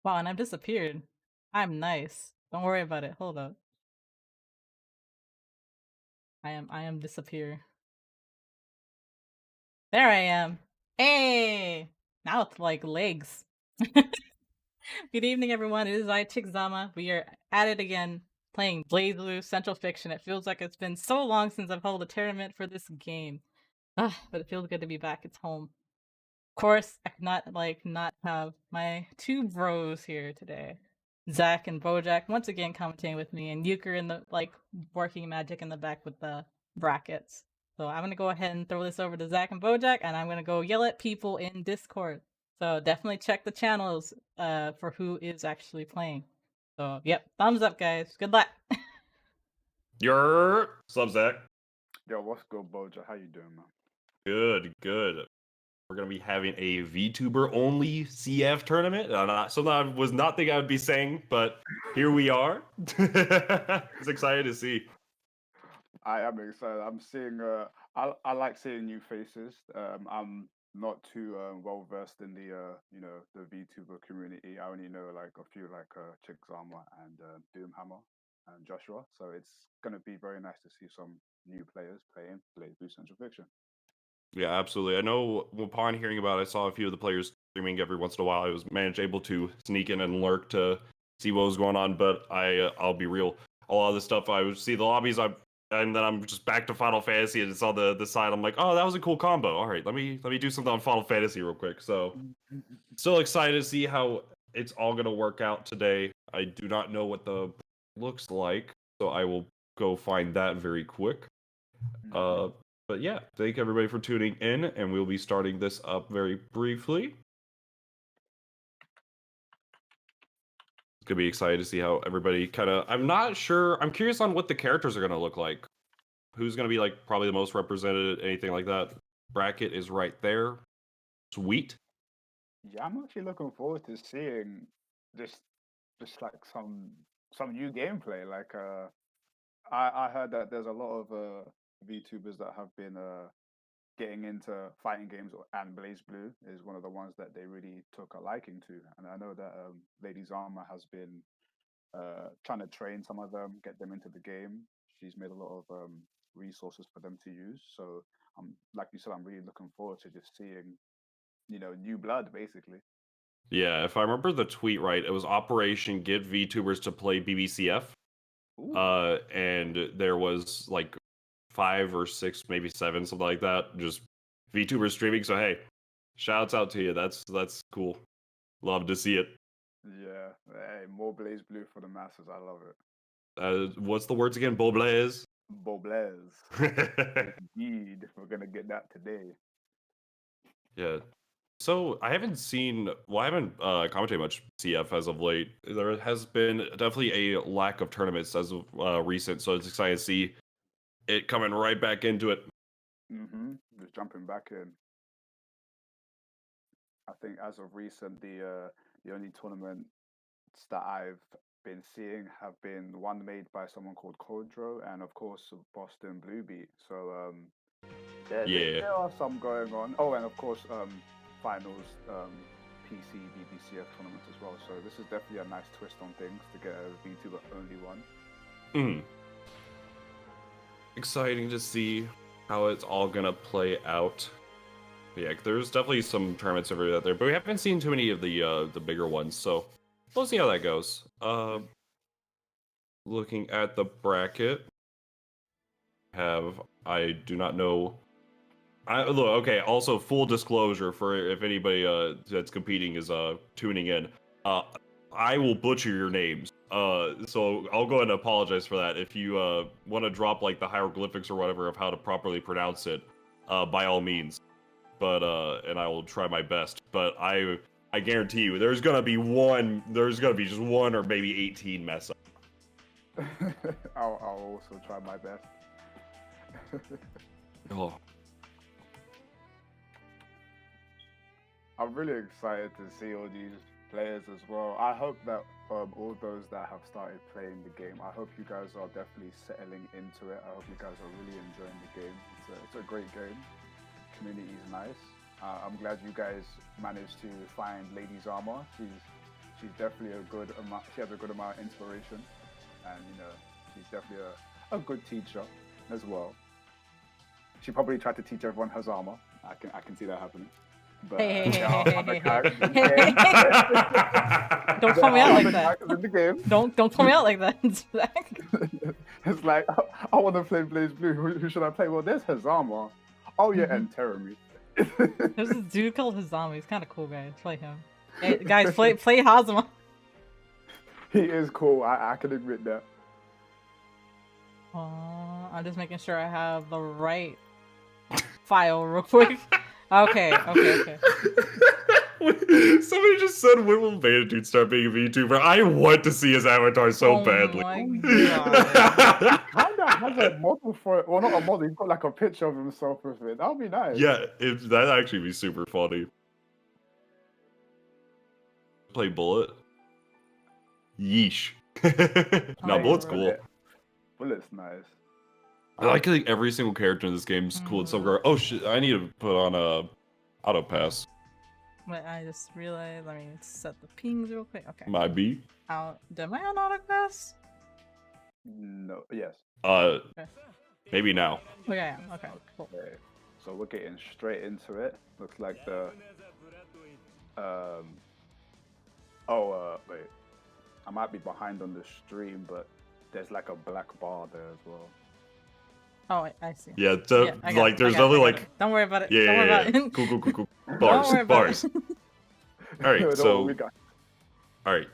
Wow, and I've disappeared. I'm nice. Don't worry about it. Hold up. I am disappear. There I am. Hey! Now it's like legs. Good evening, everyone. It is I, Zama. We are at it again, playing Blazblue Central Fiction. It feels like it's been so long since I've held a tournament for this game. But it feels good to be back. It's home. Of course, I could not have my two bros here today. Zach and Bojack once again commentating with me, and Euchre in the working magic in the back with the brackets. So I'm gonna go ahead and throw this over to Zach and Bojack, and I'm gonna go yell at people in Discord. So definitely check the channels for who is actually playing. So yep, thumbs up, guys. Good luck. Your sub Zach. Yo, what's good, Boja? How you doing, man? Good, good. We're gonna be having a VTuber-Only CF tournament. Something I was not thinking I would be saying, but here we are. It's excited to see. I am excited. I'm seeing. I like seeing new faces. I'm not too well versed in the the VTuber community. I only know like a few like Alma and DOOMhammer and Joshua. So it's gonna be very nice to see some new players playing Blazblue Central Fiction. Yeah, absolutely. I know upon hearing about it, I saw a few of the players streaming every once in a while. I was able to sneak in and lurk to see what was going on, but I'll be real. A lot of the stuff I would see the lobbies, and then I'm just back to Final Fantasy and it's on the side. I'm like, oh, that was a cool combo. All right, let me do something on Final Fantasy real quick. So still excited to see how it's all gonna work out today. I do not know what the looks like, so I will go find that very quick. Uh, but yeah, thank everybody for tuning in, and we'll be starting this up very briefly. It's gonna be excited to see how everybody kind of. I'm not sure. I'm curious on what the characters are gonna look like. Who's gonna be like probably the most represented? Anything like that? Bracket is right there. Sweet. Yeah, I'm actually looking forward to seeing just just like some new gameplay. Like I heard that there's a lot of VTubers that have been getting into fighting games, and Blazblue is one of the ones that they really took a liking to. And I know that Lady Zama has been trying to train some of them, get them into the game. She's made a lot of resources for them to use. So like you said, I'm really looking forward to just seeing, new blood basically. Yeah, if I remember the tweet right, it was Operation Get VTubers to Play BBCF. Ooh. And there was like 5 or 6, maybe 7, something like that. Just VTubers streaming. So hey, shouts out to you. That's cool. Love to see it. Yeah, hey, more Blazblue for the masses. I love it. What's the words again? Boblez. Boblez. Indeed, we're gonna get that today. Yeah. So I haven't commented much CF as of late. There has been definitely a lack of tournaments as of recent, so it's exciting to see it coming right back into it. Just jumping back in. I think as of recent, the only tournaments that I've been seeing have been one made by someone called Kodro, and of course Boston Bluebeat. So there are some going on. Oh, and of course finals PC BBCF tournament as well. So this is definitely a nice twist on things to get a VTuber only one. Exciting to see how it's all gonna play out. Yeah, there's definitely some tournaments over out there, but we haven't seen too many of the bigger ones, so we'll see how that goes. Looking at the bracket, I do not know. Look, okay. Also, full disclosure for if anybody that's competing is tuning in, I will butcher your names. So I'll go ahead and apologize for that. If you want to drop like the hieroglyphics or whatever of how to properly pronounce it, by all means. But and I will try my best. But I guarantee you, there's gonna be just one or maybe 18 mess up. I'll also try my best. Oh. I'm really excited to see all these players as well. I hope that all those that have started playing the game, I hope you guys are definitely settling into it. I hope you guys are really enjoying the game. It's a great game. Community is nice. I'm glad you guys managed to find Lady Zama. she's definitely a good amount. She has a good amount of inspiration, and she's definitely a good teacher as well. She probably tried to teach everyone Hazama. I can see that happening. But other characters in the game. Don't call me out like that. In the game. Don't call me out like that, Zach. It's like I want to play Blazblue. Who should I play? Well, there's Hazama. Oh yeah, and Terumi. There's this dude called Hazama. He's kind of cool, guys. Play him. Hey, guys, play Hazama. He is cool. I can admit that. I'm just making sure I have the right file real quick. Okay. Somebody just said, when will Dude start being a VTuber? I want to see his avatar so badly. My God. Kinda has a model for it. Well, not a model. He's got like a picture of himself with it. That would be nice. Yeah, that'd actually be super funny. Play Bullet. Yeesh. No, Bullet's cool. Bullet's nice. I like every single character in this game is cool. It's so great. Oh shit! I need to put on a auto pass. Wait, I just realized. Let me set the pings real quick. Okay. My B. Am I on auto pass? No. Yes. Okay. Maybe now. Okay, I am. Okay, cool. Okay. So we're getting straight into it. Looks like the wait. I might be behind on the stream, but there's like a black bar there as well. Oh, I see. Yeah, there's definitely like. Don't worry about it. Yeah, Don't worry yeah, about yeah. it. Cool. Don't worry about Bars. it. All right, so. All right,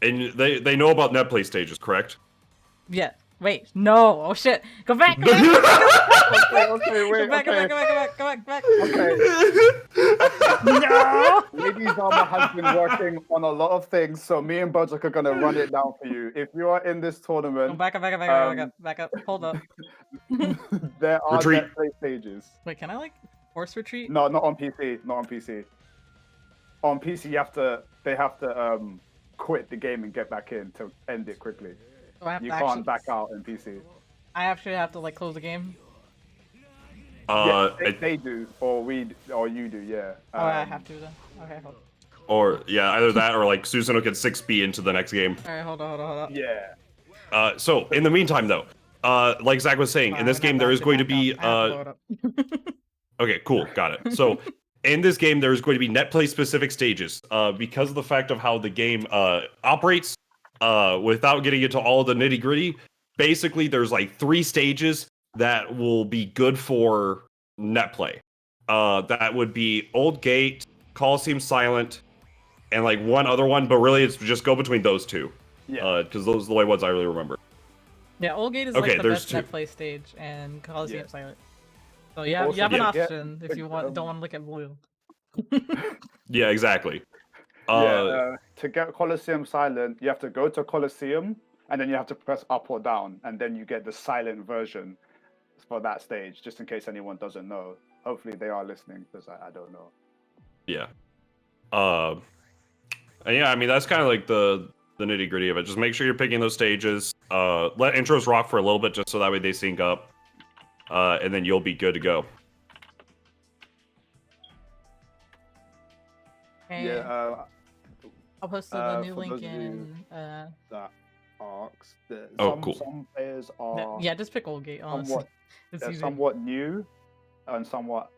and they know about net play stages, correct? Yeah. Wait. No. Oh shit. Go back. Go back. Okay, wait. Go back. Okay. No. Lady Alma has been working on a lot of things, so me and Budget are gonna run it down for you. If you are in this tournament, Go back up. Hold up. there are Retreat. net play stages. Wait, can I like force retreat? No, not on PC. Not on PC. On PC, they have to quit the game and get back in to end it quickly. So I have You to can't actually, back out in PC. I actually have to like close the game. Yeah, they do, or you do, yeah. Oh, I have to then. Okay, hold. Or yeah, either that or like Susanoo can 6B into the next game. All right, hold on. Yeah. So in the meantime, though, like Zach was saying, in this game there is going to be Okay, cool, got it. So in this game there is going to be net play specific stages. Because of the fact of how the game operates, without getting into all the nitty gritty, basically there's like 3 stages that will be good for net play. That would be Old Gate, Coliseum Silent, and like one other one, but really it's just go between those 2. Yeah. Because those are the only ones I really remember. Yeah, Old Gate is Okay, like the there's best 2. net play stage, and Coliseum Yeah. Silent. So you have an option if you don't want to look at blue. Yeah, exactly. To get Coliseum Silent, you have to go to Coliseum, and then you have to press up or down, and then you get the silent version for that stage, just in case anyone doesn't know. Hopefully they are listening, because I don't know. Yeah. And yeah, I mean, that's kind of like the nitty gritty of it. Just make sure you're picking those stages. Let intros rock for a little bit, just so that way they sync up. And then you'll be good to go. Okay. Yeah, I'll post the new for link those of you in. that asks. Cool. Some players are Yeah, just pick Old Gate. Honestly, they're somewhat new and somewhat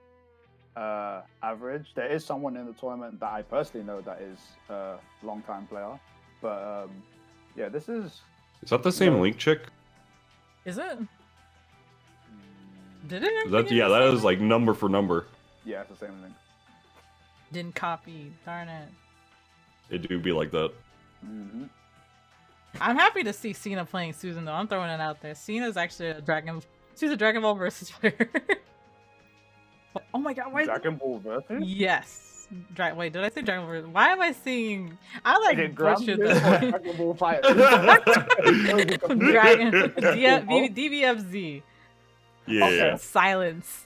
average. There is someone in the tournament that I personally know that is a long-time player, but yeah, this is. Is that the same link chick? Is it? Did it? That is like number for number. Yeah, it's the same link. Didn't copy. Darn it. It do be like that. Mm-hmm. I'm happy to see Sina playing Susan though. I'm throwing it out there. Sina's actually she's a Dragon Ball versus player. Oh my god, why Dragon Ball versus? Yes. Wait, did I say Dragon Ball versus? Why am I seeing I like butchered this. that. Dragon Ball Fight. Dragon DBFZ. Yeah. Okay. Silence.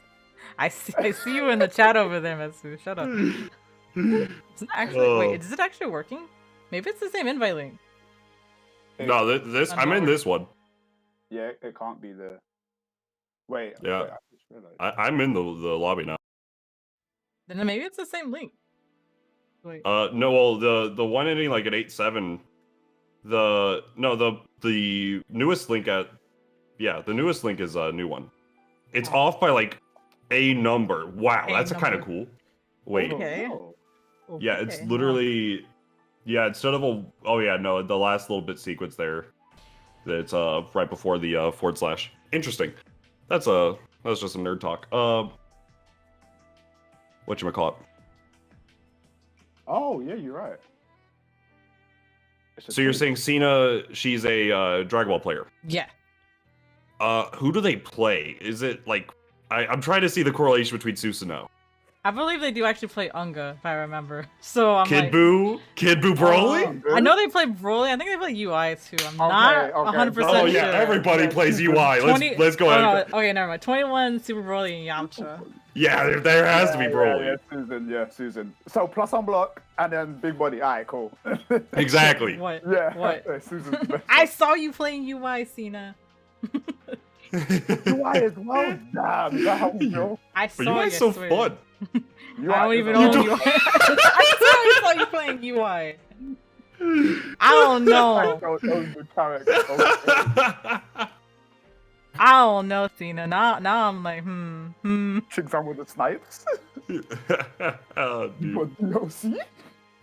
I see you in the chat over there, Metsu. Shut up. It's not actually wait, is it actually working? Maybe it's the same invite link. No, this I'm in this one. Yeah, it can't be the. Wait. Yeah. Okay, I just realized. I'm in the lobby now. Then maybe it's the same link. Wait. No, well, the one ending like at 8-7. The newest link the newest link is a new one. It's Oh. off by like a number. Wow, A that's kind of number. cool. Wait, Okay. yeah, it's Okay, literally instead of a the last little bit sequence there. It's right before the forward slash. Interesting. That's just some nerd talk. Whatchamacallit? Oh yeah, you're right. So you're saying Sina, she's a Dragon Ball player. Yeah. Who do they play? Is it like I'm trying to see the correlation between Susanoo. I believe they do actually play Unga, if I remember. So I'm Kid Buu Broly? I know they play Broly. I think they play UI too. I'm not 100% sure. Oh yeah, everybody plays UI. Let's go ahead. No, okay, never mind. 21 Super Broly and Yamcha. Yeah, there has to be Broly. Susan. So plus on block and then big body. Alright, cool. Exactly. What? Yeah. What? Susan's the best. I saw you playing UI, Sina. UI as well. Damn, is that how we feel? I saw But UI is so fun. I don't even know UI. I saw you playing UI. I don't know. I don't know, Sina. Now I'm like, Chicks on with the snipes. Dude. But DLC?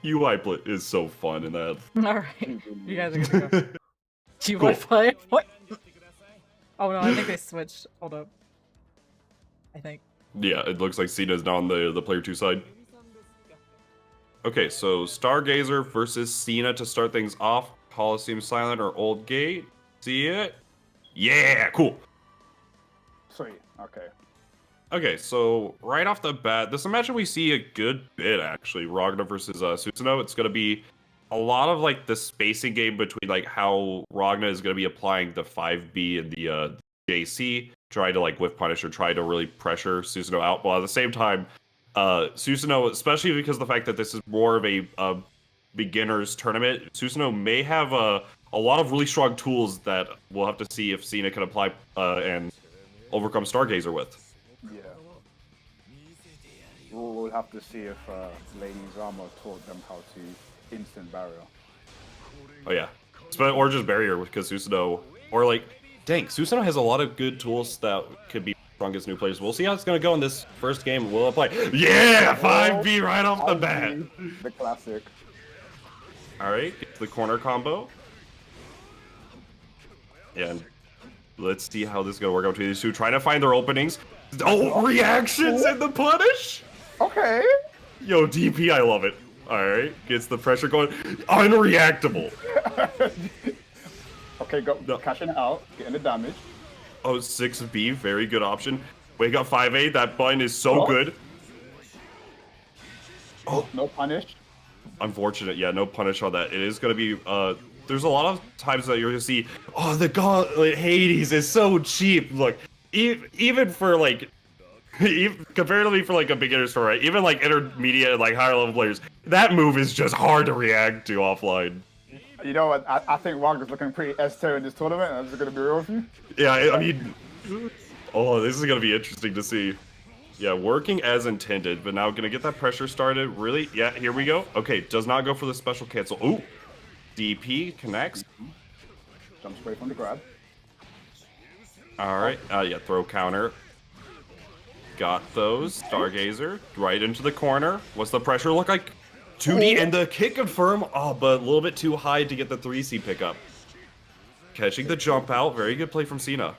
UI is so fun in that. Alright. You guys are gonna go. UI Cool. play? What? Oh no, I think they switched. Hold up. I think. Yeah, it looks like Sina's now on the player 2 side. Okay, so Stargazer versus Sina to start things off. Coliseum Silent or Old Gate. See it? Yeah, cool. Sweet. Okay. Okay, so right off the bat, this imagine we see a good bit actually. Ragna versus Susanoo. It's gonna be a lot of like the spacing game between like how Ragna is gonna be applying the 5B and the JC, try to like whiff punish or try to really pressure Susanoo out. While at the same time, Susanoo, especially because of the fact that this is more of a beginner's tournament, Susanoo may have a lot of really strong tools that we'll have to see if Sina can apply and overcome Stargazer with. Yeah. We'll have to see if Lady Zama taught them how to instant barrier. Oh yeah, or just barrier because Susanoo, or like, dang, Susanoo has a lot of good tools that could be strong against new players. We'll see how it's gonna go in this first game. We'll apply. Yeah, 5B right off the bat. The classic. All right, get to the corner combo. And let's see how this is gonna work out between these two. Trying to find their openings. Oh, reactions in the punish. Okay. Yo, DP, I love it. All right, gets the pressure going. Unreactable. Okay, cashing it out, getting the damage. Oh, 6B, very good option. Wake up 5A, that button is so good. Oh, no punish. Unfortunate, yeah, no punish on that. It is going to be, there's a lot of times that you're going to see, oh, the Gauntlet Hades is so cheap. Look, even for like, comparatively for like a beginner store, right? Even like intermediate and like higher level players, that move is just hard to react to offline. You know what? I think Wagner's looking pretty S-tier in this tournament. I'm just going to be real with you. Yeah, I mean, oh, this is going to be interesting to see. Yeah, working as intended, but now going to get that pressure started. Really? Yeah, here we go. Okay, does not go for the special cancel. Ooh, DP connects. Jump straight from the grab. All right, yeah, throw counter. Got those. Stargazer right into the corner. What's the pressure look like? 2D and the kick confirm. Oh, but a little bit too high to get the 3C pickup. Catching the jump out. Very good play from Sina.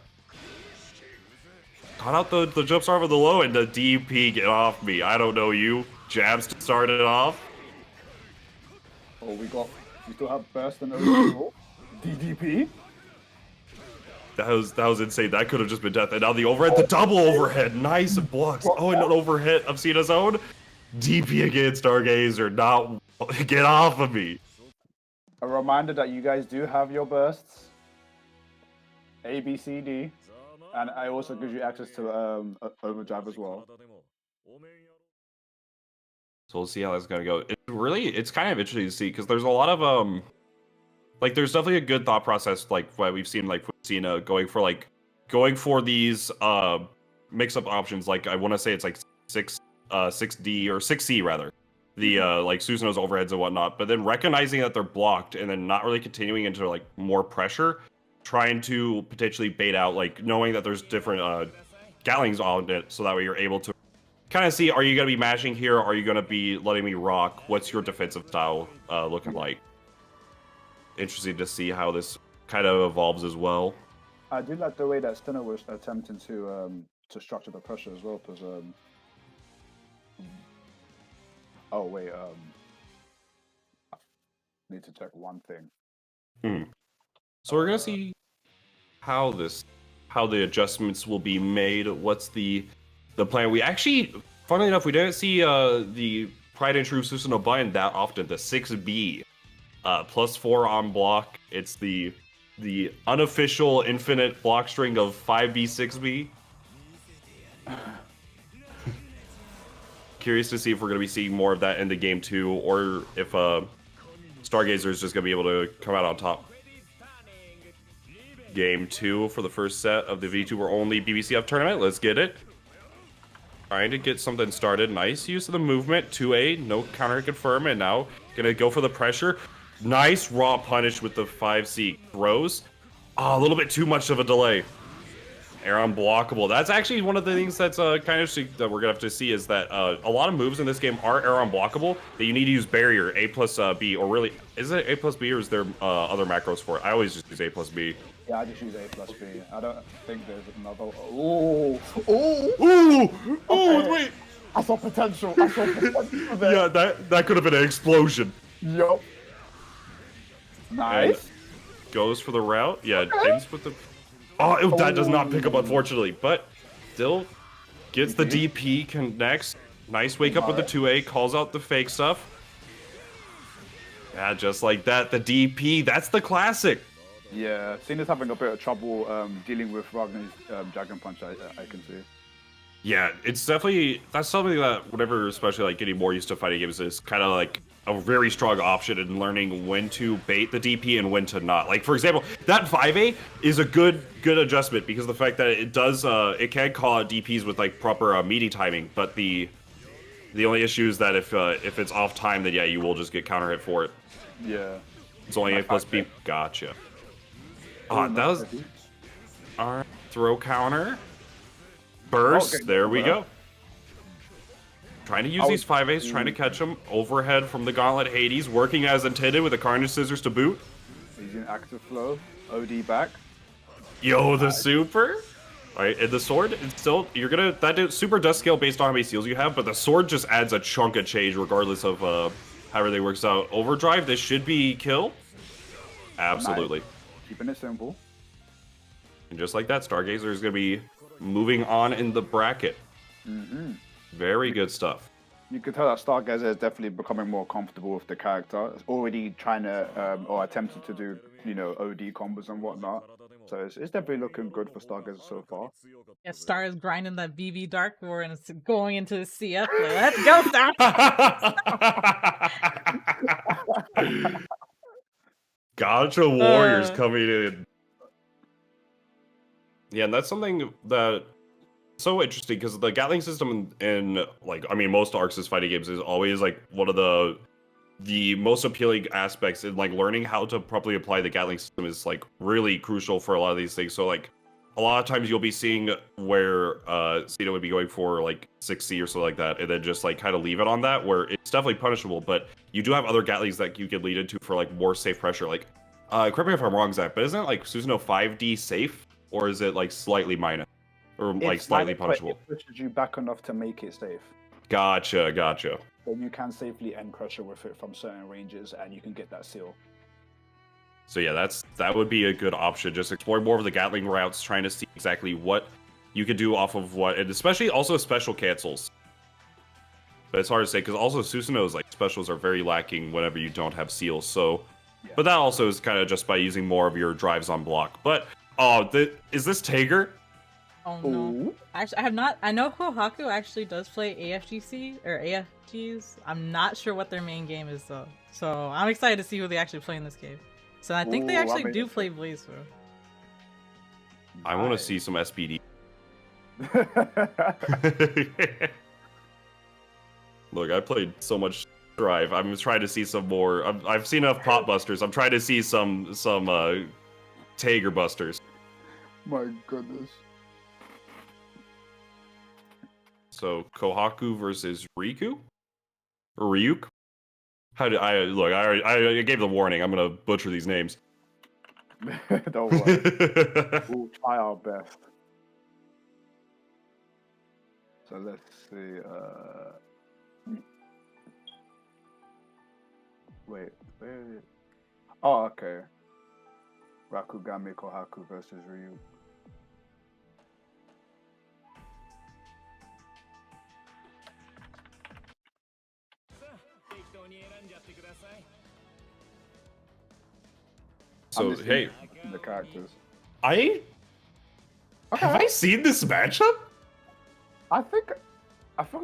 Caught out the jump start with the low and the DP. Get off me. I don't know you. Jabs to start it off. Oh, we still have burst and overall. DDP. That was insane. That could have just been death. And now the overhead, the double overhead. Nice blocks. Oh, and an overhit of Sina's own. DP again, Stargazer. Not get off of me. A reminder that you guys do have your bursts. A, B, C, D. And I also gives you access to overdrive as well. So we'll see how that's gonna go. It's kind of interesting to see because there's a lot of like there's definitely a good thought process like what we've seen like with Sina going for these mix-up options. Like I want to say it's like 6D or 6C rather. the like Susanoo's overheads and whatnot, but then recognizing that they're blocked and then not really continuing into like more pressure, trying to potentially bait out, like knowing that there's different Gatlings on it, so that way you're able to kind of see, are you going to be mashing here? Are you going to be letting me rock? What's your defensive style looking like? Interesting to see how this kind of evolves as well. I do like the way that Sina was attempting to structure the pressure as well, because oh wait, I need to check one thing. So we're gonna see how the adjustments will be made. What's the plan? We actually, funnily enough, we didn't see the Pride and True Susanoo button that often. The 6B +4 on block. It's the unofficial infinite block string of 5B 6B. Curious to see if we're going to be seeing more of that in the game 2, or if Stargazer is just going to be able to come out on top. Game 2 for the first set of the Vtuber-Only BBCF Tournament. Let's get it. Trying to get something started. Nice use of the movement. 2A, no counter confirm, and now going to go for the pressure. Nice raw punish with the 5C throws. Oh, a little bit too much of a delay. Air unblockable. That's actually one of the things that's kind of interesting that we're gonna have to see, is that a lot of moves in this game are air unblockable, that you need to use barrier A plus B, or really, is it A plus B, or is there other macros for it? I always just use A plus B. Yeah, I just use A plus B. I don't think there's another. Ooh, Wait. I saw potential. I saw potential there. Yeah, that could have been an explosion. Yup. Nice. And goes for the route. Yeah, ends with the. Oh, that does not pick up, unfortunately, but still gets the DP, connects. Nice wake up with the 2A, calls out the fake stuff. Yeah, just like that, the DP, that's the classic. Yeah, Sina's having a bit of trouble dealing with Ragnar's Dragon Punch, I can see. Yeah, it's definitely, that's something that whenever, especially like getting more used to fighting games, is kind of like a very strong option in learning when to bait the DP and when to not. Like, for example, that 5A is a good adjustment, because the fact that it does, it can call out DPs with like proper meaty timing, but the only issue is that if it's off time, then yeah, you will just get counter hit for it. Yeah. It's only A plus B. Gotcha. That was our throw counter. Burst. Okay, there we go. Trying to use these 5As, trying to catch them. Overhead from the Gauntlet Hades, working as intended with the Carnage Scissors to boot. Using active flow. OD back. Yo, the super. Alright, and the sword, it's still, you're gonna, super does scale based on how many seals you have, but the sword just adds a chunk of change regardless of how everything works out. Overdrive, this should be kill. Absolutely. Nice. Keeping it simple. And just like that, Stargazer is gonna be moving on in the bracket. Very good stuff. You can tell that Stargazer is definitely becoming more comfortable with the character. It's already trying to, or attempting to do, OD combos and whatnot. So it's definitely looking good for Stargazer so far. Yeah, Star is grinding that BB Dark War and it's going into the CF. Let's go, Star! Gotcha Warriors coming in. Yeah, and that's something that so interesting, because the Gatling system in like, I mean, most Arx's fighting games is always like one of the most appealing aspects, in like learning how to properly apply the Gatling system is like really crucial for a lot of these things. So like a lot of times you'll be seeing where Sina would be going for like 6C or something like that, and then just like kind of leave it on that, where it's definitely punishable, but you do have other Gatlings that you can lead into for like more safe pressure. Like correct me if I'm wrong, Zach, but isn't it like Susanoo 5D safe, or is it like slightly minus? Or like slightly punishable? It pushes you back enough to make it safe. Gotcha. Then you can safely end pressure with it from certain ranges, and you can get that seal. So yeah, that would be a good option. Just explore more of the Gatling routes, trying to see exactly what you could do off of what, and especially also special cancels. But it's hard to say, because also Susanoo's like specials are very lacking whenever you don't have seals. So, yeah. But that also is kind of just by using more of your drives on block. But is this Tager? Oh no! Actually, I have not. I know Kohaku actually does play AFGC or AFGs. I'm not sure what their main game is though. So I'm excited to see who they actually play in this game. So I think they actually do play Blazblue. I want to see some SPD. Look, I played so much Drive. I'm trying to see some more. I've seen enough Pot Busters. I'm trying to see some Tager Busters. My goodness. So Kohaku versus Riku? Or Ryuk? How did I look? I gave the warning. I'm gonna butcher these names. Don't worry. We'll try our best. So let's see. Wait. Oh, okay. Rakugami Kohaku versus Ryuk. So hey, the characters. have I seen this matchup? I feel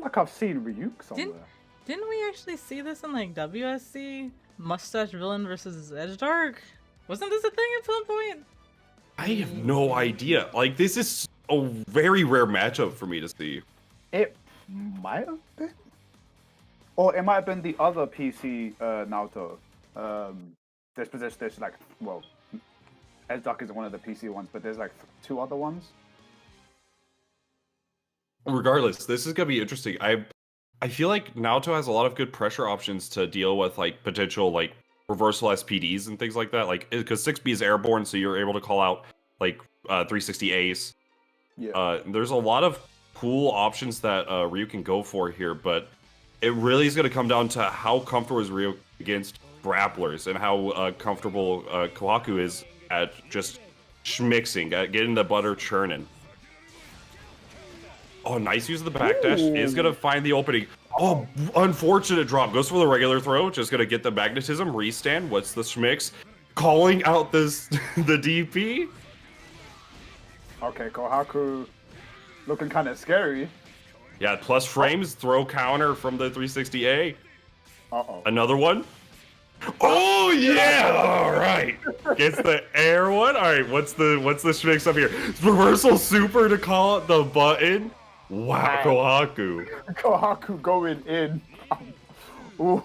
like I've seen Ryuk somewhere. Didn't we actually see this in like WSC? Mustache Villain versus Edgedark? Wasn't this a thing at some point? I have no idea. Like, this is a very rare matchup for me to see. It might have been, or it might have been the other PC Naruto. There's like, well, Edgedark is one of the PC ones, but there's like 2 other ones. Regardless, this is gonna be interesting. I feel like Naoto has a lot of good pressure options to deal with like potential like reversal SPDs and things like that. Like because 6B is airborne, so you're able to call out like 360 Ace. Yeah. There's a lot of cool options that Ryu can go for here, but it really is gonna come down to how comfortable is Ryu against grapplers and how comfortable Kohaku is at just schmixing, at getting the butter churning. Oh, nice use of the backdash. Is going to find the opening. Oh, unfortunate drop. Goes for the regular throw. Just going to get the magnetism. Restand. What's the schmix? Calling out this the DP. Okay, Kohaku looking kind of scary. Yeah, plus frames. Throw counter from the 360A. Uh-oh. Another one. Oh, yeah. All right. Gets the air one. All right, what's the schmix up here? Reversal super to call out the button. Wow, Kohaku. Kohaku going in. Ooh.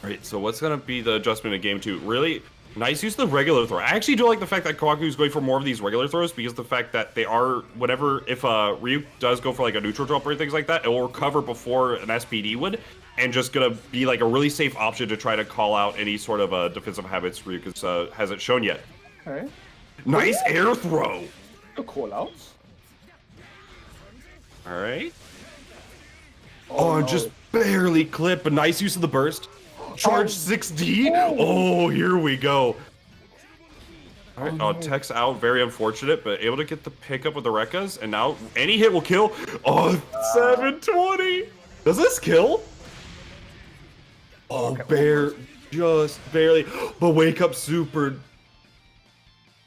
Right, so what's going to be the adjustment in game 2? Really nice use of the regular throw. I actually do like the fact that Kohaku is going for more of these regular throws because the fact that they are, if Ryuk does go for like a neutral drop or things like that, it will recover before an SPD would, and just going to be like a really safe option to try to call out any sort of defensive habits Ryuk hasn't shown yet. Okay. Nice air throw. The call outs. All right. Oh, no. Just barely clip, but nice use of the burst. Charge 6D. Oh, here we go. All right, Tech's out. Very unfortunate, but able to get the pickup with the Rekkas, and now any hit will kill. Oh, 720. Does this kill? Oh, just barely. But wake up super.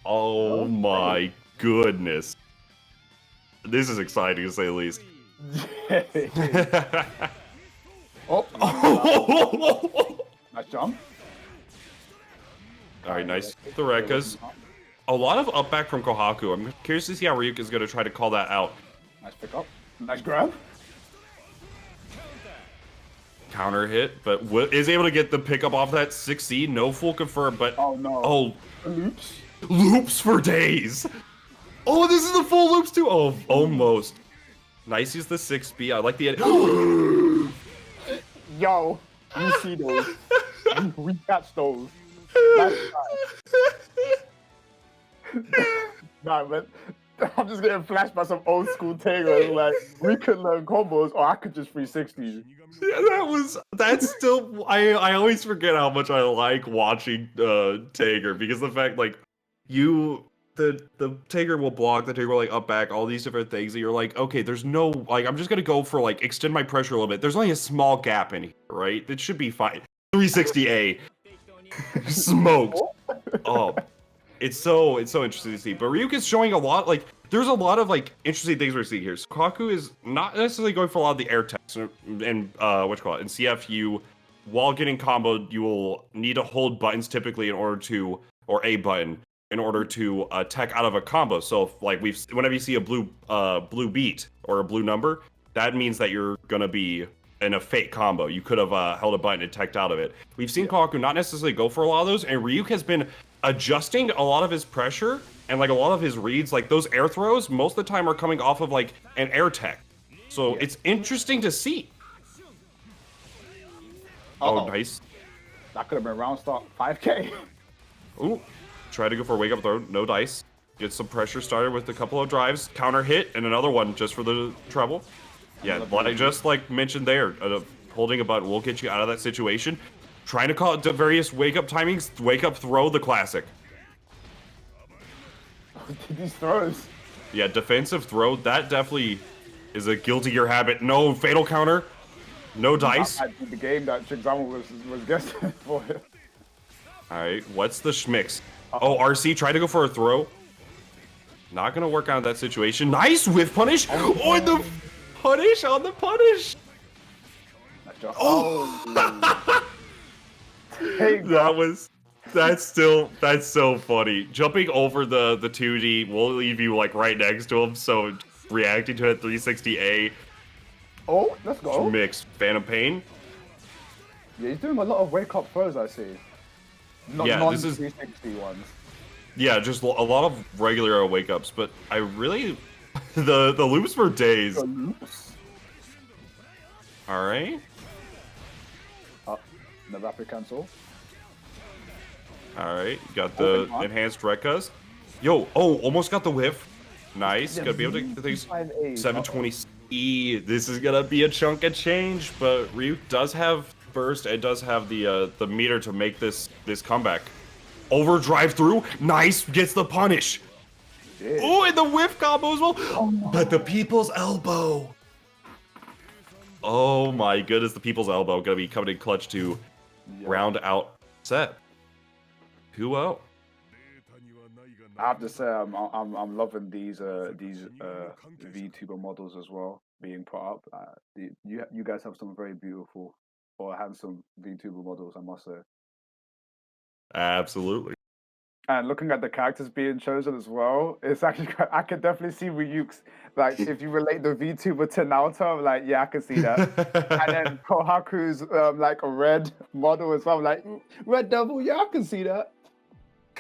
Oh my goodness. This is exciting to say the least. Nice jump. All right, nice. The Rekkas. A lot of up back from Kohaku. I'm curious to see how Ryuk is going to try to call that out. Nice pick up. Nice grab. Counter hit, but is able to get the pickup off that 6C. No full confirm, but oh no. Oh, Loops. Loops for days. Oh, this is the full loops too. Oh, almost. Nice use the 6B. I like the edit. Yo, you see those. We catch those. Nah, man. I'm just getting flashed by some old school Tager. Like, we could learn combos, or I could just 360. Yeah, that's still, I always forget how much I like watching Tager, because the fact, like, the Tager will block, the Tager will, like, up back, all these different things, and you're like, okay, there's no, like, I'm just gonna go for, like, extend my pressure a little bit. There's only a small gap in here, right? It should be fine. 360A. Smoked. Oh. It's so interesting to see. But Ryuk is showing a lot, like, there's a lot of, like, interesting things we're seeing here. So Kohaku is not necessarily going for a lot of the air techs, and in CF, while getting comboed, you will need to hold buttons typically or a button, in order to tech out of a combo. So, like, whenever you see a blue beat or a blue number, that means that you're gonna be in a fake combo. You could have held a button and teched out of it. We've seen Kohaku not necessarily go for a lot of those, and Ryuk has been adjusting a lot of his pressure and like a lot of his reads. Like those air throws, most of the time are coming off of like an air tech. So it's interesting to see. Oh, nice. That could have been round start 5K. Ooh, try to go for a wake up throw, no dice. Get some pressure started with a couple of drives, counter hit, and another one just for the treble. Yeah, just like mentioned there, holding a button will get you out of that situation. Trying to call it the various wake up timings, wake up throw, the classic. These throws. Yeah, defensive throw, that definitely is a guilty gear habit. No fatal counter, no dice. That might be the game that Chigzama was guessing for. All right, what's the schmix? Oh, RC tried to go for a throw. Not gonna work out that situation. Nice whiff punish. Oh, and the punish on the punish. Oh. Hey, that's so funny. Jumping over the 2D will leave you like right next to him. So reacting to it 360A. Oh, let's go. Mix Phantom Pain. Yeah, he's doing a lot of wake up throws, I see. Yeah, this is 360 ones. Yeah, just a lot of regular wake ups, but I really the loops for days. The loops. All right. The rapid cancel. All right, got the enhanced Rekkas. Yo, almost got the whiff. Nice, gotta be able to get things. 720E. This is gonna be a chunk of change, but Ryuk does have burst. It does have the meter to make this comeback. Overdrive through, nice, gets the punish. Yeah. Oh, and the whiff combo as well. But the people's elbow. Oh my goodness, the people's elbow gonna be coming in clutch to round out set. 2-0. I have to say, I'm loving these VTuber models as well being put up. You guys have some very beautiful or handsome VTuber models, I must say. Absolutely. And looking at the characters being chosen as well, it's actually, I can definitely see Ryuk's, like, if you relate the VTuber to Naruto, I'm like, yeah, I can see that. And then Kohaku's like a red model as well, I'm like, Red Devil, yeah, I can see that.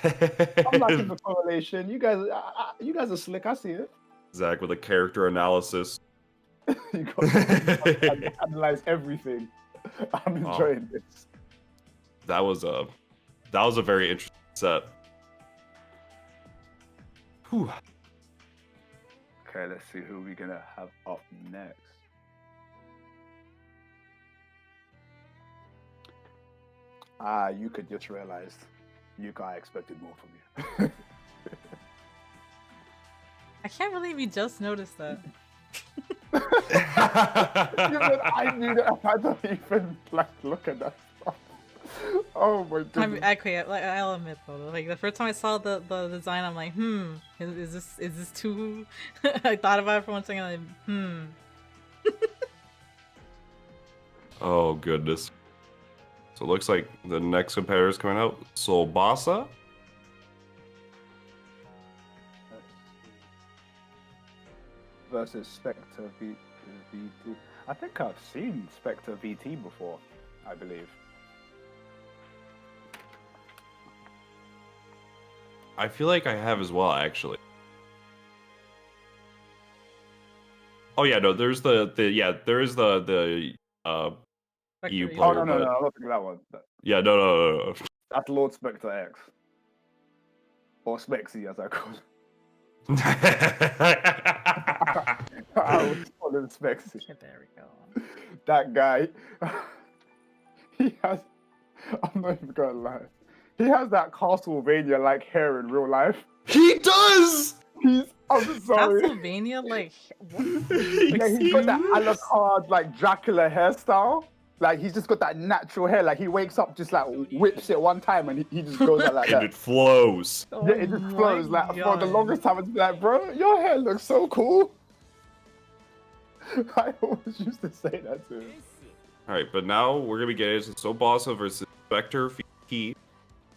I'm liking the correlation. You guys are slick, I see it. Zach with a character analysis. You got to analyze everything. I'm enjoying this. That was a very interesting set. Whew. Okay, let's see who we're gonna have up next. You could just realize I expected more from you. I can't believe you just noticed that. I knew that. I don't even like look at that stuff. Oh my goodness. I'll admit though, like the first time I saw the design, I'm like, is this too? I thought about it for 1 second, like, Oh goodness. So it looks like the next competitor is coming out, Solbasa. Versus Specter VT. I think I've seen Specter VT before, I believe. I feel like I have as well, actually. Oh yeah, no, there's there is the EU player. Oh no, I don't think that one. Yeah, no. That's Lord Specter X. Or Spexy, as I call him. I was calling Spexy. There we go. That guy, he has, I'm not even gonna lie, he has that Castlevania-like hair in real life. He does! I'm sorry. Castlevania, like, what? Yeah, he's got that Alucard, like, Dracula hairstyle. Like, he's just got that natural hair. Like, he wakes up, just, like, whips it one time, and he just goes like that. And it flows. Yeah, it just flows. Like, for the longest time, it's like, bro, your hair looks so cool. I always used to say that to him. Alright, but now we're going to be getting into Solbasa versus Specter. You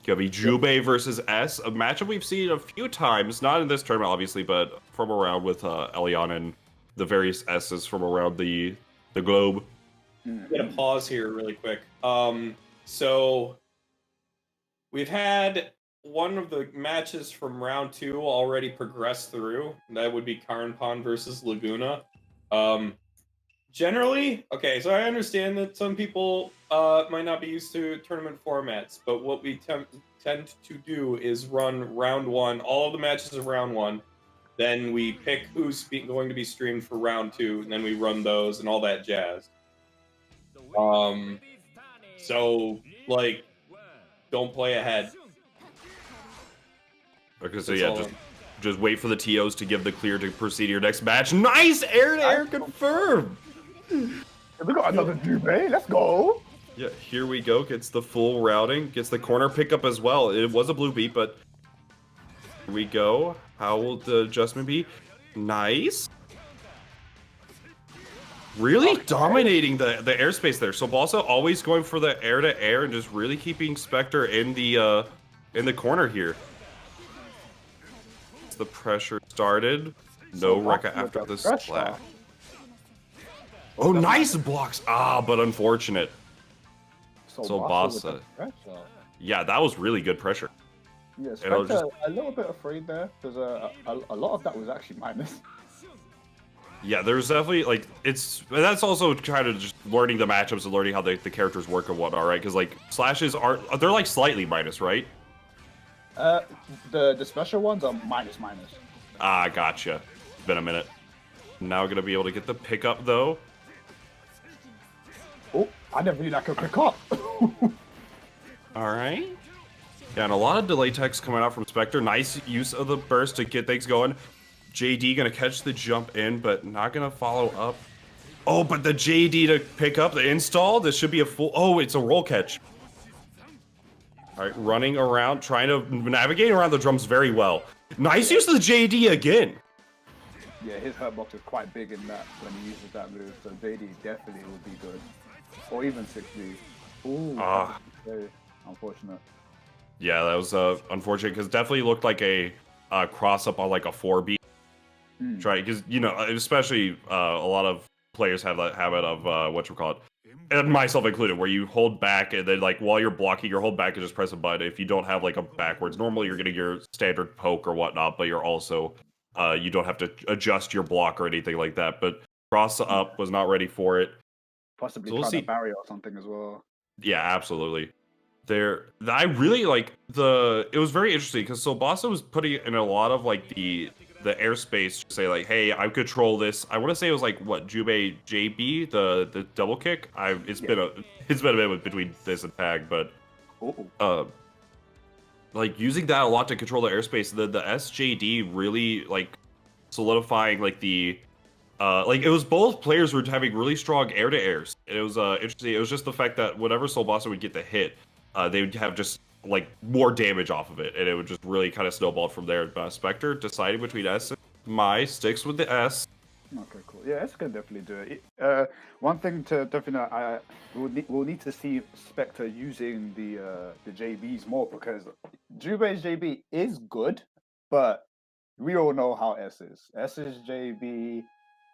have Vtuber versus S, a matchup we've seen a few times, not in this tournament, obviously, but from around with Eliana and the various S's from around the globe. I'm gonna pause here really quick. So we've had one of the matches from round 2 already progressed through. That would be Karnpan versus Laguna. Generally, okay, so I understand that some people might not be used to tournament formats, but what we tend to do is run round 1, all of the matches of round 1, then we pick who's going to be streamed for round 2, and then we run those and all that jazz. So, like, don't play ahead. Okay, so yeah, just wait for the TOs to give the clear to proceed to your next match. Nice air-to-air confirmed! We got another Jubei, let's go! Yeah, here we go, gets the full routing, gets the corner pickup as well. It was a blue beat, but here we go. How will the adjustment be? Nice. Really dominating the airspace there. Solbasa always going for the air-to-air and just really keeping Specter in the corner here. The pressure started. No Rekka after the splash. Oh, nice blocks! Ah, but unfortunate. Solbasa. Yeah, that was really good pressure. Yeah, Specter, a little bit afraid there, because a lot of that was actually minus. Yeah, there's definitely, like, that's also kind of just learning the matchups and learning how the characters work and whatnot, right? Because, like, slashes they're, like, slightly minus, right? The special ones are minus. Ah, gotcha. It's been a minute. Now gonna be able to get the pickup, though. Oh, I never knew that could pick up. Alright. Yeah, and a lot of delay text coming out from Specter. Nice use of the burst to get things going. JD gonna catch the jump in, but not gonna follow up. Oh, but the JD to pick up the install. This should be a full... Oh, it's a roll catch. Alright, running around, trying to navigate around the drums very well. Nice use of the JD again. Yeah, his hurtbox is quite big in that when he uses that move, so JD definitely would be good. Or even 6B. Ooh, very unfortunate. Yeah, that was unfortunate, because definitely looked like a cross-up on like a 4B. Try, because, you know, especially a lot of players have that habit of, whatchamacallit, and myself included, where you hold back and then, like, while you're blocking, you hold back and just press a button. If you don't have, like, a backwards, normally you're getting your standard poke or whatnot, but you're also, you don't have to adjust your block or anything like that. But cross up was not ready for it. Possibly So we'll see. barrier or something as well. Yeah, absolutely. I really like it was very interesting, because Solbasa was putting in a lot of, like, the airspace to say, like, hey, I control this. I want to say it was like, what, Jubei JB, the double kick. It's been a bit between this and tag, but like, using that a lot to control the airspace. The SJD really, like, solidifying, like, like, it was both players were having really strong air-to-airs. It was interesting. It was just the fact that whenever Solbasa would get the hit, they would have just, like, more damage off of it, and it would just really kind of snowball from there. Specter deciding between S and Mai, sticks with the S. Okay, cool. Yeah, S can definitely do it. One thing to definitely we'll need to see Specter using the JBs more, because Jubei's JB is good, but we all know how S is. S's JB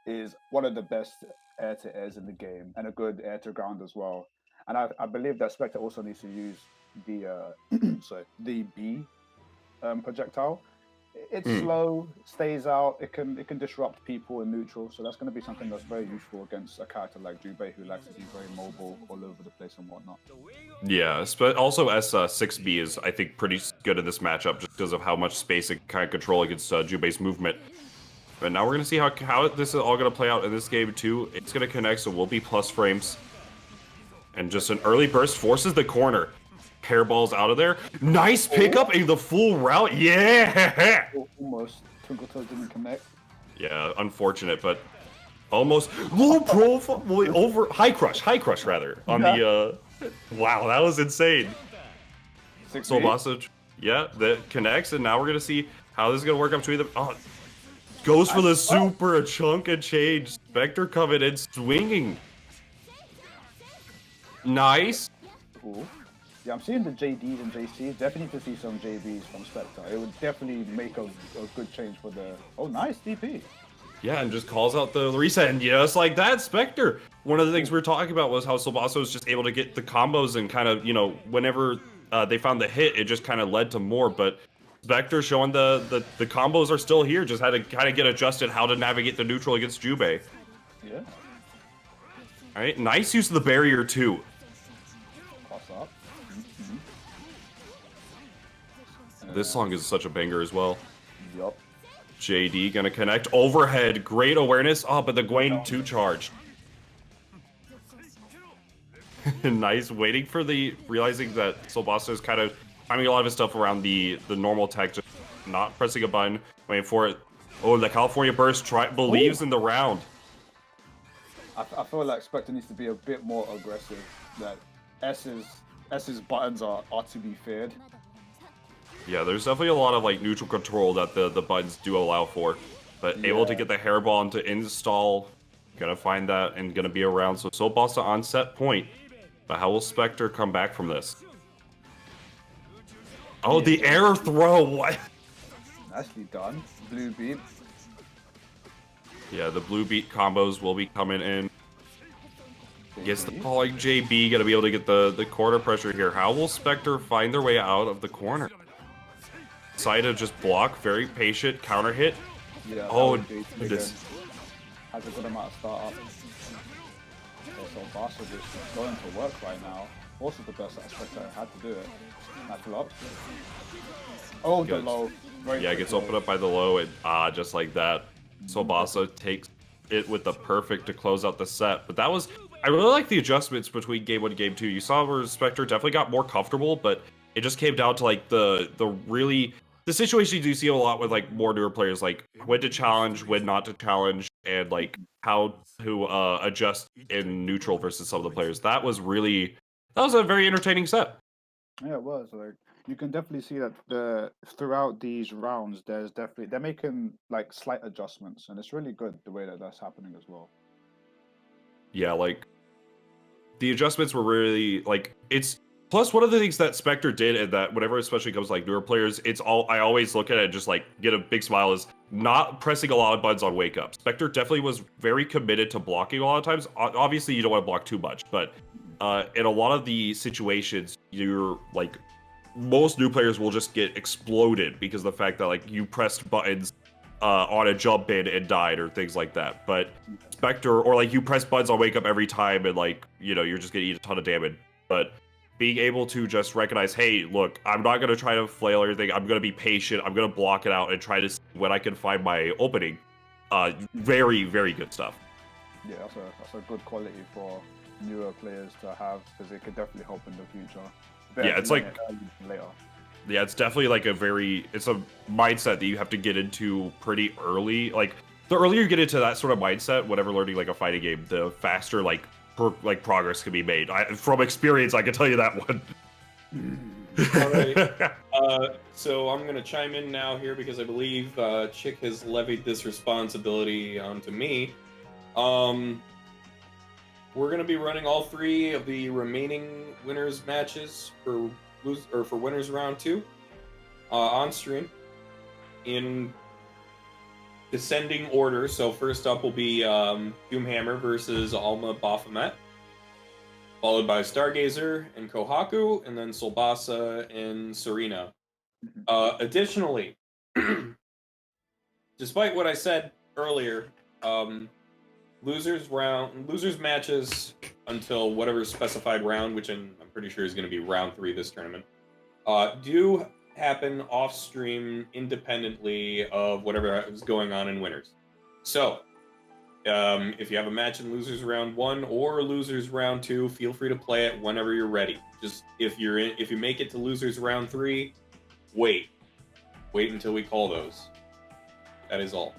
is one of the best air-to-airs in the game, and a good air-to-ground as well. And I believe that Specter also needs to use the the B projectile. It's slow, stays out. It can disrupt people in neutral, so that's going to be something that's very useful against a character like Jubei, who likes to be very mobile all over the place and whatnot. Yeah, but also S6B is, I think, pretty good in this matchup, just because of how much space it can kind of control against Jubei's movement. But now we're going to see how this is all going to play out in this game too. It's going to connect, so we'll be plus frames. And just an early burst forces the corner. Hairballs out of there. Nice pickup in the full route. Yeah! Almost. Twinkle Toes didn't connect. Yeah, unfortunate, but almost low profile. High crush rather. On the wow, that was insane. Solbasa, yeah, that connects, and now we're gonna see how this is gonna work up between them. Oh, goes for the super chunk and change. Specter coming in swinging. Nice. Cool. Yeah, I'm seeing the JDs and JCs. Definitely to see some JBs from Specter. It would definitely make a good change for the... Oh, nice DP. Yeah, and just calls out the reset, and just like that, Specter one of the things we were talking about was how Solbasa was just able to get the combos and kind of, you know, whenever they found the hit, it just kind of led to more. But Specter showing the combos are still here, just had to kind of get adjusted how to navigate the neutral against Jubei. Yeah. All right, nice use of the barrier too. Pass up. This song is such a banger as well. Yup. JD gonna connect overhead, great awareness. Oh, but the Gwen 2 charged. Nice, waiting for the realizing that Solbasa is kind of timing a lot of his stuff around the normal tech, just not pressing a button, waiting for it. Oh, the California burst believes in the round. I feel like Specter needs to be a bit more aggressive. That S's buttons are to be feared. Yeah, there's definitely a lot of like neutral control that the buttons do allow for, but able to get the hairball into install, gonna find that and gonna be around. So Solbasa on set point, but how will Specter come back from this? Oh, the air throw! What? Nicely done. Blue beat. Yeah, the blue beat combos will be coming in. Gets the falling JB, gonna be able to get the corner pressure here. How will Specter find their way out of the corner? Side to just block, very patient, counter hit. Yeah. Oh, this has a good amount of startup. So Solbasa just going to work right now. Also the best aspect that I had to do it. Natural up. Oh, the low. Yeah, gets opened up by the low, and just like that. Solbasa takes it with the perfect to close out the set. But that was, I really like the adjustments between game 1 and game 2. You saw where Specter definitely got more comfortable, but it just came down to like the situation you do see a lot with like more newer players, like when to challenge, when not to challenge, and like how to adjust in neutral versus some of the players. That was a very entertaining set. Yeah, it was. Like you can definitely see that throughout these rounds, they're making like slight adjustments, and it's really good the way that that's happening as well. Yeah, like the adjustments were really like it's. Plus, one of the things that Specter did, and that whenever especially comes to like newer players, I always look at it and just like get a big smile, is not pressing a lot of buttons on wake up. Specter definitely was very committed to blocking a lot of times. Obviously, you don't want to block too much, but in a lot of the situations, you're like most new players will just get exploded because of the fact that like you pressed buttons on a jump in and died or things like that. But Specter, or like you press buttons on wake up every time and like you're just gonna eat a ton of damage, but being able to just recognize, hey, look, I'm not going to try to flail everything. I'm going to be patient. I'm going to block it out and try to see when I can find my opening. Very, very good stuff. Yeah, that's a good quality for newer players to have, because it could definitely help in the future. Yeah, it's like later. Yeah, it's definitely like it's a mindset that you have to get into pretty early. Like the earlier you get into that sort of mindset, whenever learning like a fighting game, the faster progress can be made. From experience, I can tell you that one. All right. So I'm going to chime in now here because I believe Chick has levied this responsibility onto me. We're going to be running all 3 of the remaining winners matches for winners round 2 on stream in descending order. So first up will be DOOMhammer versus Alma Baphomet, followed by Stargazer and Kohaku, and then Solbasa and Sarina. Additionally, despite what I said earlier, losers matches until whatever specified round, which I'm pretty sure is going to be round 3 this tournament, do happen off stream independently of whatever is going on in winners. So if you have a match in losers round 1 or losers round 2, feel free to play it whenever you're ready. Just if you make it to losers round 3, wait until we call those. That is all.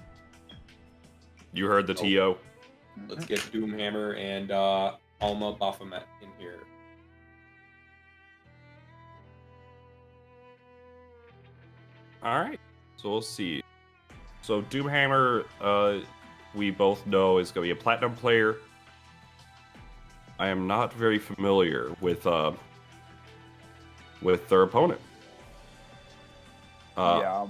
You heard the TO. Let's get DOOMhammer and Alma Baphomet in here. All right, so we'll see. So DOOMhammer, we both know is going to be a platinum player. I am not very familiar with their opponent. Yeah,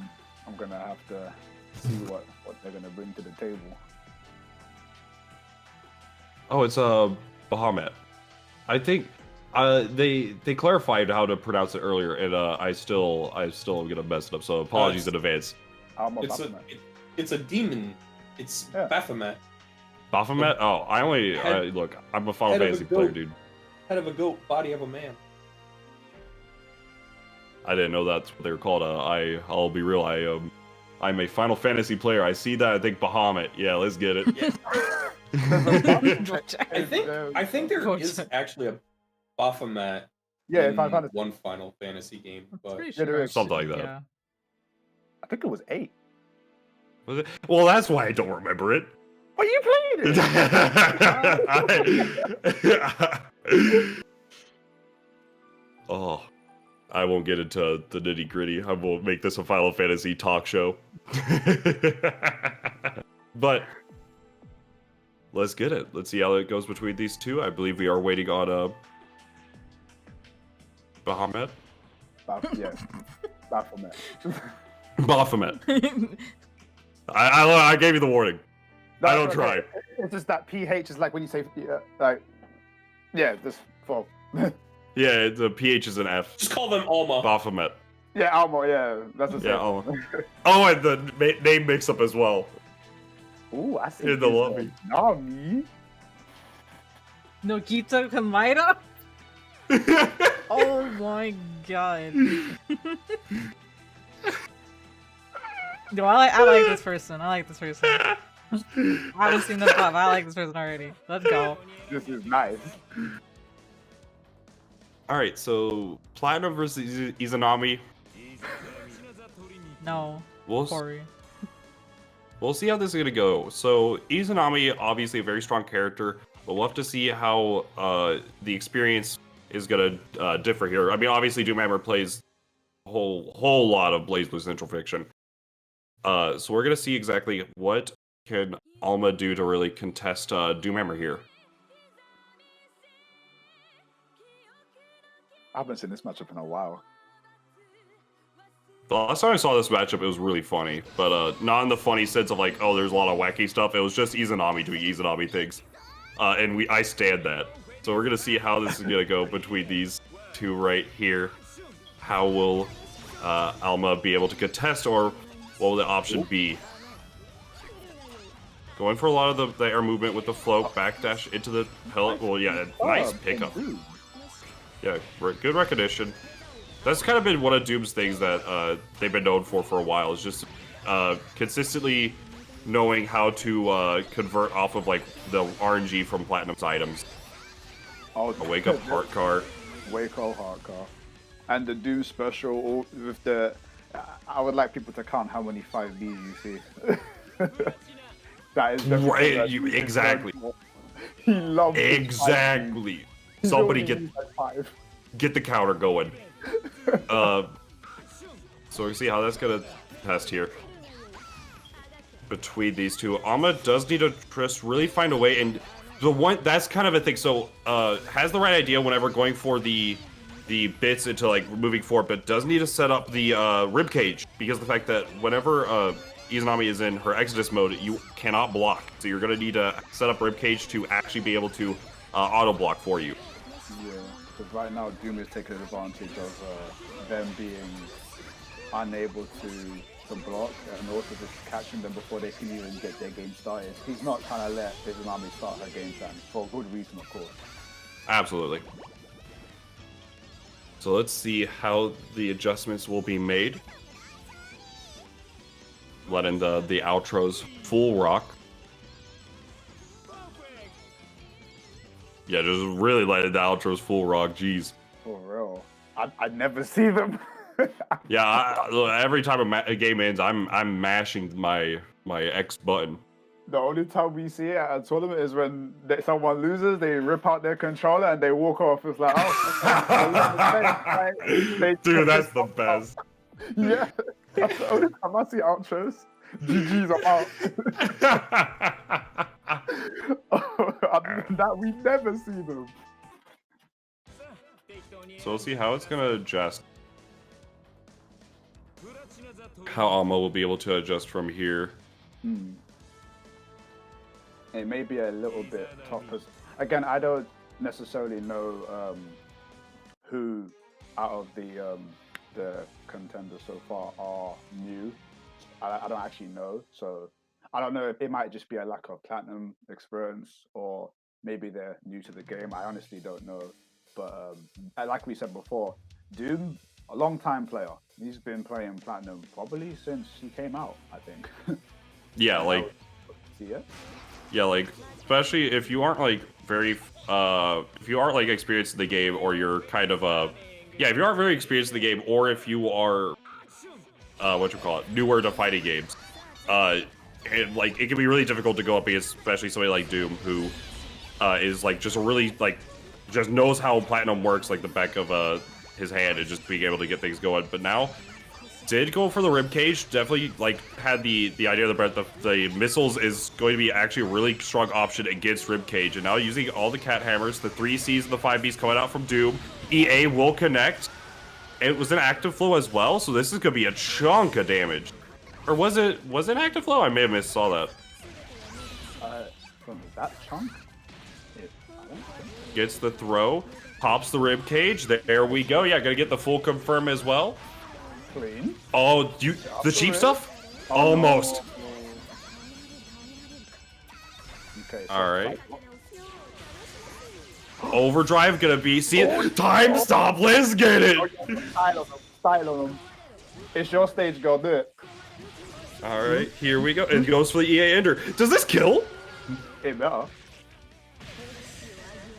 I'm gonna have to see what they're gonna bring to the table. Oh, it's Baphomet. I think they clarified how to pronounce it earlier, and I still am gonna mess it up. So apologies in advance. Alma It's a Baphomet. it's a demon. It's Yeah. Baphomet. Baphomet? Oh, look. I'm a Final head of a Fantasy player, goat. dude. Head of a goat, body of a man. I didn't know that's what they were called. I'll be real. I'm a Final Fantasy player. I see that. I think Bahamut. Yeah, let's get it. Yeah. I think there is actually a Baphomet Yeah, in Final Fantasy. one Final Fantasy game, but Yeah, there is. Something like that. Yeah. I think it was 8. Was it? Well, that's why I don't remember it. Oh, you played it. Oh, I won't get into the nitty gritty. I won't make this a Final Fantasy talk show. But let's get it. Let's see how it goes between these two. I believe we are waiting on Bahamut. Yeah, Baphomet. Baphomet. I gave you the warning. I don't try. It's just that PH is like when you say like, yeah, just well. Yeah, the PH is an F. just call them Alma. Baphomet. Yeah, Alma. Yeah, that's the same. Yeah, Alma. Oh, and the name mix-up as well. Ooh, I see. In the lobby. Nami. Nogita Kamaira? Oh my god. No, I like this person. I like this person. I haven't seen this live. I like this person already. Let's go. This is nice. Alright, so Platinum versus Izanami. No. We'll Corey. see how this is going to go. So Izanami, obviously a very strong character, but we'll have to see how the experience is going to differ here. I mean, obviously DOOMhammer plays a whole lot of Blazblue Central Fiction. So we're going to see exactly what can Alma do to really contest DOOMhammer here. I haven't seen this matchup in a while. The last time I saw this matchup, it was really funny, but not in the funny sense of like, oh, there's a lot of wacky stuff. It was just Izanami doing Izanami things, and I stand that. So we're gonna see how this is gonna go between these two right here. How will Alma be able to contest, or what will the option be? Going for a lot of the air movement with the float, backdash into the pellet. Well, yeah, nice pickup. Yeah, good recognition. That's kind of been one of Doom's things that they've been known for a while. Is just consistently knowing how to convert off of like the RNG from Platinum's items. Oh, A wake up heart car. Wake up heart car. And the Doom special with the. I would like people to count how many 5Bs you see. That is Right, exactly. He loves Exactly. Somebody get the counter going. So we see how that's gonna test here between these two. Alma does need to just really find a way, and the one that's kind of a thing. So has the right idea whenever going for the bits into like moving forward, but does need to set up the rib cage, because of the fact that whenever Izanami is in her Exodus mode, you cannot block. So you're gonna need to set up rib cage to actually be able to auto block for you. Yeah, because right now Doom is taking advantage of them being unable to block and also just catching them before they can even get their game started. He's not trying to let Izanami start her game plan, for a good reason, of course. Absolutely. So let's see how the adjustments will be made. Letting the outros full rock. Yeah, just really letting the outros full rock. Jeez. For real, I'd never see them. Yeah, every time a game ends, I'm mashing my X button. The only time we see it at a tournament is when someone loses, they rip out their controller and they walk off. It's like, oh, dude, that's the best. Yeah, that's the only time I see outros. GG's, I'm out. That we never see them. So we'll see how it's gonna adjust. How Alma will be able to adjust from here. it may be a little bit tough. Again, I don't necessarily know who out of the contenders so far are new. I don't actually know, so I don't know if it might just be a lack of platinum experience, or maybe they're new to the game. I honestly don't know. But like we said before, Doom, a long time player. He's been playing platinum probably since he came out, I think. Yeah, like Yeah. yeah, like especially if you aren't like very if you aren't like experienced in the game, or you're kind of yeah, if you aren't very experienced in the game, or if you are what you call it, newer to fighting games, it can be really difficult to go up against, especially somebody like Doom, who is like just a really like just knows how platinum works like the back of his hand, and just being able to get things going. But now did go for the rib cage. Definitely like had the idea that the missiles is going to be actually a really strong option against rib cage, and now using all the cat hammers, the 3Cs and the 5Bs coming out from Doom. EA will connect. It was an active flow as well, so this is gonna be a chunk of damage. Or was it active flow? I may have saw that. From that chunk, Gets the throw, pops the rib cage. There we go. Yeah, gonna get the full confirm as well. clean. Oh, the cheap stuff? Almost. Okay. So All right. Overdrive gonna be time stop. Let's get it. Style on them. It's your stage, go do it. All right, here we go. And goes for the EA Ender. Does this kill? It better.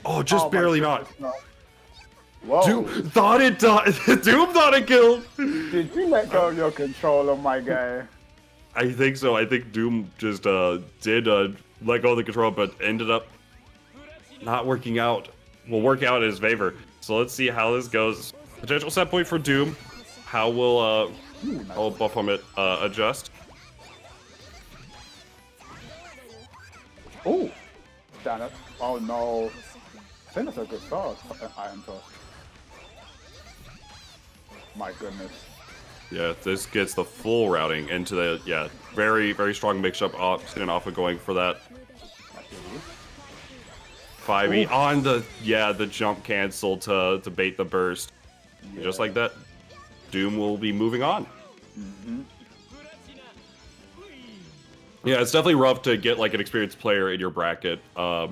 Oh, just Oh, barely my not. goodness, no. Whoa. Doom thought it Doom thought it killed. Did you let go of your controller, my guy? I think so. I think Doom just did let go of the control, but ended up not working out. Will work out in his favor. So let's see how this goes. Potential set point for Doom. How will Baphomet adjust? Oh, damn it. Oh no. I think that's a good start. Iron Toss. My goodness. Yeah, this gets the full routing into the very very strong mix up and off of going for that 5e on the jump cancel to bait the burst. Yeah. Just like that, Doom will be moving on. Mm-hmm. Yeah, it's definitely rough to get like an experienced player in your bracket. Yeah,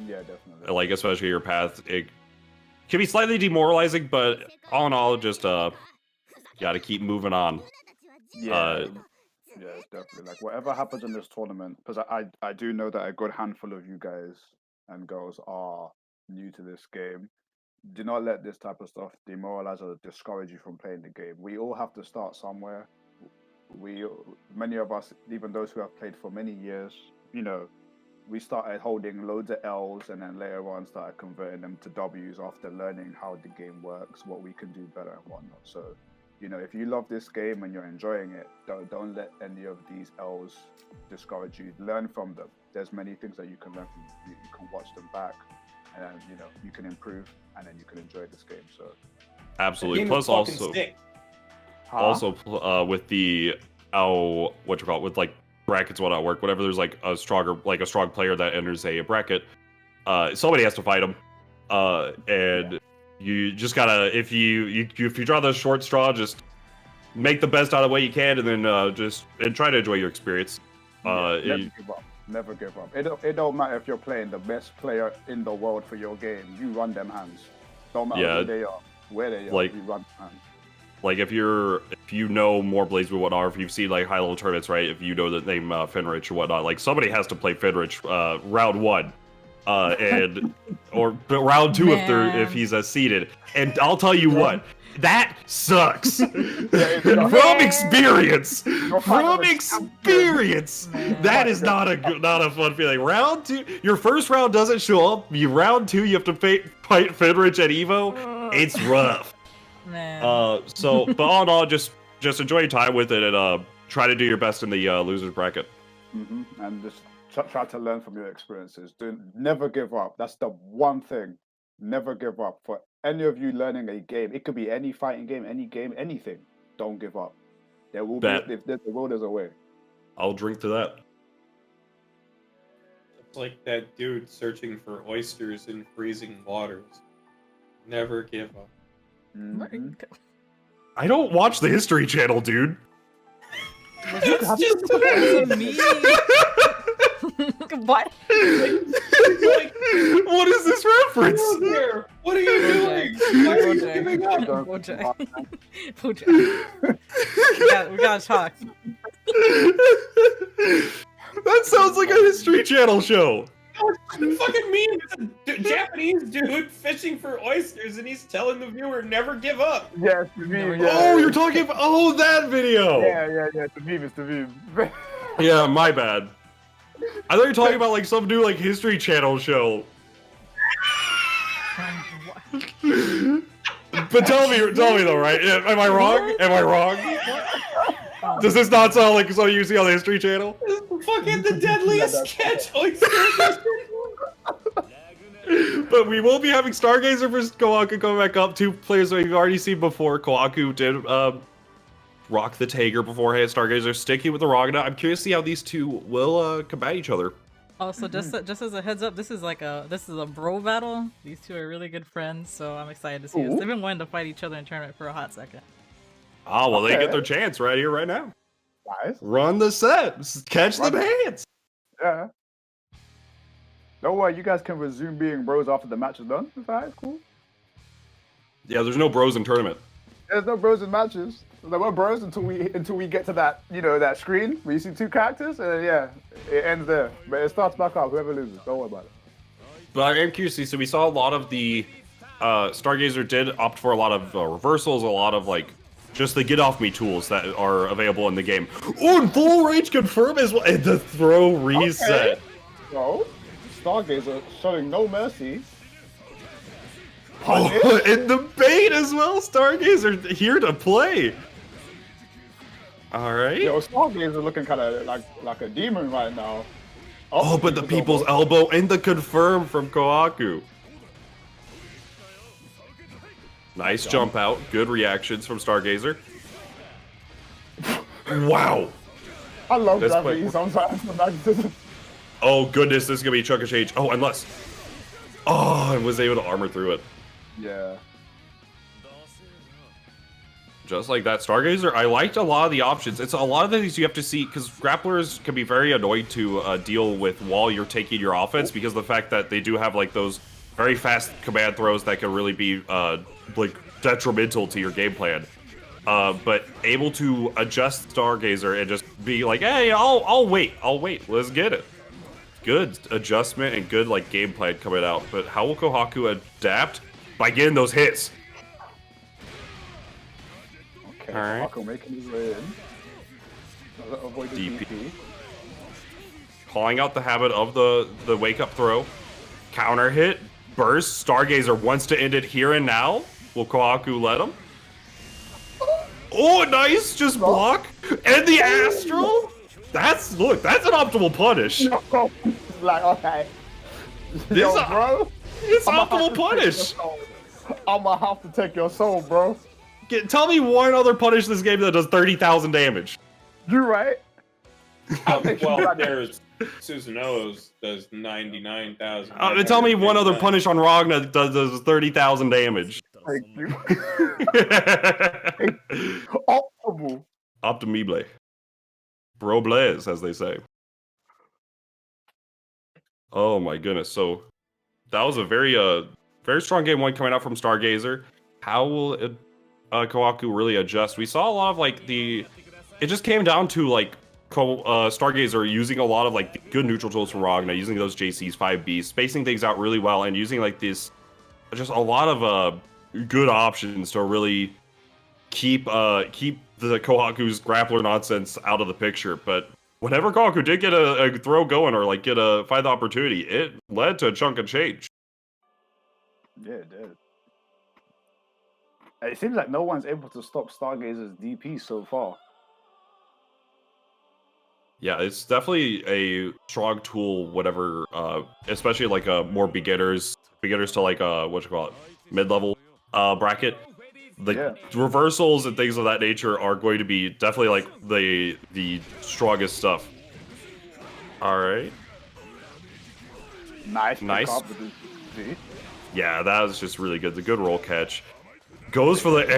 definitely. Like especially your path, it can be slightly demoralizing, but all in all, just gotta keep moving on. Yeah. Yeah, definitely. Like whatever happens in this tournament, because I do know that a good handful of you guys and girls are new to this game. Do not let this type of stuff demoralize or discourage you from playing the game. We all have to start somewhere. Many of us, even those who have played for many years, we started holding loads of L's, and then later on started converting them to W's after learning how the game works, what we can do better and whatnot. So, if you love this game and you're enjoying it, don't let any of these L's discourage you. Learn from them. There's many things that you can learn from. You can watch them back, and then, you can improve, and then you can enjoy this game. So, absolutely. Plus also with the with like brackets will not work. Whenever there's like a strong player that enters a bracket, somebody has to fight him, and you just gotta if you draw the short straw, just make the best out of what you can, and then try to enjoy your experience. Never give up. It don't matter if you're playing the best player in the world for your game. You run them hands. Don't matter where they are. Like, you run them hands. Like if you know more Blazblue whatnot, or if you've seen like high level tournaments, right? If you know the name Fenrich or whatnot, like somebody has to play Fenrich round 1, or round 2 if he's seeded. And I'll tell you what, that sucks. From experience, that is not a fun feeling. Round 2, your first round doesn't show up. Round 2, you have to fight Fenrich at Evo. It's rough. Man. But all in all, just enjoy your time with it, and try to do your best in the losers bracket. Mm-hmm. And just try to learn from your experiences. Never give up. That's the one thing. Never give up. For any of you learning a game, it could be any fighting game, anything. Don't give up. There will be. If there's a will, there's a way. I'll drink to that. like that dude searching for oysters in freezing waters. Never give up. Mhm. I don't watch the History Channel, dude. It's just It's a meme. What? like, What is this reference? here. What are you doing? Bojack. Why are you Bojack. giving up? Bojack. Bojack. We gotta talk. That sounds like a History Channel show. Fucking meme. It's a Japanese dude fishing for oysters, and he's telling the viewer never give up. Yes, the meme. No, Yeah, Oh, you're talking about that video. Yeah. It's the meme. It's the meme. Yeah, my bad. I thought you were talking about like some new like History Channel show. But tell me though, right? Am I wrong? Am I wrong? Does this not sound like something you see on the History Channel? Fucking the deadliest catch oyster. But we will be having Stargazer versus Kohaku coming back up. Two players that we've already seen before. Kohaku did rock the Tiger beforehand. Stargazer sticking with the Ragna. I'm curious to see how these two will combat each other. Also, just as a heads up, this is a bro battle. These two are really good friends, so I'm excited to see this. Ooh. They've been wanting to fight each other in tournament for a hot second. Ah, well, they Okay. get their chance right here, right now. Nice. Run the set. Catch Run them it. hands. Yeah. Don't worry, you guys can resume being bros after the match is done. It's alright, it's cool. Yeah, there's no bros in tournament. There's no bros in matches. There were bros until we get to that, that screen where you see two characters, and then, yeah, it ends there. But it starts back up. Whoever loses, don't worry about it. But I am curious to see, so we saw a lot of the Stargazer did opt for a lot of reversals, a lot of like just the get off me tools that are available in the game. Oh, and full range confirm as well, and the throw reset. So, Stargazer showing no mercy. Oh, and the bait as well. Stargazer here to play. All right. Yo, Stargazer looking kind of like a demon right now. Oh, but the people's elbow and the confirm from Kohaku. Nice jump out. Good reactions from Stargazer. Wow. I love That's gravity quite- sometimes. The magnetism. Oh, goodness. This is going to be a chunk of change. Oh, unless. Oh, I was able to armor through it. Yeah. Just like that. Stargazer, I liked a lot of the options. It's a lot of things you have to see, because grapplers can be very annoyed to deal with while you're taking your offense, because of the fact that they do have like those very fast command throws that can really be like detrimental to your game plan. But able to adjust Stargazer and just be like, hey, I'll wait, let's get it. Good adjustment and good like game plan coming out. But how will Kohaku adapt? By getting those hits. Okay. All right. Kohaku making his way in. Avoid the DP. DP. Calling out the habit of the wake up throw. Counter hit. Burst. Stargazer wants to end it here and now. Will Kohaku let him? Oh, nice! Just block. And the Astral? That's an optimal punish. No. Like, okay. This Yo, is a- bro. It's I'ma have optimal to take your punish. soul. I'ma have to take your soul, bro. Tell me one other punish in this game that does 30,000 damage. You right. Well, there's Susanoo's does 99,000. Tell me one other punish on Ragna that does 30,000 damage. Thank you. Optimal. Optimible. Bro Blaze, as they say. Oh my goodness. So that was a very strong game one coming out from Stargazer. How will Kohaku really adjust? We saw a lot of like it just came down to like Stargazer using a lot of like good neutral tools from Ragna, using those JCs, 5Bs, spacing things out really well, and using like this just a lot of good options to really keep the Kohaku's grappler nonsense out of the picture. But whenever Kohaku did get a throw going or like find the opportunity, it led to a chunk of change. Yeah, it did. It seems like no one's able to stop Stargazer's DP so far. Yeah, it's definitely a strong tool, whatever, especially like more beginners to like mid-level bracket. The reversals and things of that nature are going to be definitely like the strongest stuff. All right. Nice. Nice. Up with the Z. Yeah, that was just really good. The good roll catch. Goes for the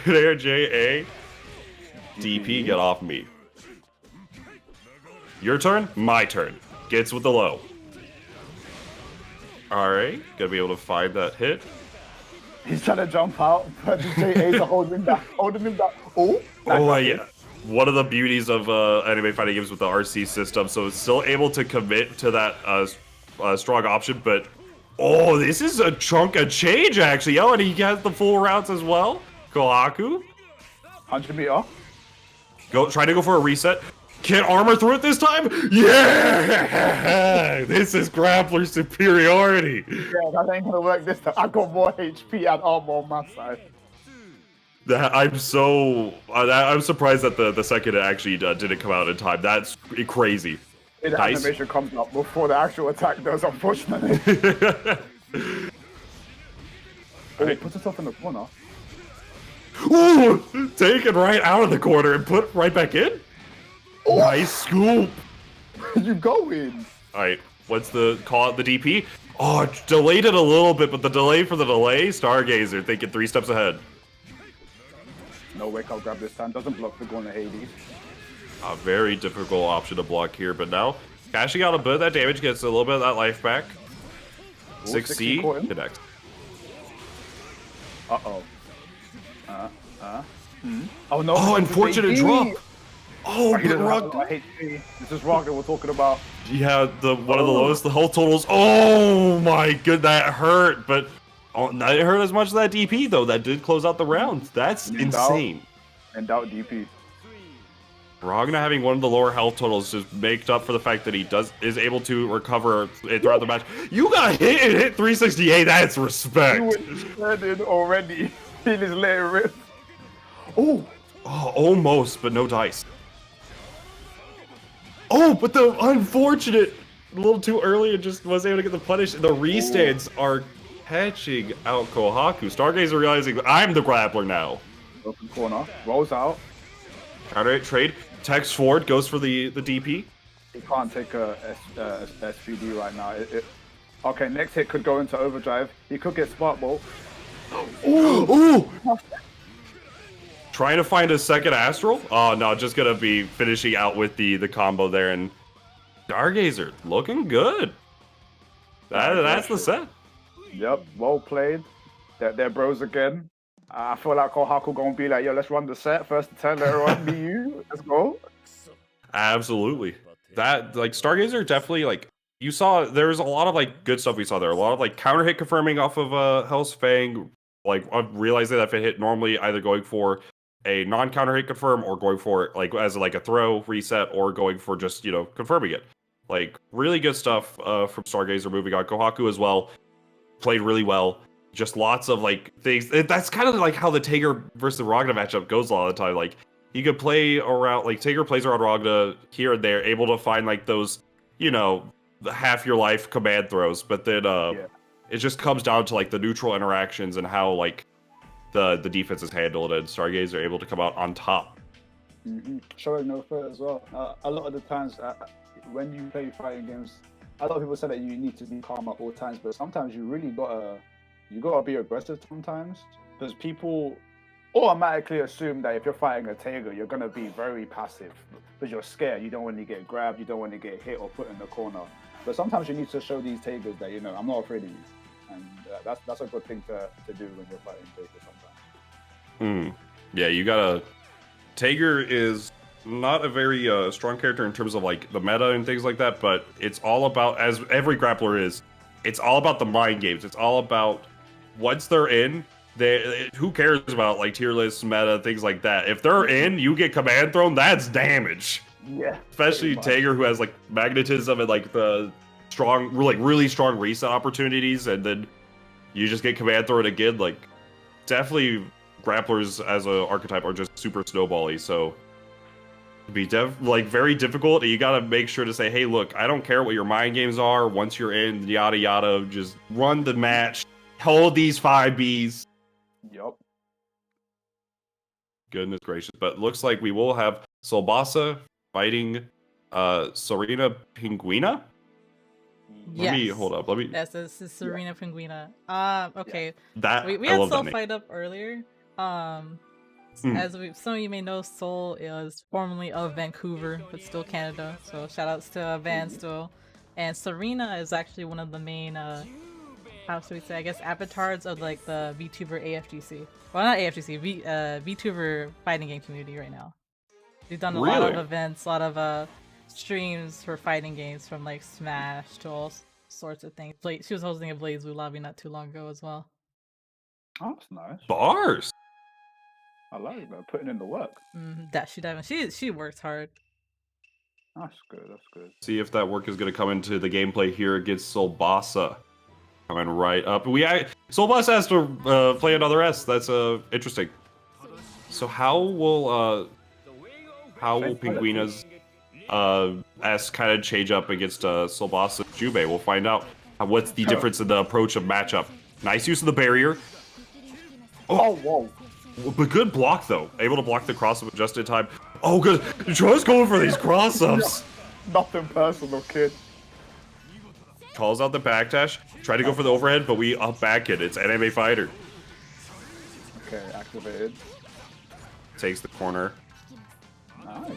air JA. DP, get off me. Your turn? My turn. Gets with the low. Alright, gotta be able to find that hit. He's trying to jump out, but the JAs are holding him down. Oh, Yeah. One of the beauties of anime fighting games with the RC system, so it's still able to commit to that strong option, but oh, this is a chunk of change actually. Oh, and he has the full routes as well. Kohaku. 100 meter. Try to go for a reset. Can armor through it this time? Yeah! This is grappler superiority. Yeah, that ain't gonna work this time. I got more HP and armor on my side. I'm surprised that the second actually didn't come out in time. That's crazy. The animation comes up before the actual attack does, unfortunately. He puts himself in the corner. Ooh! Taken right out of the corner and put right back in? Oh. Nice scoop! You go in! Alright, what's the call out the DP? Oh, delayed it a little bit, but the delay for the delay, Stargazer thinking 3 steps ahead. No wake up grab this time, doesn't block the going to Hades. A very difficult option to block here, but now cashing out a bit of that damage, gets a little bit of that life back. 6C connects. Uh-oh. Oh no! Oh, unfortunate drop! Oh, but Rock. This is Rock that we're talking about. Yeah, one of the lowest, the health totals. Oh my god, that hurt, but that didn't hurt as much as that DP though. That did close out the round. That's insane. And out DP. Ragna having one of the lower health totals just makes up for the fact that he is able to recover throughout the match. You got hit and hit 368. That's respect. He was shredded already. He just let it rip. Oh, almost, but no dice. Oh, but the unfortunate, a little too early and just wasn't able to get the punish. The restands are catching out Kohaku. Stargazer realizing I'm the grappler now. Open corner, rolls out. Counter hit trade. Text forward, goes for the DP. He can't take a SPD right now. Okay, next hit could go into overdrive. He could get Spark Bolt. Ooh! Trying to find a second Astral? Oh no, just gonna be finishing out with the combo there, and Stargazer looking good. That's the set. Yep, well played. They're bros again. I feel like Kohaku gonna be like, yo, let's run the set. First to 10, later on, be you. Let's go. Absolutely. That, like, Stargazer definitely, like, you saw, there's a lot of, like, good stuff we saw there. A lot of, like, counter hit confirming off of Hell's Fang. Like, realizing that if it hit normally, either going for a non-counter hit confirm or going for it, like, as, like, a throw reset or going for just, you know, confirming it. Like, really good stuff from Stargazer moving on. Kohaku as well. Played really well. Just lots of, like, things. That's kind of like how the Tager versus the Ragna matchup goes a lot of the time. Like, you could play around, like, Tager plays around Ragna here and there, able to find, like, those, you know, the half your life command throws. But then it just comes down to, like, the neutral interactions and how, like, the defense is handled, and Stargazer are able to come out on top. Showing no fear as well. A lot of the times, when you play fighting games, a lot of people say that you need to be calm at all times, but sometimes you really gotta be aggressive sometimes, because people automatically assume that if you're fighting a Tager, you're gonna be very passive because you're scared. You don't want to get grabbed, you don't want to get hit or put in the corner. But sometimes you need to show these Tagers that, you know, I'm not afraid of you, and that's a good thing to do when you're fighting Tager sometimes. Yeah, you gotta. Tager is not a very strong character in terms of, like, the meta and things like that, but it's all about, as every grappler is, it's all about the mind games. It's all about, once they're in, who cares about, like, tier list, meta, things like that. If they're in, you get command thrown, that's damage. Yeah. Especially Tager, who has, like, magnetism and, like, the strong, like, really strong reset opportunities, and then you just get command thrown again. Like, definitely grapplers as an archetype are just super snowbally, so it'd be like very difficult. You gotta make sure to say, hey, look, I don't care what your mind games are. Once you're in, yada yada, just run the match, hold these 5Bs. Yup. Goodness gracious. But looks like we will have Solbasa fighting Sarina Penguina. Let me Yes. hold up. Let me. Yes, this is Sarina Penguina. Okay. That We I had love Soul that name. fight up earlier. Mhm. As some of you may know, Soul is formerly of Vancouver, but still Canada. So shout outs to Van still. And Sarina is actually one of the main how should we say, I guess, avatars of like the VTuber AFGC. Well, not AFGC, VTuber fighting game community right now. We've done a lot of Really? events, a lot of streams for fighting games, from like Smash to all sorts of things. She was hosting a Blazblue lobby not too long ago as well. Oh, that's nice. Bars. I like that. Putting in the work. That she works hard. That's good. That's good. See if that work is going to come into the gameplay here against Solbasa. Coming right up. Solbasa has to play another S. That's interesting. So how will Penguina's S kind of change up against Solbasa Jubei? We'll find out. What's the difference in the approach of matchup? Nice use of the barrier. Oh, whoa. But good block, though. Able to block the cross-up just in time. Oh, good. Troy's going for these cross-ups. Nothing personal, kid. Calls out the backdash. Try to go for the overhead, but we up back it. It's MMA Fighter. Okay, activated. Takes the corner. Nice.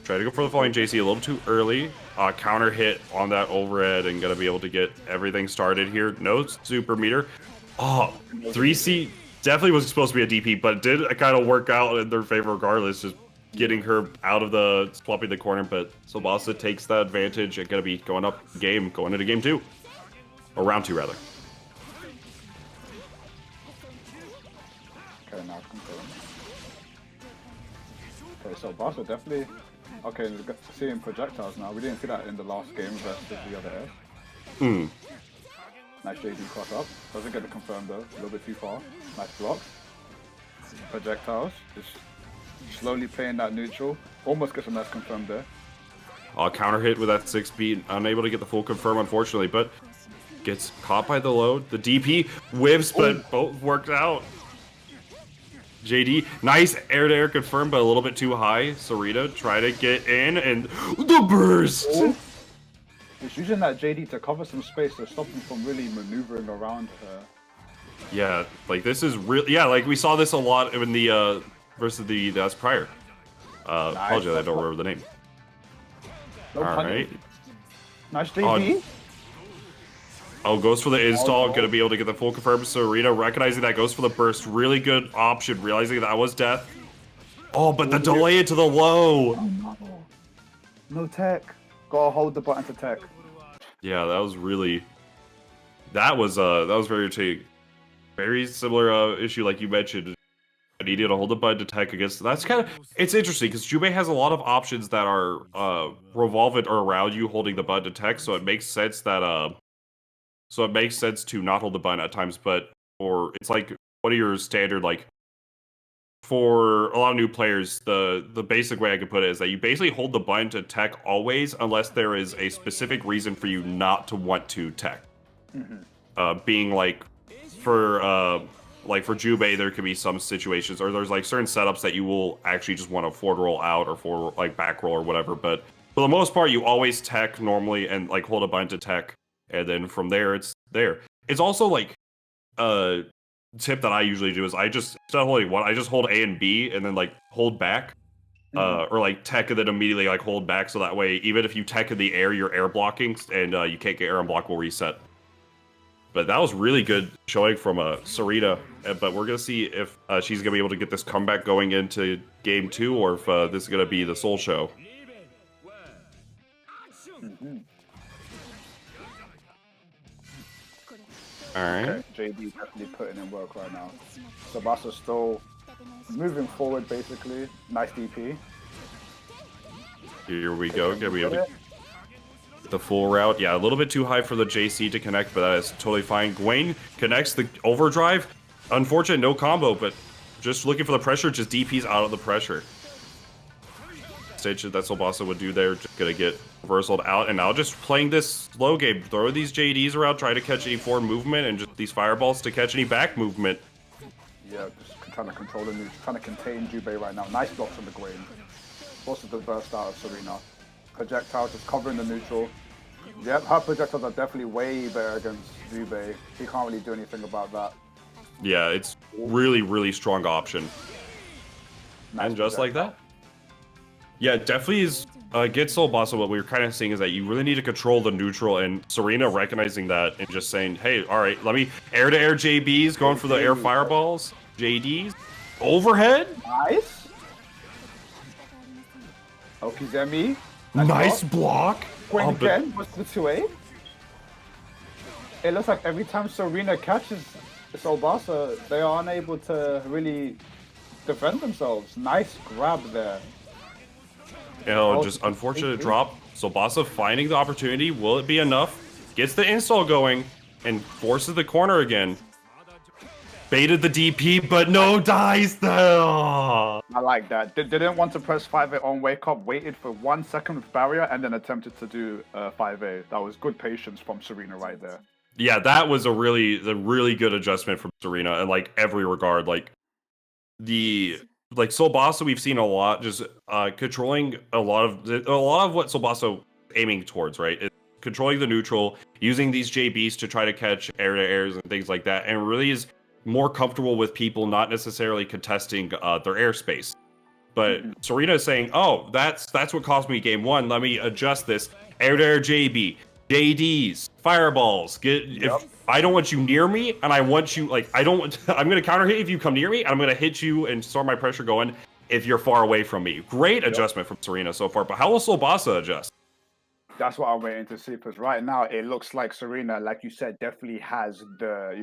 Try to go for the falling JC a little too early. Counter hit on that overhead and gonna be able to get everything started here. No super meter. Oh, 3C definitely was supposed to be a DP, but did kind of work out in their favor regardless. Just getting her out of the swapping the corner, but Solbasa takes that advantage and gonna be going up game, going into game 2. Or round 2 rather. Okay, now confirm. Okay, so Barca definitely. Okay, we're seeing projectiles now. We didn't see that in the last game versus the other S. Nice JD cross up. Doesn't get it confirmed though. A little bit too far. Nice block. Projectiles. Just slowly playing that neutral. Almost gets a nice confirmed there. Counter hit with that 6 beat. Unable to get the full confirm, unfortunately, but gets caught by the load. The DP whiffs, but both worked out. JD, nice air-to-air confirm, but a little bit too high. Sarina, try to get in, and the burst! He's using that JD to cover some space to stop him from really maneuvering around her. Yeah, like this is real. Yeah, like we saw this a lot in the versus that's prior. Apologize, I don't remember the name. No All right. Nice JD. Oh, goes for the install, gonna be able to get the full confirm. Sarina recognizing that, goes for the burst. Really good option, realizing that was death. Oh, but the delay into the low. No tech. Gotta hold the button to tech. Yeah, that was really. That was very similar issue like you mentioned. I needed to hold the button to tech against. That's kind of, it's interesting because Jubei has a lot of options that are revolving around you holding the button to tech, so it makes sense that so it makes sense to not hold the button at times, but it's like one of your standard, like for a lot of new players, the basic way I could put it is that you basically hold the button to tech always unless there is a specific reason for you not to want to tech. Being like for Jubei, there could be some situations, or there's like certain setups that you will actually just want to forward roll out or forward like back roll or whatever. But for the most part, you always tech normally and like hold a button to tech, and then from there it's there. It's also like tip that I usually do is I just, instead of holding one, I just hold A and B and then like hold back. Or like tech and then immediately like hold back, so that way even if you tech in the air, you're air blocking and you can't get air unblock will reset. But that was really good showing from Sarina, but we're gonna see if she's gonna be able to get this comeback going into game 2, or if this is gonna be the Soul show. Alright. Okay, JD definitely putting in work right now. Solbasa's still moving forward basically. Nice DP. Here we go. Gonna be able to get the full route. Yeah, a little bit too high for the JC to connect, but that is totally fine. Gwen connects the overdrive. Unfortunate, no combo, but just looking for the pressure, just DP's out of the pressure. Stage that Solbasa would do there, just gonna get reversaled out, and now just playing this slow game. Throw these JDs around, try to catch any forward movement, and just these fireballs to catch any back movement. Yeah, just trying to control him. He's trying to contain Jubei right now. Nice blocks from the Gwen. Forces the burst out of Sarina. Projectile just covering the neutral. Yep, her projectiles are definitely way better against Jubei. He can't really do anything about that. Yeah, it's really strong option. Nice And just like projectile. that. Yeah, it definitely is. Against Solbasa, what we were kind of seeing is that you really need to control the neutral, and Sarina recognizing that and just saying, hey, all right, let me air-to-air JBs, going for the air fireballs, JDs, overhead. Nice. Okizemi. Nice block. Going Oh, but- again with the 2A. It looks like every time Sarina catches Solbasa, they are unable to really defend themselves. Nice grab there. Just unfortunate drop. Solbasa finding the opportunity. Will it be enough? Gets the install going and forces the corner again. Baited the DP, but no dice there. I like that. Didn't want to press 5A on wake up, waited for 1 second with barrier, and then attempted to do 5A. That was good patience from Sarina right there. Yeah, that was a really good adjustment from Sarina in like every regard. Like Solbasa, we've seen a lot just controlling a lot of what Solbasa aiming towards, right? It's controlling the neutral, using these JBs to try to catch air to airs and things like that, and really is more comfortable with people not necessarily contesting their airspace. But Sarina is saying, "Oh, that's what cost me game 1. Let me adjust this air to air JB, JDs, fireballs. If I don't want you near me, and I want you I'm gonna counter hit if you come near me, and I'm gonna hit you and start my pressure going if you're far away from me." Great adjustment from Sarina so far, but how will Solbasa adjust? That's what I'm waiting to see, because right now it looks like Sarina, like you said, definitely has the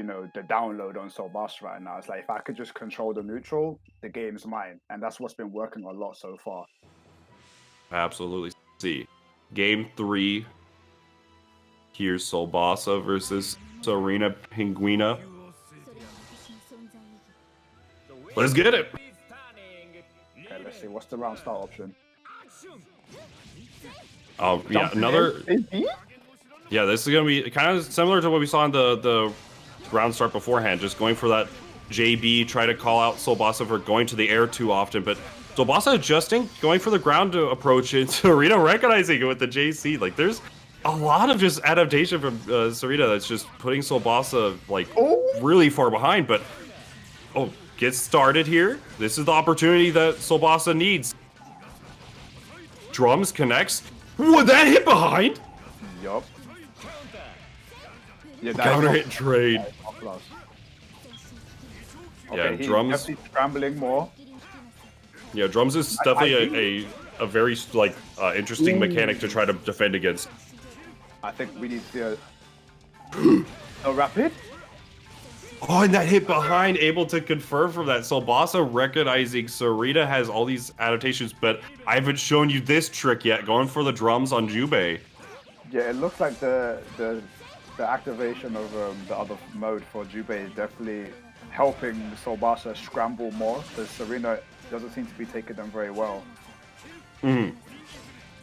download on Solbasa right now. It's like, if I could just control the neutral, the game's mine. And that's what's been working a lot so far. Absolutely. See, game 3. Here's Solbasa versus Sarina Penguina. Let's get it. Okay, let's see. What's the round start option? Oh, yeah, another... Yeah, this is going to be kind of similar to what we saw in the round start beforehand. Just going for that JB, try to call out Solbasa for going to the air too often. But Solbasa adjusting, going for the ground to approach it. Sarina recognizing it with the JC. Like, there's a lot of just adaptation from Sarina that's just putting Solbasa, like, really far behind. But, gets started here. This is the opportunity that Solbasa needs. Drums connects. Would that hit behind? Yup. Yeah, Counter hit trade. Okay, yeah, Drums definitely scrambling more. Yeah, Drums is definitely a very interesting mechanic to try to defend against. I think we need to a rapid. Oh, and that hit behind, able to confirm from that. Solbasa recognizing Sarina has all these adaptations, but I haven't shown you this trick yet. Going for the drums on Jubei. Yeah, it looks like the activation of the other mode for Jubei is definitely helping Solbasa scramble more, because Sarina doesn't seem to be taking them very well.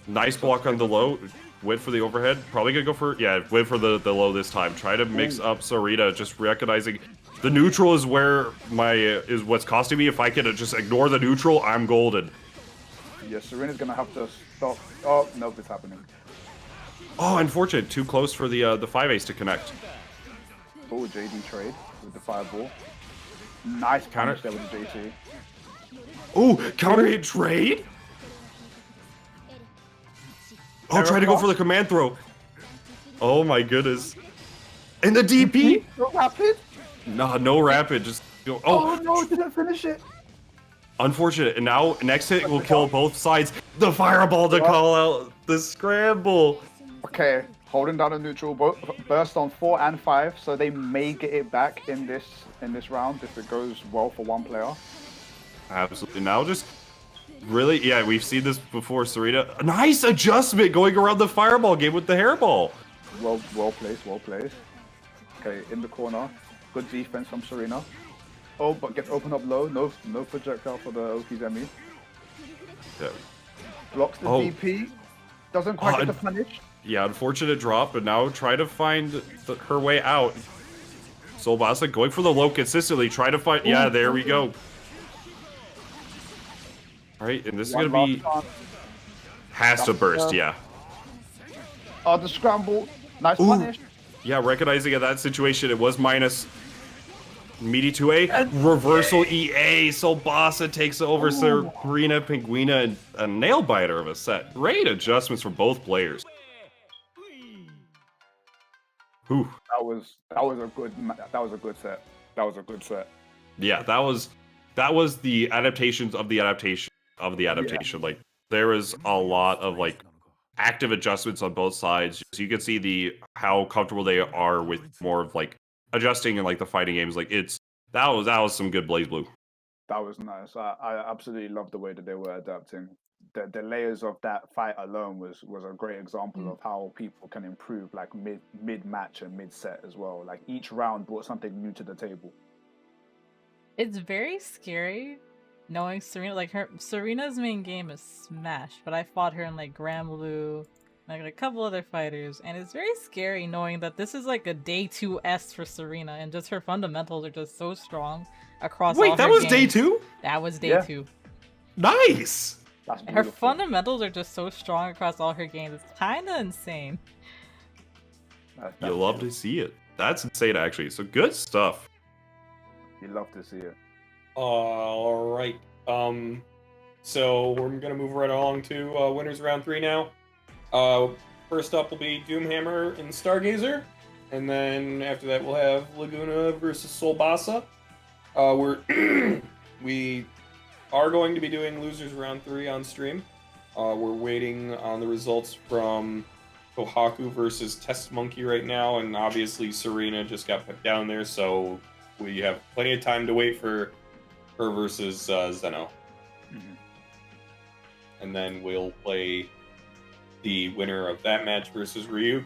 Nice block on the low. Went for the overhead. Probably gonna go for went for the low this time. Try to mix up Sarina, just recognizing the neutral is where is what's costing me. If I can just ignore the neutral, I'm golden. Yeah, Sarina's gonna have to stop. Oh, nope, it's happening. Oh, unfortunate. Too close for the 5-ace to connect. Oh, JD trade with the fireball. Nice counter there with the JC. Oh, counter hit trade. Oh, try to go for the command throw. Oh my goodness. And the DP? No rapid? Nah, no rapid. Just go. Oh no, didn't finish it. Unfortunate. And now next hit will kill both sides. The fireball to call out the scramble. Okay, holding down the neutral, burst on 4 and 5, so they may get it back in this round if it goes well for one player. Absolutely. Now just really, yeah, we've seen this before, Sarina. Nice adjustment going around the fireball game with the hairball. Well placed, well placed. Okay, in the corner. Good defense from Sarina. Oh, but gets opened up low. No projectile for the Okizemi. Yeah. Blocks the DP. Doesn't quite get the punish. Yeah, unfortunate drop, but now try to find her way out. Solbasa going for the low consistently. Try to find. Yeah, there we go. All right, and this is gonna be has to burst. Yeah. Oh, the scramble. Nice Ooh. punish. Yeah, recognizing in that situation, it was minus meaty 2A. Reversal EA. Solbasa takes over Sarina, Penguina, and a nail biter of a set. Great adjustments from both players. Whew. That was a good set. That was a good set. Yeah, that was the adaptations of the adaptation of the adaptation. Like there was a lot of like active adjustments on both sides. So you can see how comfortable they are with more of like adjusting and like the fighting games. Like that was some good Blazblue. That was nice. I absolutely love the way that they were adapting. The layers of that fight alone was a great example of how people can improve like mid match and mid set as well. Like each round brought something new to the table. It's very scary knowing Sarina. Like Sarina's main game is Smash, but I fought her in like Blue, like a couple other fighters, and it's very scary knowing that this is like a day 2S for Sarina, and just her fundamentals are just so strong across. Wait, all that her was games. day 2? That was day 2. Nice. Her fundamentals are just so strong across all her games. It's kind of insane. You love to see it. That's insane, actually. So good stuff. You love to see it. All right. So we're gonna move right along to winners round 3 now. First up will be DOOMhammer and Stargazer, and then after that we'll have Laguna versus Solbasa. We are going to be doing losers round 3 on stream. We're waiting on the results from Kohaku versus Test Monkey right now, and obviously Sarina just got put down there, so we have plenty of time to wait for her versus Zeno. Mm-hmm. And then we'll play the winner of that match versus Ryuk,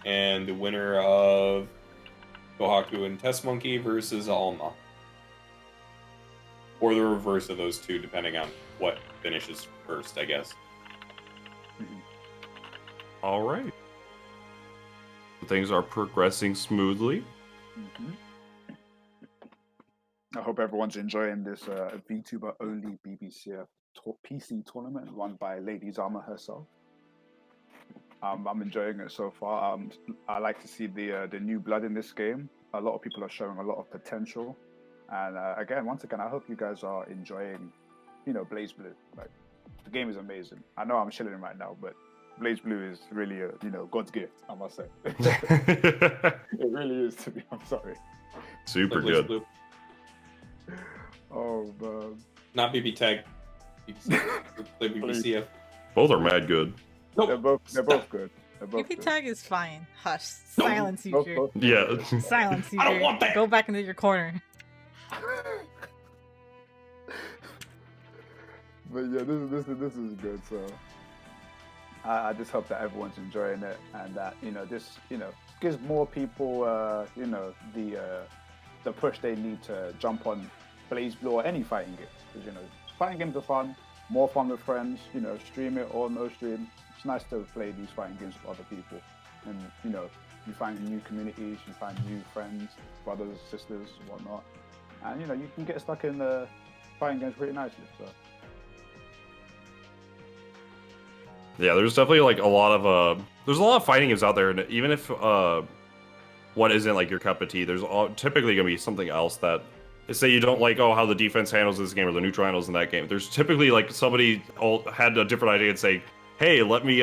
and the winner of Kohaku and Test Monkey versus Alma. Or the reverse of those two, depending on what finishes first, I guess. All right. Things are progressing smoothly. Mm-hmm. I hope everyone's enjoying this VTuber-Only BBCF PC tournament run by Lady Zama herself. I'm enjoying it so far. I like to see the new blood in this game. A lot of people are showing a lot of potential. And once again, I hope you guys are enjoying, Blazblue. Like, the game is amazing. I know I'm chilling right now, but Blazblue is really God's gift, I must say. It really is, to be. I'm sorry. Super good. Blue. Oh man. Not BB Tag. The BBCF. Both are mad good. Nope. They're both good. BB Tag is fine. Hush. Silence, you. Yeah. Silence, you. I don't want that. Go back into your corner. But yeah, this is good. So I just hope that everyone's enjoying it, and that this gives more people the push they need to jump on Blazblue or any fighting games, because fighting games are fun, more fun with friends. Stream it or no stream. It's nice to play these fighting games with other people, and you find new communities, you find new friends, brothers, sisters, whatnot. And you can get stuck in the fighting games pretty nicely. So yeah, there's definitely like a lot of fighting games out there, and even if one isn't like your cup of tea, there's typically gonna be something else that, say you don't like how the defense handles this game or the neutral handles in that game. There's typically like somebody had a different idea and say, hey, let me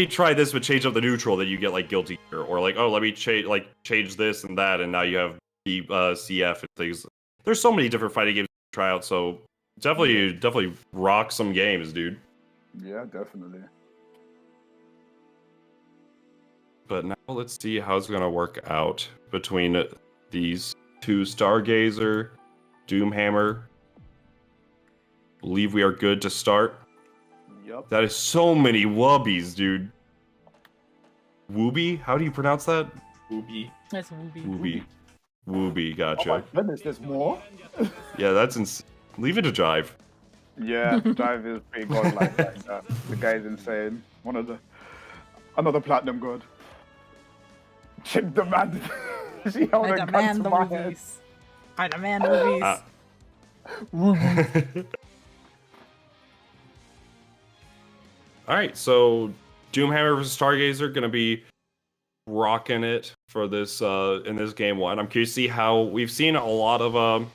try this but change up the neutral, that you get like guilty here, or like, oh, let me change this and that, and now you have the CF and things. There's so many different fighting games to try out, so definitely rock some games, dude. Yeah, definitely. But now let's see how it's gonna work out between these two. Stargazer, DOOMhammer. Believe we are good to start. Yep. That is so many wubbies, dude. Wooby? How do you pronounce that? Wooby. That's Wooby. Wooby. Wooby, gotcha. Oh my goodness, there's more? Yeah, that's leave it to Jive. Yeah, Drive is pretty godlike. The guy's insane. Another platinum god. Chip demanded. See how I the demand the my head. movies. I demand movies. Alright, so DOOMhammer versus Stargazer gonna be rocking it for this in this game one. I'm curious to see how we've seen a lot of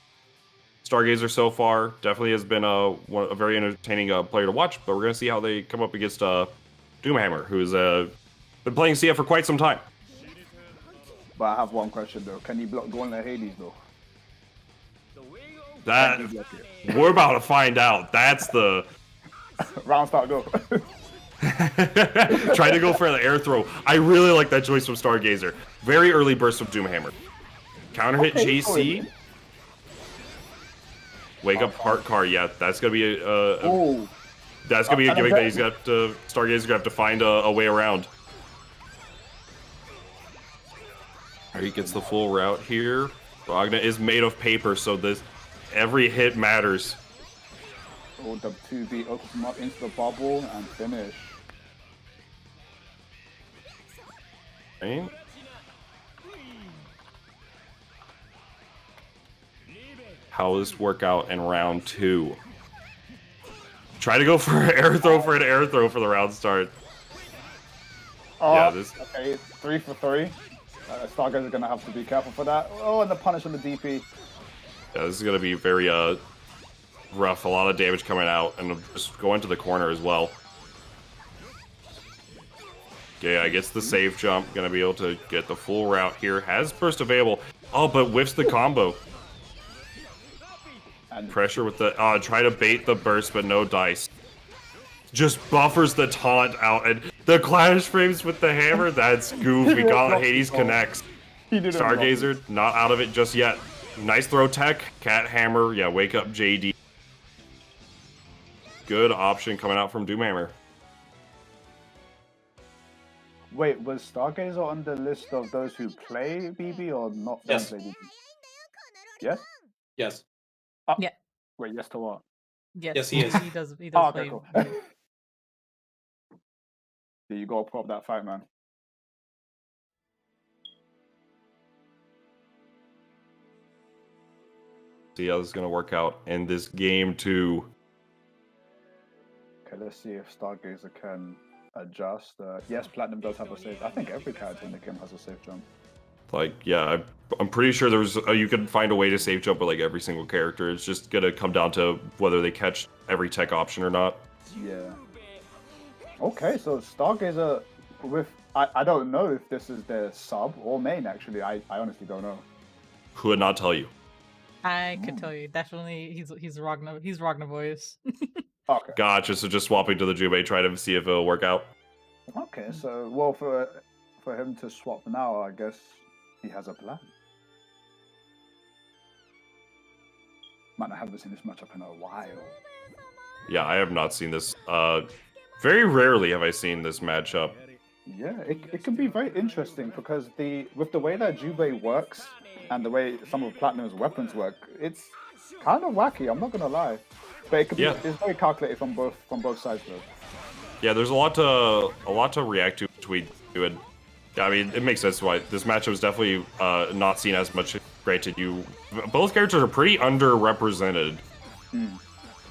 Stargazer so far. Definitely has been a very entertaining player to watch, but we're gonna see how they come up against DOOMhammer, who's been playing CF for quite some time. But I have one question though. Can you block Gauntlet Hades though? That we're about to find out. That's the Round start, go. trying to go for the air throw. I really like that choice from Stargazer. Very early burst from DOOMhammer. Counter hit JC. Wake up heart car. Yeah, that's gonna be that's gonna be a gimmick that he's got to Stargazer's gonna have to find a way around. He gets the full route here. Laguna is made of paper, so every hit matters. Oh, the 2B opens him up into the bubble and finish. Right? How will this work out in round 2? Try to go for an air throw for the round start. Yeah, this. Okay, 3 for 3. Stargazer is gonna have to be careful for that. Oh, and the punish on the DP. Yeah, this is gonna be very rough. A lot of damage coming out, and just go into the corner as well. Okay, I gets the safe jump. Gonna be able to get the full route here. Has burst available. Oh, but whiffs the combo. And Pressure with the try to bait the burst, but no dice. Just buffers the taunt out, and the clash frames with the hammer. That's goofy. Gauntlet Hades connects. Stargazer not out of it just yet. Nice throw tech. Cat hammer. Yeah, wake up JD. Good option coming out from DOOMhammer. wait, was Stargazer on the list of those who play BB or not? Yes. Play BB? Yes. Yes. Yeah. Wait, yes to what? Yes, he is. He does. He does Oh, play. okay, cool. Yeah, you gotta prop that fight, man. See how this is gonna work out in this game too. Okay, let's see if Stargazer can adjust. Yes, Platinum does have a safe. I think every character in the game has a safe jump. Like, yeah, I'm pretty sure there's you can find a way to safe jump with like every single character. It's just gonna come down to whether they catch every tech option or not. Yeah. Okay, so Stargazer with I don't know if this is their sub or main actually. I honestly don't know. Who would not tell you? I could tell you definitely he's Ragnar voice. Okay. Gotcha. So just swapping to the Jubei, try to see if it'll work out. Okay, so well for him to swap now, I guess he has a plan. Man, I haven't seen this matchup in a while. Yeah, I have not seen this. Very rarely have I seen this matchup. Yeah, it can be very interesting because with the way that Jubei works and the way some of Platinum's weapons work, it's kind of wacky. I'm not gonna lie, but it could be, it's very calculated from both sides though. Yeah, there's a lot to react to between you and. I mean, it makes sense why this matchup is definitely not seen as much. Granted, both characters are pretty underrepresented.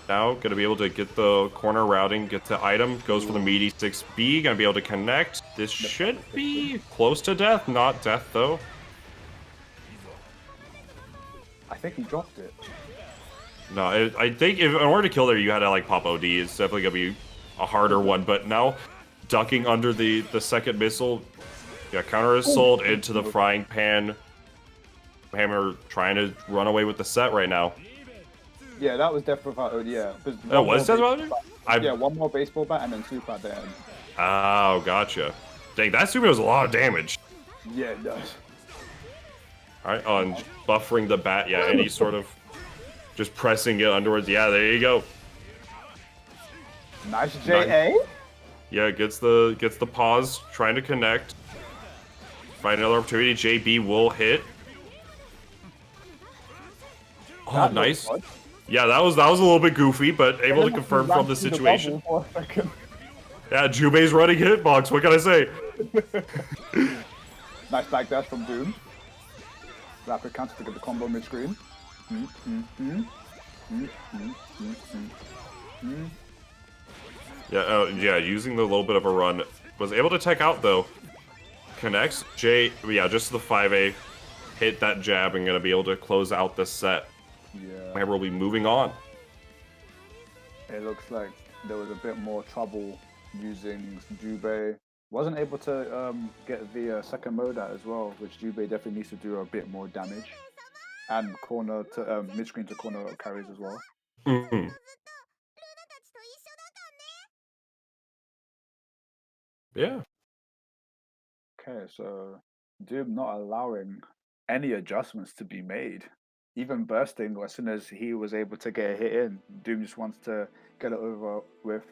Now, gonna be able to get the corner routing, get the item, goes for the meaty 6B, gonna be able to connect. This should be close to death, not death though. I think he dropped it. No, I think in order to kill there, you had to like pop OD. It's definitely gonna be a harder one, but now ducking under the second missile, yeah, counter assault into the frying pan. Hammer trying to run away with the set right now. Yeah, that was definitely yeah. Oh, what is that about? Yeah, one more baseball bat and then super at the end. Oh, gotcha. Dang, that super was a lot of damage. Yeah, it does. Alright, on buffering the bat, yeah, any sort of just pressing it underwards. Yeah, there you go. Nice JA. Yeah, gets the pause, trying to connect. Find another opportunity. JB will hit. Oh, nice. Yeah, that was a little bit goofy, but able to confirm from the situation. Yeah, Jubei's running hitbox. What can I say? Nice back dash from Doom. Rapid counter to get the combo mid screen. Yeah, yeah, using the little bit of a run Was able to tech out though. Connects J, yeah, just the 5A. Hit that jab and gonna be able to close out the set. Yeah. Hammer will be moving on. It looks like there was a bit more trouble using Jubei. Wasn't able to get the second mode out as well, which Jubei definitely needs to do a bit more damage. And corner to mid-screen to corner carries as well. Mm-hmm. Yeah. Okay, so Doom not allowing any adjustments to be made. Even bursting, as soon as he was able to get a hit in, Doom just wants to get it over with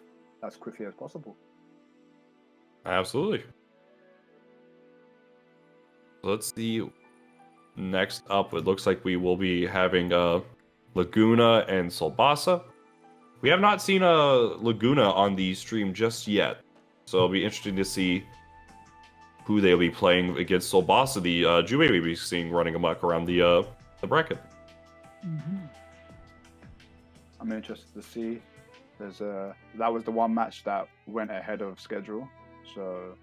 as quickly as possible. Absolutely. Let's see. Next up, it looks like we will be having Laguna and Solbasa. We have not seen Laguna on the stream just yet, so it'll be interesting to see who they'll be playing against Solbasa, the Jubei we'll be seeing running amok around the bracket. I'm interested to see. That was the one match that went ahead of schedule, so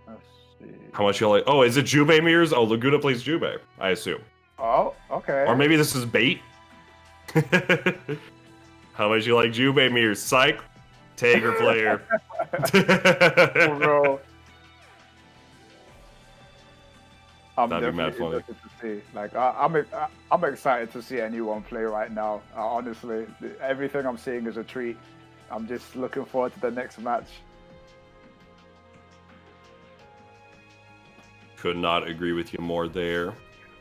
let's see. How much you like? Oh, is it Jubei mirrors? Oh, Laguna plays Jubei, I assume. Oh, okay. Or maybe this is bait. How much you like Jubei mirrors? Psych. Tiger player. For real. I'm That'd be mad definitely funny. interested to see. Like, I'm excited to see anyone play right now. Honestly, everything I'm seeing is a treat. I'm just looking forward to the next match. Could not agree with you more there.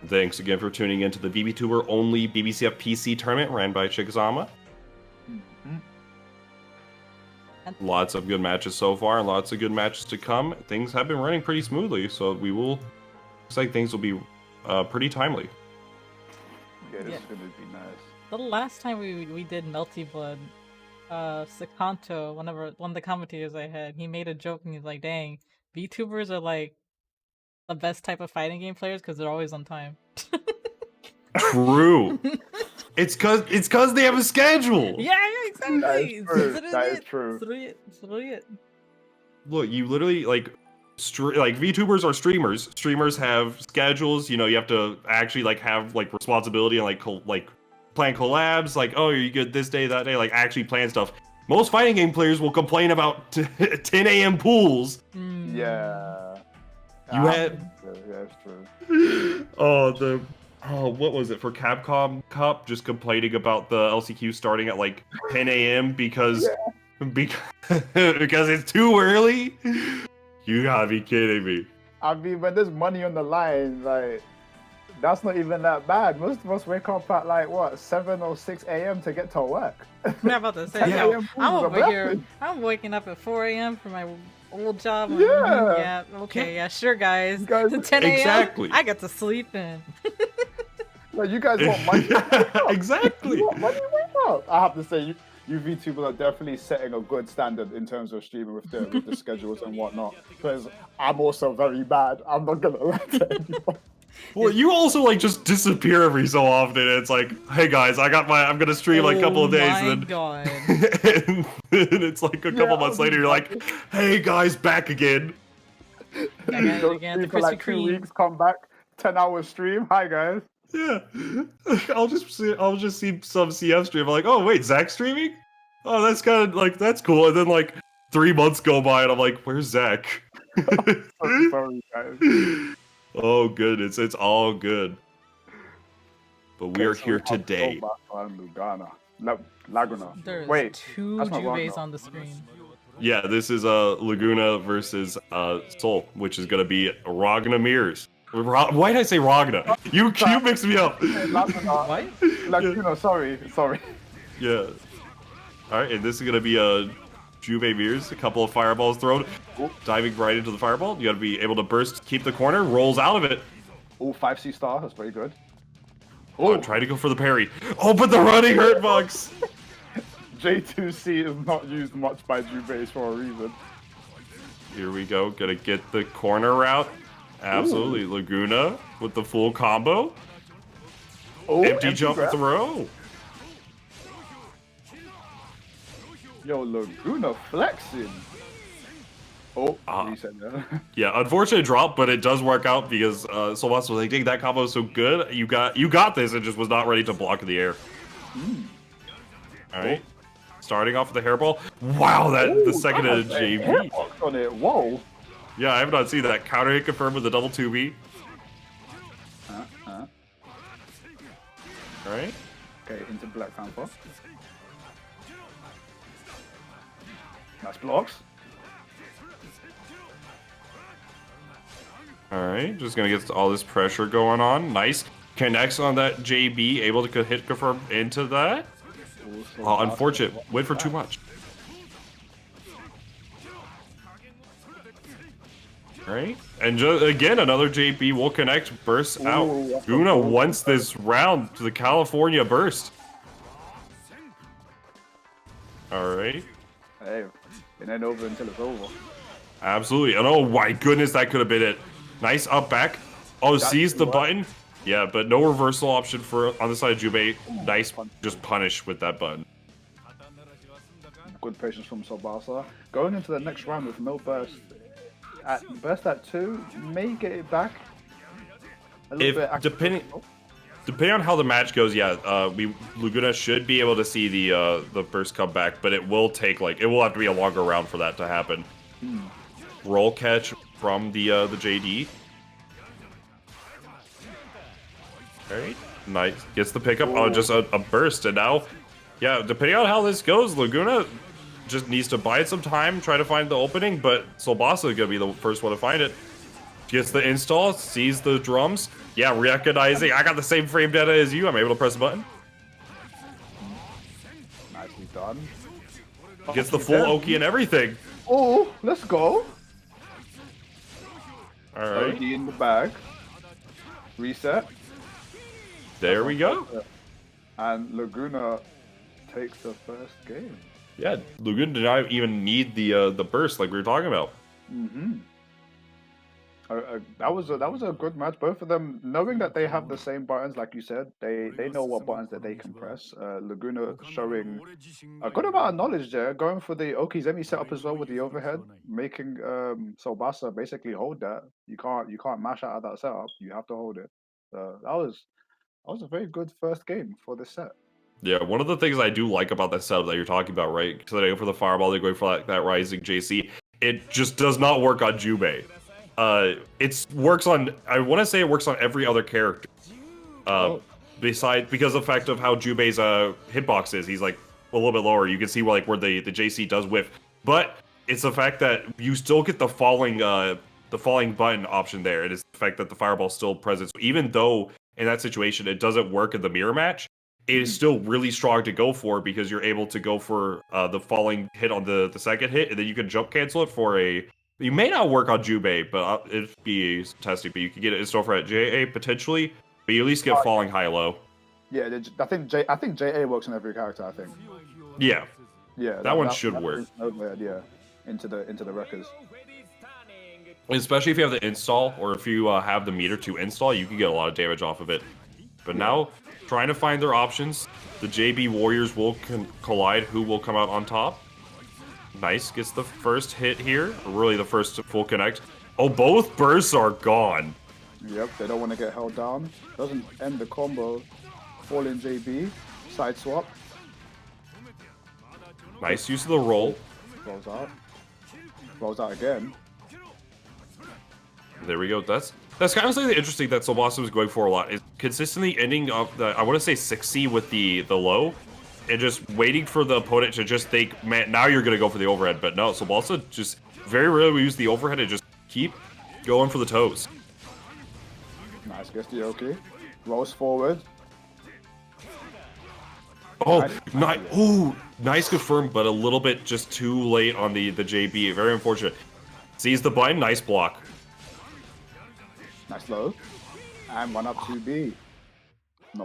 Thanks again for tuning into the Vtuber-Only BBCF PC Tournament ran by Chigzama. Lots of good matches so far, and lots of good matches to come. Things have been running pretty smoothly, so looks like things will be pretty timely. Yeah, this is gonna be nice. The last time we did Melty Blood, Sekanto, one of the commentators I had, he made a joke and he's like, "Dang, VTubers are like the best type of fighting game players because they're always on time." True. It's cause they have a schedule. Yeah, exactly. That is true. Look, you literally like VTubers are streamers. Streamers have schedules. You know, you have to actually like have like responsibility and like plan collabs. Like, oh, are you good this day, that day? Like actually plan stuff. Most fighting game players will complain about 10 a.m. pools. Yeah. You had. Yeah, it's true. What was it for Capcom Cup? Just complaining about the LCQ starting at like 10 a.m. because it's too early. You gotta be kidding me. I mean, when there's money on the line, like that's not even that bad. Most of us wake up at like what 7 or 6 a.m. to get to work. I'm about to say, 10 yo, a.m. I'm pools over are here. breakfast. I'm waking up at 4 a.m. for my old job. Yeah. Okay, yeah, sure, guys. You guys- 10 a.m. Exactly. I get to sleep in. Like you guys want money? Exactly. You want money? Wake up! I have to say, you VTubers are definitely setting a good standard in terms of streaming with the schedules and whatnot. Because I'm also very bad. I'm not gonna lie to anyone. Well, you also like just disappear every so often. It's like, hey guys, I'm gonna stream like a couple of days, my and then God. and then it's like a couple months later, you're like, hey guys, back again. Yeah, Don't again, the stream for like Krispy 2 Kreme. weeks, come back, 10-hour stream. Hi guys. Yeah, I'll just see some CF stream. I'm like, oh wait, Zach's streaming? Oh, that's kind of like that's cool. And then like 3 months go by, and I'm like, where's Zach? I'm sorry, guys. Oh goodness, it's all good. But we are So here we have today. Solbasa and Laguna. There's Wait, 2 that's not wrong, Juves though. on the screen. Yeah, this is Laguna versus Sol, which is gonna be Ragna mirrors. Why did I say Ragna? You mixed me up. Laguna. What? Laguna, sorry. Yeah. All right, and this is gonna be a Juve mirrors. A couple of fireballs thrown, diving right into the fireball. You gotta be able to burst, keep the corner, rolls out of it. Oh, 5C star. That's very good. Oh, try to go for the parry. Oh, but the running hurt bugs. J2C is not used much by Jubei for a reason. Here we go. Gonna get the corner route. Absolutely. Ooh. Laguna with the full combo. Oh, empty jump grab. throw. Yo, Laguna flexing. Oh, Ah. reset there. Yeah, unfortunate drop, but it does work out because Solbasa was like, dang, that combo is so good. You got this, and just was not ready to block in the air. All right. Starting off with the hairball. Wow, the second that has a JB. hitbox on it. Whoa. Yeah, I have not seen that. Counter hit confirmed with the double 2B. All right. Okay, into Black Panther. Nice blocks. All right, just gonna get all this pressure going on. Nice. Connects on that JB, able to hit confirm into that. Oh, unfortunate. Went for too much. All right, and again, another JB will connect, bursts out. Laguna wants this round to the California burst. All right. Hey, it ain't over until it's over. Absolutely. And oh my goodness, that could have been it. Nice up back. Oh, sees the button. Yeah, but no reversal option for on the side of Jubei. Nice, just punish with that button. Good patience from Solbasa. Going into the next round with no burst. Burst at 2, may get it back. A little bit Depending on how the match goes, yeah, Laguna should be able to see the burst come back, but it will take it will have to be a longer round for that to happen. Roll catch from the JD. Alright, nice. Gets the pickup. Oh, just a burst, and now, yeah, depending on how this goes, Laguna just needs to bide some time, try to find the opening, but Solbasa is gonna be the first one to find it. Gets the install, sees the drums. Yeah, recognizing I got the same frame data as you. I'm able to press a button. Nicely done. Gets the full Oki and everything. Oh, let's go. All right. OD in the bag. Reset. There we go. And Laguna takes the first game. Yeah, Laguna did not even need the burst like we were talking about. That was a good match. Both of them, knowing that they have the same buttons, like you said, they know what buttons that they can press. Laguna showing a good amount of knowledge there, going for the Okizemi setup as well with the overhead, making Solbasa basically hold that. You can't mash out of that setup. You have to hold it. So that was a very good first game for this set. Yeah, one of the things I do like about that setup that you're talking about, right? Because they go for the fireball, they go for that rising JC. It just does not work on Jubei. It works on. I want to say it works on every other character. Because of the fact of how Jubei's hitbox is, he's like a little bit lower. You can see where the JC does whiff, but it's the fact that you still get the falling button option there. It is the fact that the fireball's still present. So even though in that situation it doesn't work in the mirror match, it is still really strong to go for because you're able to go for the falling hit on the second hit, and then you can jump cancel it for a. You may not work on Jubei, but it'd be testing. But you can get it in store for at JA potentially, but you at least get falling high-low. Yeah, I think JA works on every character. I think. Yeah. Yeah. That one should work. Yeah, into the records. Especially if you have the install, or if you have the meter to install, you can get a lot of damage off of it. But now, trying to find their options, the JB Warriors will collide. Who will come out on top? Nice, gets the first hit here. Really the first full connect. Oh, both bursts are gone. Yep, they don't want to get held down. Doesn't end the combo. Fall in JB. Side swap. Nice use of the roll. Rolls out. Rolls out again. There we go. That's kind of something interesting that Solbasa was going for a lot. Is consistently ending up the, I want to say 6C with the low. And just waiting for the opponent to just think, man, now you're going to go for the overhead. But no, Solbasa just very rarely use the overhead and just keep going for the toes. Nice, gets the Oki. Rolls forward. Oh, nice confirm, but a little bit just too late on the JB. Very unfortunate. Sees the button, nice block. Nice low. And 1 up 2B.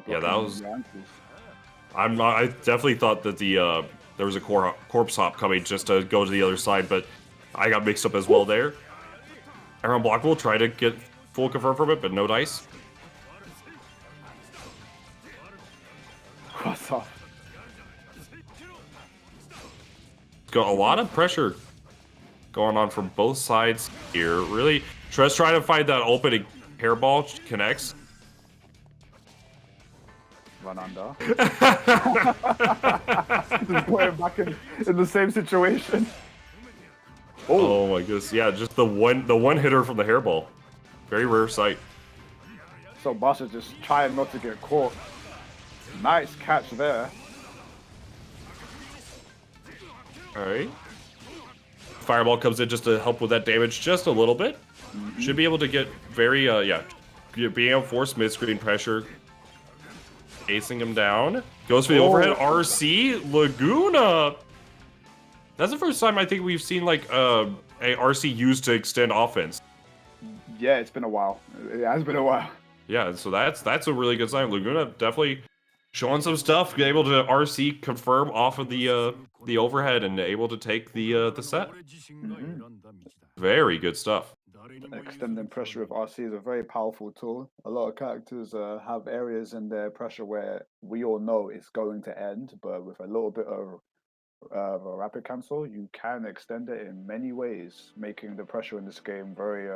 Yeah, that was... I definitely thought that there was a corpse hop coming just to go to the other side, but I got mixed up as well there. Aaron Block will try to get full confirm from it, but no dice. Cross off. Got a lot of pressure going on from both sides here. Really, just trying to find that open hairball connects. Run under. Just put him back in the same situation. Oh my goodness! Yeah, just the one hitter from the hairball. Very rare sight. Solbasa just trying not to get caught. Nice catch there. All right. Fireball comes in just to help with that damage just a little bit. Should be able to get very being able to force mid-screen pressure. Acing him down. Goes for the overhead. RC Laguna. That's the first time I think we've seen like a RC used to extend offense. Yeah, it's been a while. It has been a while. Yeah, so that's a really good sign. Laguna definitely showing some stuff, able to RC confirm off of the overhead and able to take the set. Very good stuff. Extending pressure with RC is a very powerful tool. A lot of characters have areas in their pressure where we all know it's going to end, but with a little bit of a rapid cancel, you can extend it in many ways, making the pressure in this game very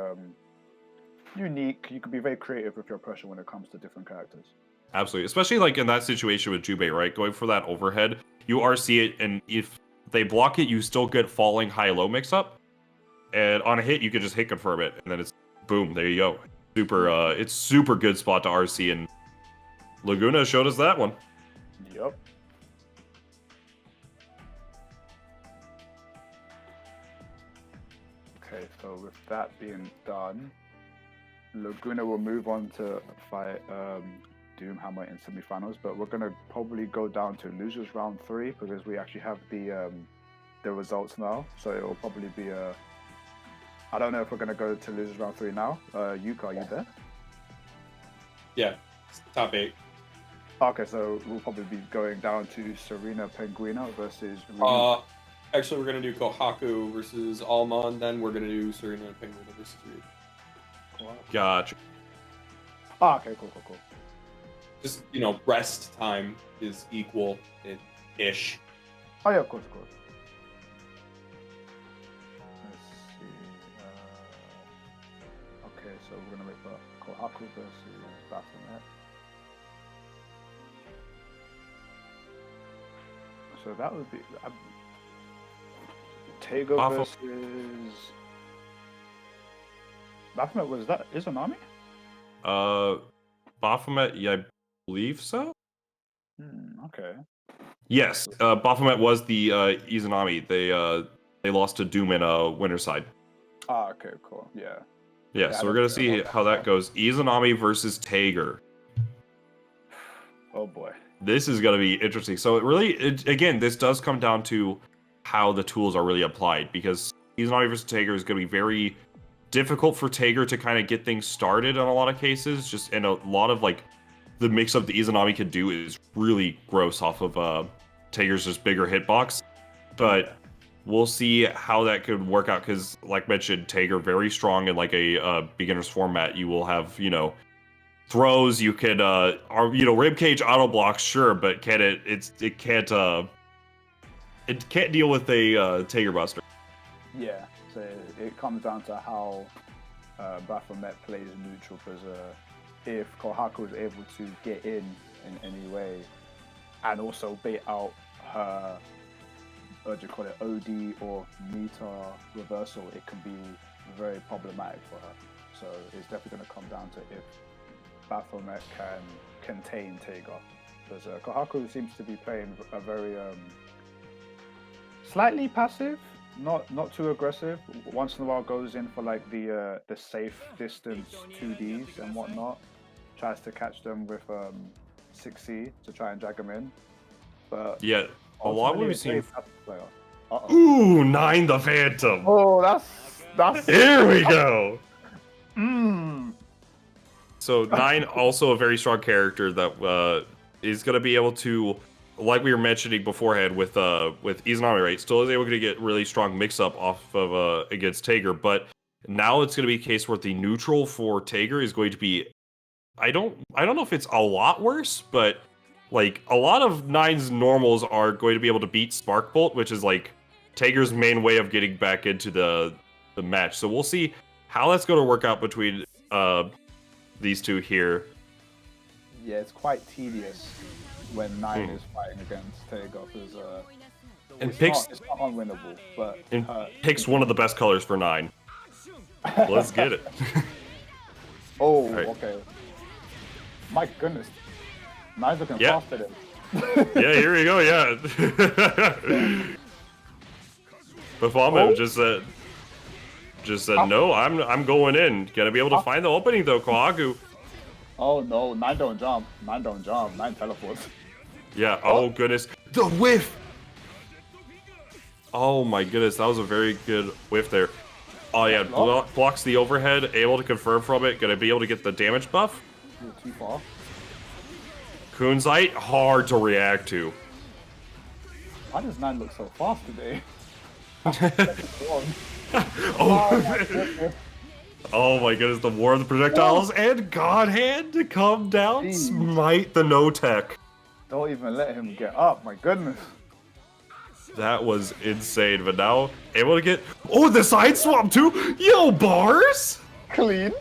unique. You can be very creative with your pressure when it comes to different characters. Absolutely, especially like in that situation with Jubei, right? Going for that overhead, you RC it, and if they block it, you still get falling high-low mix-up. And on a hit, you can just hit confirm it, and then it's boom. There you go. Super. It's super good spot to RC, and Laguna showed us that one. Yep. Okay, so with that being done, Laguna will move on to fight DOOMhammer in semifinals, but we're gonna probably go down to losers round 3 because we actually have the results now. So it will probably be I don't know if we're gonna go to losers round 3 now. Ryuk, are you there? Yeah, top 8. Okay, so we'll probably be going down to Sarina Penguina versus Ryuk. Actually, we're gonna do Kohaku versus Alma, and then we're gonna do Sarina and Penguina versus Ryuk. Gotcha. Oh, okay, cool. Just, rest time is equal-ish. Oh yeah, of course. Let's see. Okay, so we're gonna make Kohaku versus Baphomet. So that would be Tego versus Baphomet. Was that Izanami? Baphomet, yeah, I believe so. Okay. Yes, Baphomet was the Izanami. They lost to Doom in winner side. Ah, okay, cool. Yeah. Yeah, so we're gonna see how that goes. Izanami versus Tager. Oh boy. This is gonna be interesting. So again, this does come down to how the tools are really applied, because Izanami versus Tager is gonna be very difficult for Tager to kind of get things started in a lot of cases. Just and a lot of like the mix-up the Izanami could do is really gross off of Tager's just bigger hitbox. But we'll see how that could work out, because like mentioned, Tager very strong in like a beginner's format. You will have, throws, you could ribcage auto blocks, sure, but it can't deal with a Tager buster. Yeah, so it comes down to how Baphomet plays neutral, because if Kohaku is able to get in any way and also bait out her, what do you call it, OD or meter reversal, it can be very problematic for her. So it's definitely going to come down to if Baphomet can contain Tager, because Kohaku seems to be playing a very slightly passive, not too aggressive. Once in a while goes in for like the safe distance 2Ds and whatnot. Tries to catch them with 6C to try and drag them in. But yeah, a lot we've seen. Ooh, 9 the Phantom. Oh, that's. Here we go. So 9 also a very strong character that is going to be able to, like we were mentioning beforehand with Izanami, right? Still is able to get really strong mix-up off of against Tager, but now it's going to be a case where the neutral for Tager is going to be, I don't know if it's a lot worse, but like a lot of 9's normals are going to be able to beat Spark Bolt, which is like Tager's main way of getting back into the match. So we'll see how that's going to work out between these two here. Yeah, it's quite tedious when 9 is fighting against Tager because And it's picks not unwinnable, but picks one of the best colors for 9. Let's get it. Oh, Right. okay. My goodness. 9's looking Yeah. faster than. Yeah, here we go. Yeah. Baphomet just said no. I'm going in. Gonna be able to find the opening though. Kohaku. Oh no, 9 don't jump. 9 don't jump. 9 teleports. Yeah. Oh goodness. The whiff. Oh my goodness. That was a very good whiff there. Oh yeah. Blocks the overhead. Able to confirm from it. Gonna be able to get the damage buff. Too far. Kunzite, hard to react to. Why does 9 look so fast today? Oh. Oh my goodness, the war of the projectiles and God Hand to come down, Jeez. smite the no-tech. Don't even let him get up, my goodness. That was insane, but now able to get... Oh, the side swap too? Yo, bars? Clean.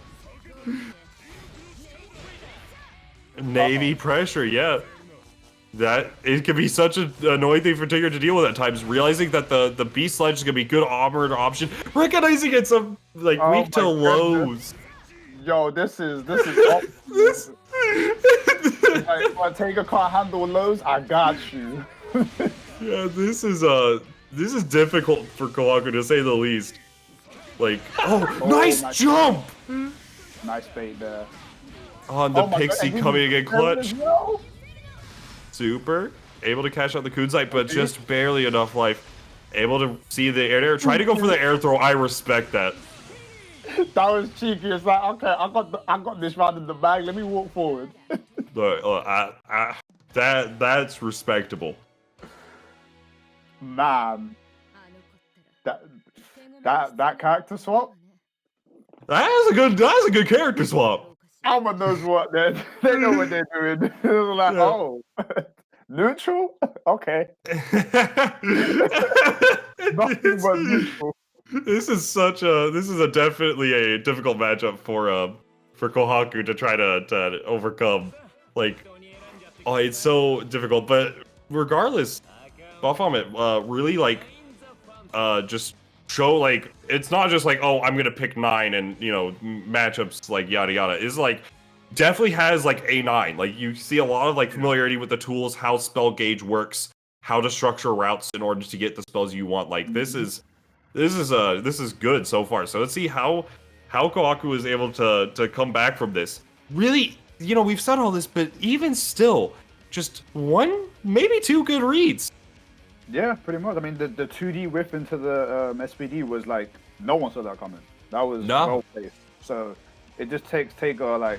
Navy pressure, yeah. That, it can be such an annoying thing for Tigger to deal with at times, realizing that the beast sledge is going to be a good armored option, recognizing it's a, like, Oh weak to my lows. goodness. Yo, this is This... like, if Tager can't handle lows, I got you. Yeah, this is difficult for Kohaku to say the least. Like, nice jump! Nice bait there. On the Oh my Pixie God, coming in clutch. No. Super. Able to cash out the Kunzite, but just barely enough life. Able to see the air. Try to go for the air throw. I respect that. That was cheeky. It's like, okay, I got this round in the bag. Let me walk forward. But that's respectable. Man, that character swap. That's a good character swap. Alma knows what they know what they're doing. They're like, oh, neutral? Okay. Nothing but neutral. This is definitely a difficult matchup for Kohaku to try to overcome. Like, oh, it's so difficult. But regardless, Baphomet really just show like it's not just like, oh, I'm gonna pick 9 and matchups like yada yada. It's like definitely has like a9. Like you see a lot of like familiarity with the tools, how spell gauge works, how to structure routes in order to get the spells you want. Like this is good so far. So let's see how Kohaku is able to come back from this. Really, we've said all this, but even still, just 1, maybe 2 good reads. Yeah, pretty much. I mean, the 2D whiff into the SPD was like, no one saw that coming. That was well placed. So it just takes Tager like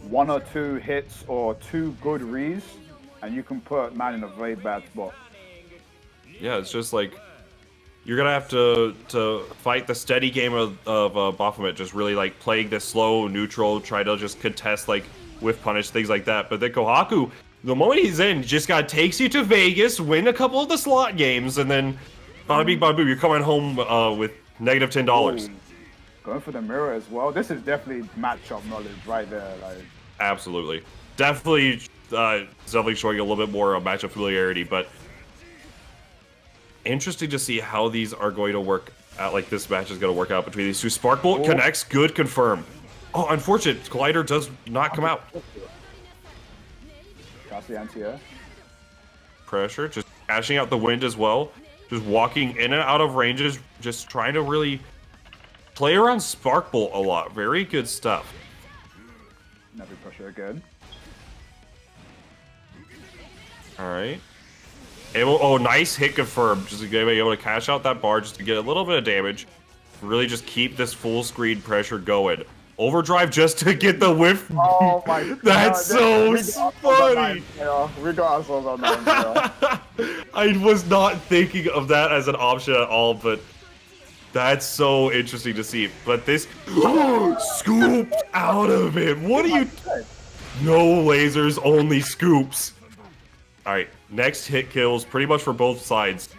1 or 2 hits or 2 good reads, and you can put man in a very bad spot. Yeah, it's just like you're gonna have to fight the steady game of Baphomet, just really like playing this slow neutral, try to just contest like whiff punish, things like that. But then Kohaku, the moment he's in, just takes you to Vegas, win a couple of the slot games, and then bada bing bada boom, you're coming home with negative $10. Ooh. Going for the mirror as well. This is definitely matchup knowledge right there. Like, absolutely, definitely showing a little bit more matchup familiarity, but interesting to see how these are going to work out. Like this match is going to work out between these two. Sparkbolt connects, good, confirm. Oh, unfortunate, Collider does not come out. that's the anti-air. Pressure, just cashing out the wind as well. Just walking in and out of ranges, just trying to really play around Sparkbolt a lot. Very good stuff. Never pressure again. Alright. Nice hit confirmed. Just being able to cash out that bar just to get a little bit of damage. Really just keep this full screen pressure going. Overdrive just to get the whiff. Oh my god. That's so funny. We got ourselves on that. I was not thinking of that as an option at all, but that's so interesting to see. But this scooped out of it. What are you? No lasers, only scoops. All right, next hit kills pretty much for both sides.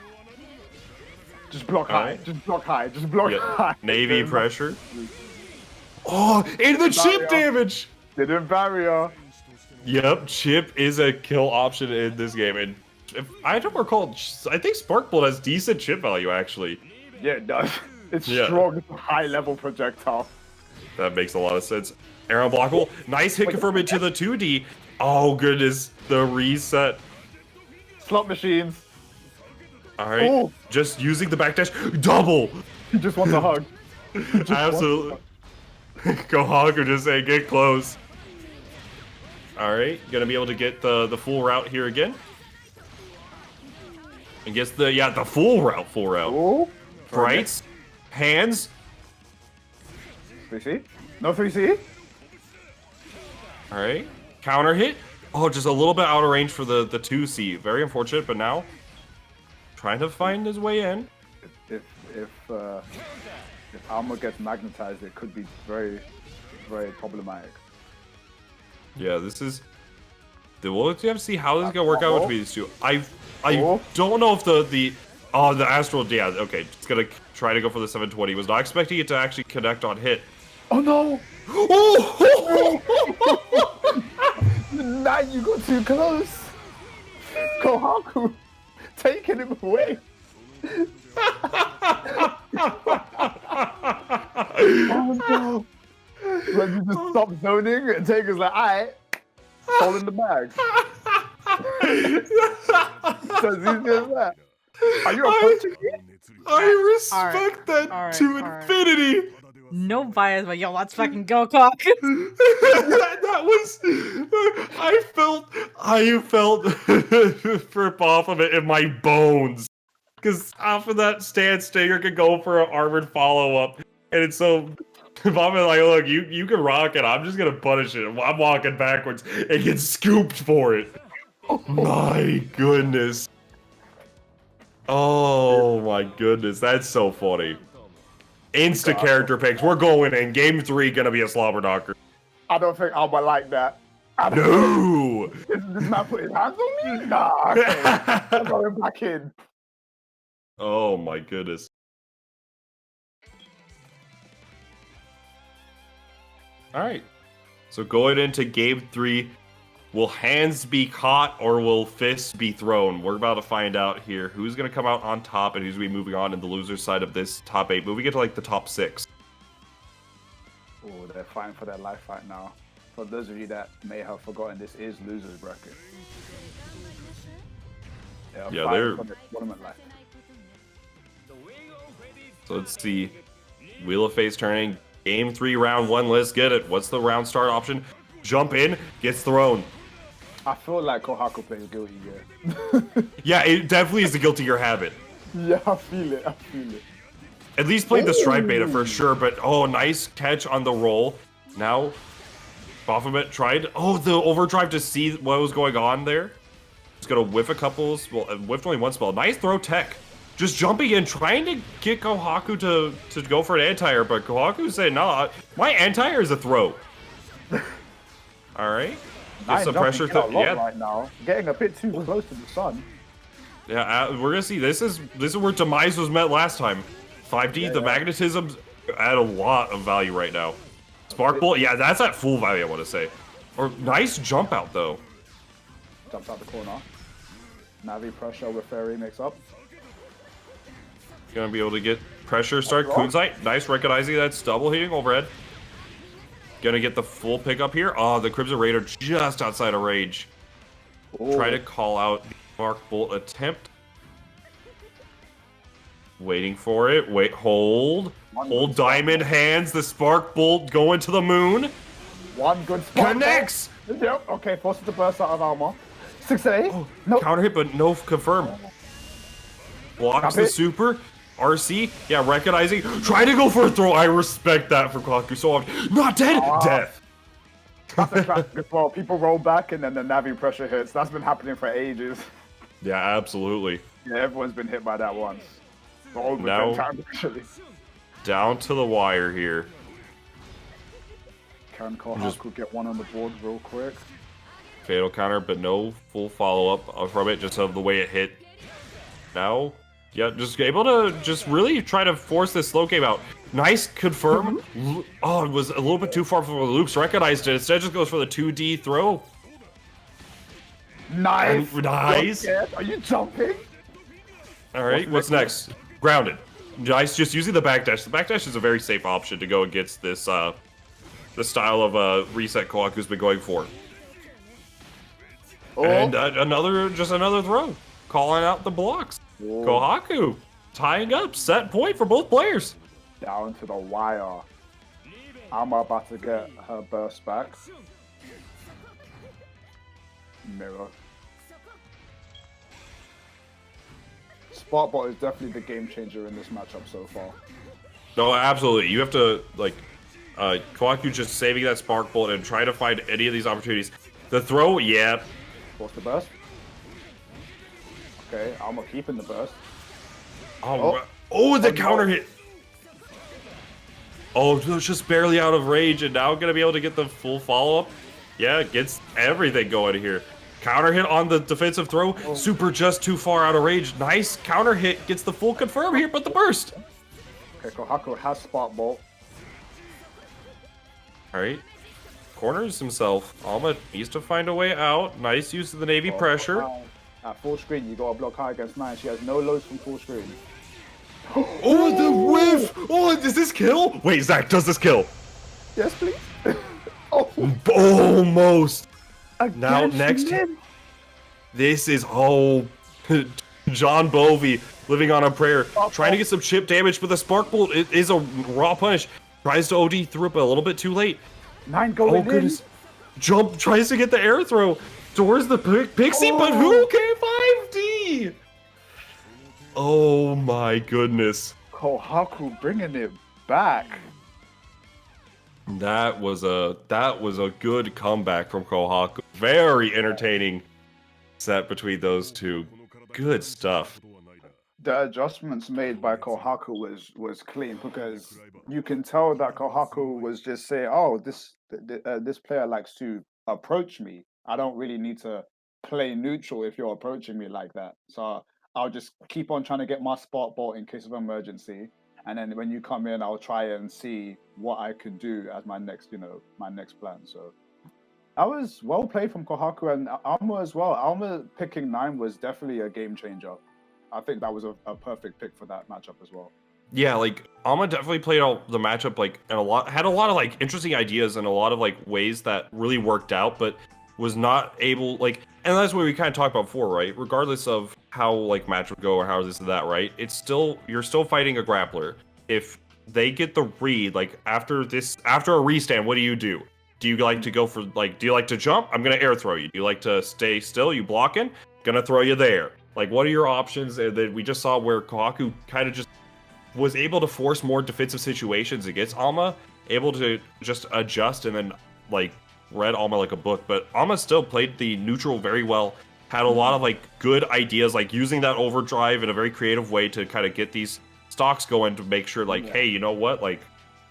Just block All high. right. Just block high. Just block Yeah. high. Navy pressure. Oh, and the chip damage! Didn't barrier. Yep, chip is a kill option in this game. And if I don't recall, I think Sparkbolt has decent chip value, actually. Yeah, it does. It's Yeah. strong. It's a high-level projectile. That makes a lot of sense. Arrow blockable. Nice hit confirm into the 2D. Oh, goodness. The reset. Slot machines. All right. Ooh. Just using the backdash. Double. He just wants a hug. Absolutely. Kohaku just saying, get close. All right. Gonna be able to get the full route here again. And gets the full route. Ooh. Brights. Hands. 3C? No 3C? All right. Counter hit. Oh, just a little bit out of range for the 2C. Very unfortunate, but now trying to find his way in. If Alma gets magnetized, it could be very, very problematic. Yeah, this is. We'll have to see how this is gonna work out between these two. I don't know if the Astral. Yeah, okay. It's gonna try to go for the 720. Was not expecting it to actually connect on hit. Oh no! Oh! Nah, you got too close. Kohaku taking him away. Oh no! When you just stop zoning, and Taker's like, alright, hold in the bag. So easy as that. Are you approaching me? I respect that to infinity. No bias, but yo, let's fucking go, Cock. that was. I felt for Baphomet in my bones. Because off of that stance, Stinger could go for an armored follow-up. And it's so... Baphomet like, look, you can rock it. I'm just going to punish it. I'm walking backwards and get scooped for it. My goodness. Oh my goodness. That's so funny. Insta character picks. We're going in. Game 3 going to be a slobber knocker. I don't think Alma like that. No! This man put his hands on me? Nah, okay. I'm going back in. Oh my goodness. Alright. So going into game 3, will hands be caught or will fists be thrown? We're about to find out here who's going to come out on top and who's going to be moving on in the loser side of this top 8. Moving into like the top 6. Oh, they're fighting for their life right now. For those of you that may have forgotten, this is losers bracket. Yeah, fighting they're... for their tournament life. So let's see. Wheel of Face turning. Game 3, round 1. Let's get it. What's the round start option? Jump in, gets thrown. I feel like Kohaku plays Guilty Gear. Yeah, it definitely is the Guilty Gear habit. Yeah, I feel it. I feel it. At least played the Stripe beta for sure, but oh, nice catch on the roll. Now, Baphomet tried. Oh, the overdrive to see what was going on there. He's gonna whiff a couple. Well, whiffed only one spell. Nice throw tech. Just jumping in, trying to get Kohaku to go for an anti-air, but Kohaku's saying, nah, my anti-air is a throw. All right. Get some pressure. Yeah. Right now, getting a bit too close to the sun. Yeah, we're gonna see. This is where demise was met last time. 5D, the magnetism add a lot of value right now. Spark Bolt, yeah, that's at full value, I want to say. Or nice jump out though. Jumps out the corner. Navi pressure with Fairy mix up. Gonna be able to get pressure start. Kunzite, nice recognizing that's double hitting overhead. Gonna get the full pickup here. Oh, the Crimson Raider just outside of range. Ooh. Try to call out the Mark Bolt attempt. Waiting for it. Wait, hold. Hold diamond hands. The Spark Bolt going to the moon. One good spot. Connects! Yep, okay, forces the burst out of Alma. 6A. Oh, Nope. counter hit, but no confirm. Blocks the super. RC, yeah, recognizing. Try to go for a throw. I respect that for Kohaku so often. Not dead. Death. That's a classic as well. People roll back and then the Navi pressure hits. That's been happening for ages. Yeah, absolutely. Yeah, everyone's been hit by that once. All with Now- them times, actually. Down to the wire here. Can Kohaku get one on the board real quick? Fatal counter, but no full follow-up from it, just of the way it hit. Now, Yeah, just able to just really try to force this slow game out. Nice confirm. Oh, it was a little bit too far from the loops. Recognized it. Instead, just goes for the 2D throw. Nice. Nice. Are you jumping? All right, what's next? Grounded. Nice, just using the backdash. The backdash is a very safe option to go against this the style of reset Kohaku's been going for. Oh. And another throw. Calling out the blocks. Whoa. Kohaku tying up, set point for both players. Down to the wire. Alma about to get her burst back. Mirror. Sparkbot is definitely the game changer in this matchup so far. No, absolutely. You have to, like, Kohaku just saving that spark bolt and trying to find any of these opportunities. The throw, yeah. What's the burst? Okay, Alma keeping the burst. Oh, the counter hit. Oh, it's just barely out of range, and now gonna be able to get the full follow-up. Yeah, gets everything going here. Counter hit on the defensive throw. Super just too far out of range. Nice counter hit. Gets the full confirm here, but the burst. Okay, Kohaku has Spark Bolt. All right. Corners himself. Alma needs to find a way out. Nice use of the Navy pressure. At full screen, you gotta block high against 9. She has no loads from full screen. Oh, the whiff! Oh, does this kill? Wait, Zach, does this kill? Yes, please. Oh, Almost. Now, again, next. she did. This is, John Bovey living on a prayer. Trying to get some chip damage, but the Spark Bolt is a raw punish. Tries to OD through it, but a little bit too late. 9 going in. Goodness. Jump, tries to get the air throw towards the Pixie, but who can 5D? Oh my goodness. Kohaku bringing it back. That was a good comeback from Kohaku. Very entertaining set between those two. Good stuff. The adjustments made by Kohaku was clean, because you can tell that Kohaku was just saying, "Oh, this player likes to approach me. I don't really need to play neutral if you're approaching me like that. So I'll just keep on trying to get my Spark Bolt in case of emergency, and then when you come in, I'll try and see what I could do as my next plan." So that was well played from Kohaku and Alma as well. Alma picking 9 was definitely a game changer. I think that was a perfect pick for that matchup as well. Yeah, like Alma definitely played all the matchup and had a lot of like interesting ideas and a lot of like ways that really worked out, but was not able and that's what we kind of talked about before, right? Regardless of how like match would go or how this or that, right? You're still fighting a grappler. If they get the read, like after a restand, what do you do? Do you like to go for do you like to jump? I'm gonna air throw you. Do you like to stay still? You blocking? Gonna throw you there. Like, what are your options? And then we just saw where Kohaku kind of just was able to force more defensive situations against Alma, able to just adjust and then like read Alma like a book. But Alma still played the neutral very well, had a lot of like good ideas, like using that overdrive in a very creative way to kind of get these stocks going to make sure hey, you know what, like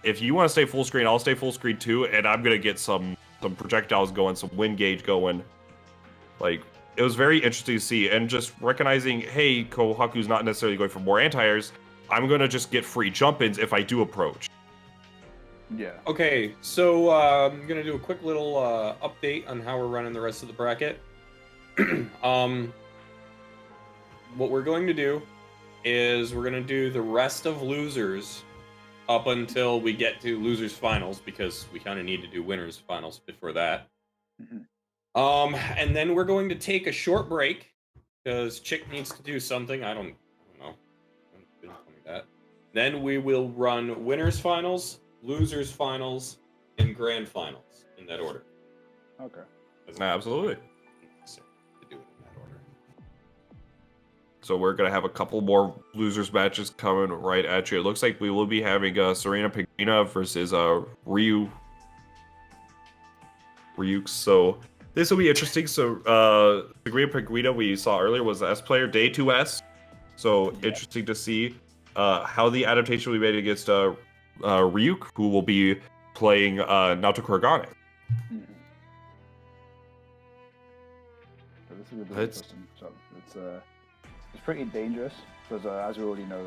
if you want to stay full screen, I'll stay full screen too, and I'm gonna get some projectiles going, some wind gauge going. Like, it was very interesting to see, and just recognizing, hey, Kohaku's not necessarily going for more anti-airs. I'm going to just get free jump-ins if I do approach. Yeah. Okay, so I'm going to do a quick little update on how we're running the rest of the bracket. What we're going to do is we're going to do the rest of losers up until we get to losers finals, because we kind of need to do winners finals before that. Mm-hmm. And then we're going to take a short break because Chick needs to do something. I don't know. Didn't tell me that. Then we will run winners finals, losers finals, and grand finals in that order. Okay. Absolutely. To do it in that order. So we're gonna have a couple more losers matches coming right at you. It looks like we will be having Sarina Penguina versus Ryuk. So this will be interesting. So, the Green Penguina we saw earlier was the S player, Day 2S. So, interesting to see how the adaptation will be made against Ryuk, who will be playing Naoto Kuragane. Mm-hmm. So this is a bit interesting. So it's pretty dangerous. because as we already know,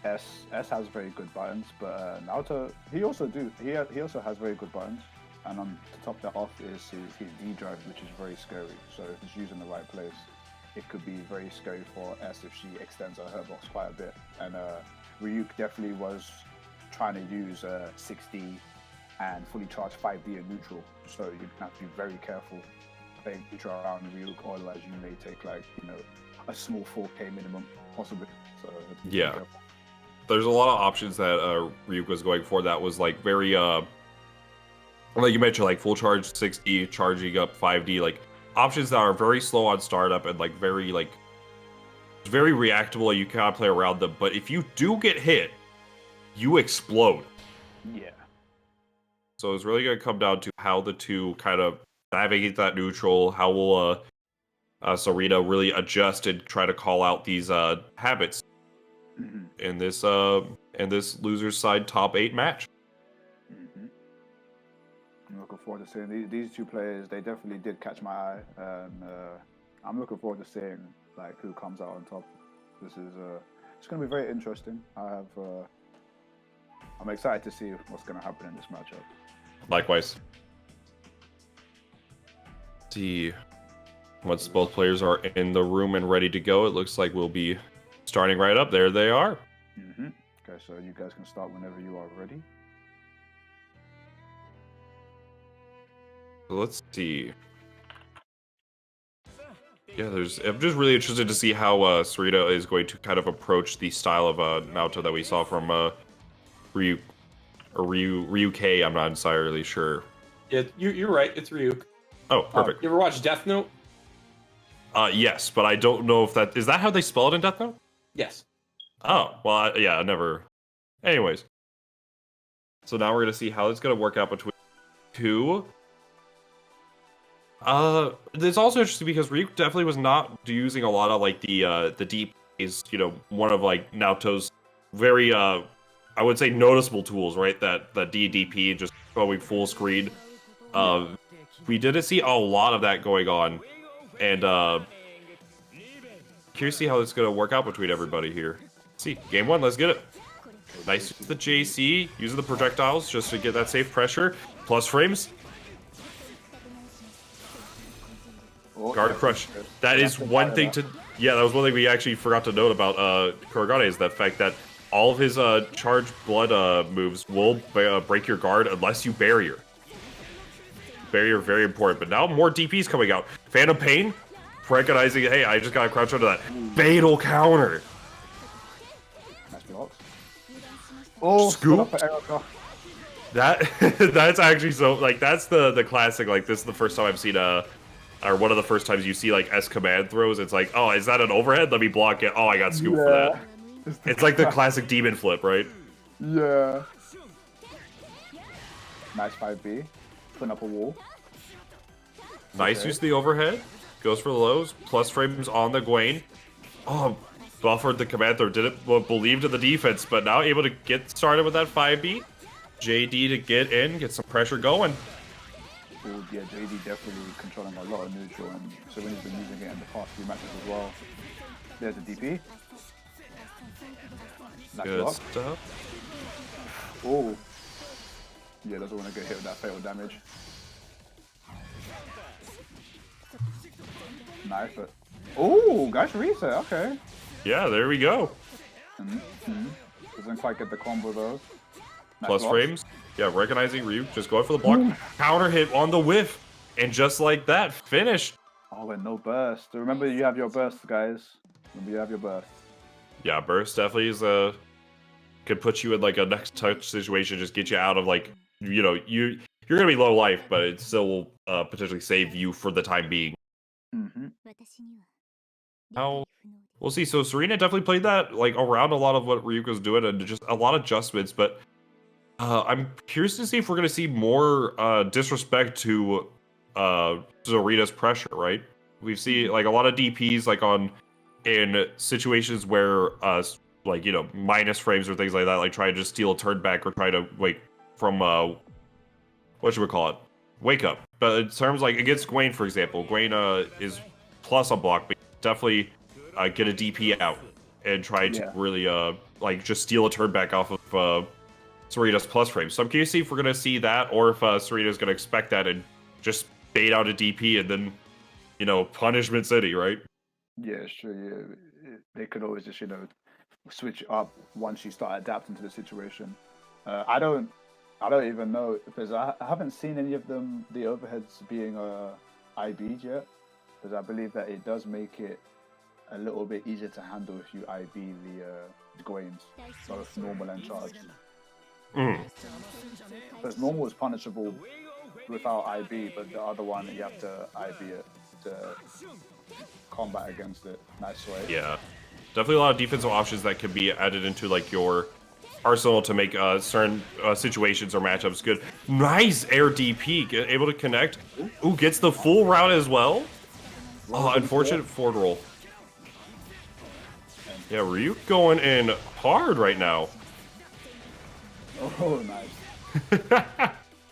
S has very good buttons, but Naoto he also has very good buttons. And to top that off is his D drive, which is very scary. So if it's used in the right place, it could be very scary for S if she extends her box quite a bit. And Ryuk definitely was trying to use 6D and fully charged 5D in neutral. So you have to be very careful playing neutral around Ryuk, otherwise you may take like, you know, a small 4K minimum possibly. So yeah, there's a lot of options that Ryuk was going for that was like very like you mentioned, like full charge 6D, charging up 5D, like options that are very slow on startup and like very reactable. You cannot play around them, but if you do get hit, you explode. Yeah. So it's really going to come down to how the two kind of navigate that neutral. How will Sarina really adjust and try to call out these habits in this loser's side top 8 match. I'm looking forward to seeing these two players. They definitely did catch my eye, and I'm looking forward to seeing like who comes out on top. This is it's going to be very interesting. I'm excited to see what's going to happen in this matchup. Likewise. See, once both players are in the room and ready to go, it looks like we'll be starting right up. There they are. Okay, so you guys can start whenever you are ready. Let's see. Yeah, I'm just really interested to see how Sarina is going to kind of approach the style of Naoto that we saw from Ryuk or Ryuk. I'm not entirely sure. Yeah, you're right. It's Ryuk. Oh, perfect. You ever watch Death Note? Yes, but I don't know if is that how they spell it in Death Note? Yes. Oh, well, yeah, I never. Anyways, so now we're gonna see how it's gonna work out between two. It's also interesting because Ryuk definitely was not using a lot of like the deep is, you know, one of like Naoto's very I would say noticeable tools, right? That DDP just going full screen. We didn't see a lot of that going on, and curious to see how it's gonna work out between everybody here. Let's see, game one, let's get it. Nice with the JC, using the projectiles just to get that safe pressure. Plus frames. Guard crush. That is one thing to... Yeah, that was one thing we actually forgot to note about Kuragane, is that fact that all of his charged blood moves will break your guard unless you barrier. Barrier, very important. But now more DPs coming out. Phantom Pain, recognizing, hey, I just got to crouch under that. Fatal counter. Nice blocks. Oh, scoop. That's actually so, like, that's the classic, like, this is the first time I've seen or one of the first times you see like S command throws. It's like, oh, is that an overhead? Let me block it. Oh, I got scooped for that. It's like the classic demon flip, right? Yeah. Nice 5B. Putting up a wall. Nice use of the overhead. Goes for the lows. Plus frames on the Gwaine. Oh, buffered the command throw. Didn't believed in the defense, but now able to get started with that 5B. JD to get in, get some pressure going. Yeah, JD definitely controlling a lot of neutral, and Sarina's been using it in the past few matches as well. There's a DP. Nice Good block. stuff. Oh. Yeah, doesn't want to get hit with that fatal damage. Nice, but... Oh, guys, reset, okay. Yeah, there we go. Doesn't quite get the combo though. Nice Plus blocks. frames. Yeah, recognizing Ryuk, just going for the block. Counter hit on the whiff. And just like that, finished. Oh, and no burst. Remember, you have your burst, guys. Remember, you have your burst. Yeah, burst definitely is could put you in like a next touch situation, just get you out of like, you know, you're gonna be low life, but it still will potentially save you for the time being. Now we'll see. So Sarina definitely played that like around a lot of what Ryuk was doing, and just a lot of adjustments. But I'm curious to see if we're gonna see more disrespect to Sarina's pressure. Right? We've seen like a lot of DPs like in situations where like, you know, minus frames or things like that, like try to just steal a turn back or try to like from what should we call it? Wake up. But in terms like against Gwaine, for example, Gwaine is plus on block, but definitely get a DP out. and try to Yeah. really like just steal a turn back off of Sarina's plus frame. So I'm curious to see if we're gonna see that, or if Sarina's gonna expect that and just bait out a DP and then, you know, punishment city, right? Yeah, it's true. Yeah, they could always just switch up once you start adapting to the situation. I don't even know because I haven't seen any of them the overheads being IB'd yet, because I believe that it does make it a little bit easier to handle if you IB the Gwains, both normal and charged. Because normal is punishable without IB, but the other one you have to IB it to combat against it. Nice way. Yeah, definitely a lot of defensive options that can be added into like your arsenal to make certain situations or matchups good. Nice air DP, able to connect. Ooh, gets the full route as well. Oh, unfortunate forward roll. Yeah, Ryuk going in hard right now. Oh, nice.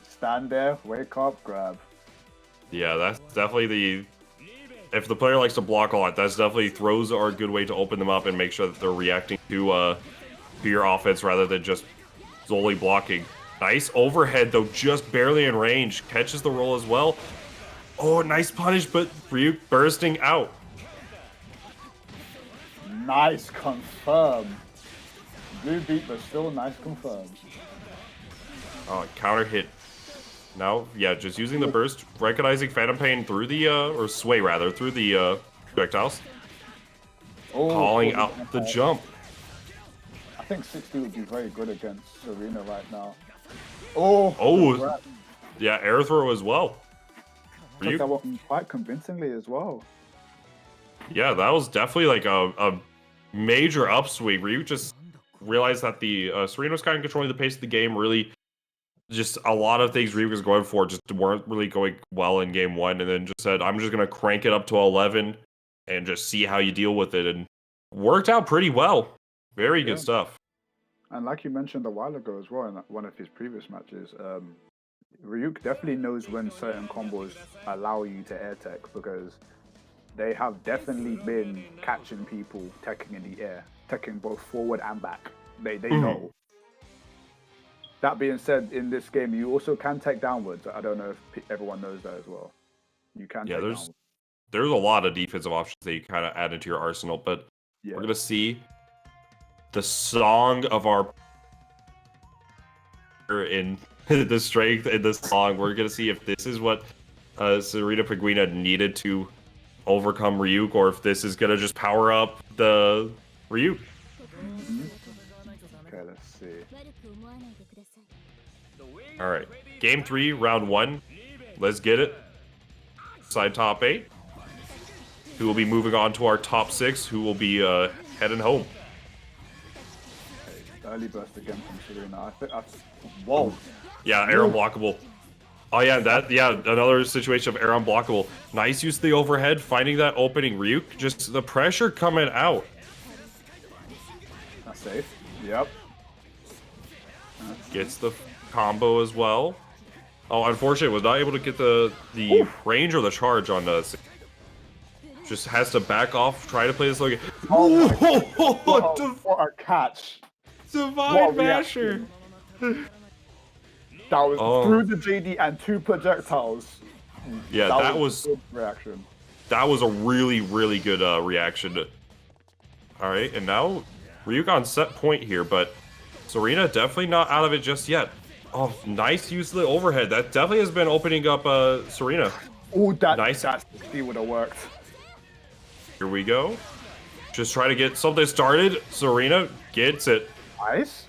Stand there, wake up, grab. Yeah, that's definitely the... If the player likes to block a lot, that's definitely throws are a good way to open them up and make sure that they're reacting to your offense rather than just solely blocking. Nice overhead, though, just barely in range. Catches the roll as well. Oh, nice punish, but Ryuk bursting out. Nice confirm. Blue beat, but still nice confirm. Oh, counter hit. Now, yeah, just using the burst, recognizing Phantom Pain through the, or Sway rather, through the projectiles. Oh, Calling out the jump. I think 60 would be very good against Sarina right now. Oh, Oh, yeah, air throw as well. took that one quite convincingly as well. Yeah, that was definitely like a major upswing. Ryuk just realized that the Sarina was kind of controlling the pace of the game. Really, just a lot of things Ryuk was going for just weren't really going well in game one, and then just said, "I'm just gonna crank it up to 11 and just see how you deal with it." And worked out pretty well. Very good stuff. And like you mentioned a while ago as well in one of his previous matches, Ryuk definitely knows when certain combos allow you to air tech, because they have definitely been catching people teching in the air, teching both forward and back. They know. That being said, in this game, you also can tech downwards. I don't know if everyone knows that as well. You can tech downwards. There's a lot of defensive options that you kind of add into your arsenal, but we're going to see the song of our in the strength in this song. We're going to see if this is what Sarina Penguina needed to overcome Ryuk, or if this is going to just power up the Ryuk. Okay, let's see. All right, game 3, round 1. Let's get it. Side top 8. Who will be moving on to our top 6? Who will be heading home? Early burst again from Sarina. Whoa. Yeah, air unblockable. Oh yeah, another situation of air unblockable. Nice use of the overhead, finding that opening. Ryuk, just the pressure coming out. That's safe. Yep. Gets the combo as well. Oh, unfortunately, was not able to get the range or the charge on us. Just has to back off, try to play this like. Oh what a catch! Divine Masher. That was through the JD and 2 projectiles. Yeah, that was a good reaction. That was a really, really good reaction. All right, and now Ryuk on set point here, but Sarina definitely not out of it just yet. Oh, nice use of the overhead. That definitely has been opening up Sarina. Oh, that nice. That would have worked. Here we go. Just try to get something started. Sarina gets it. Nice.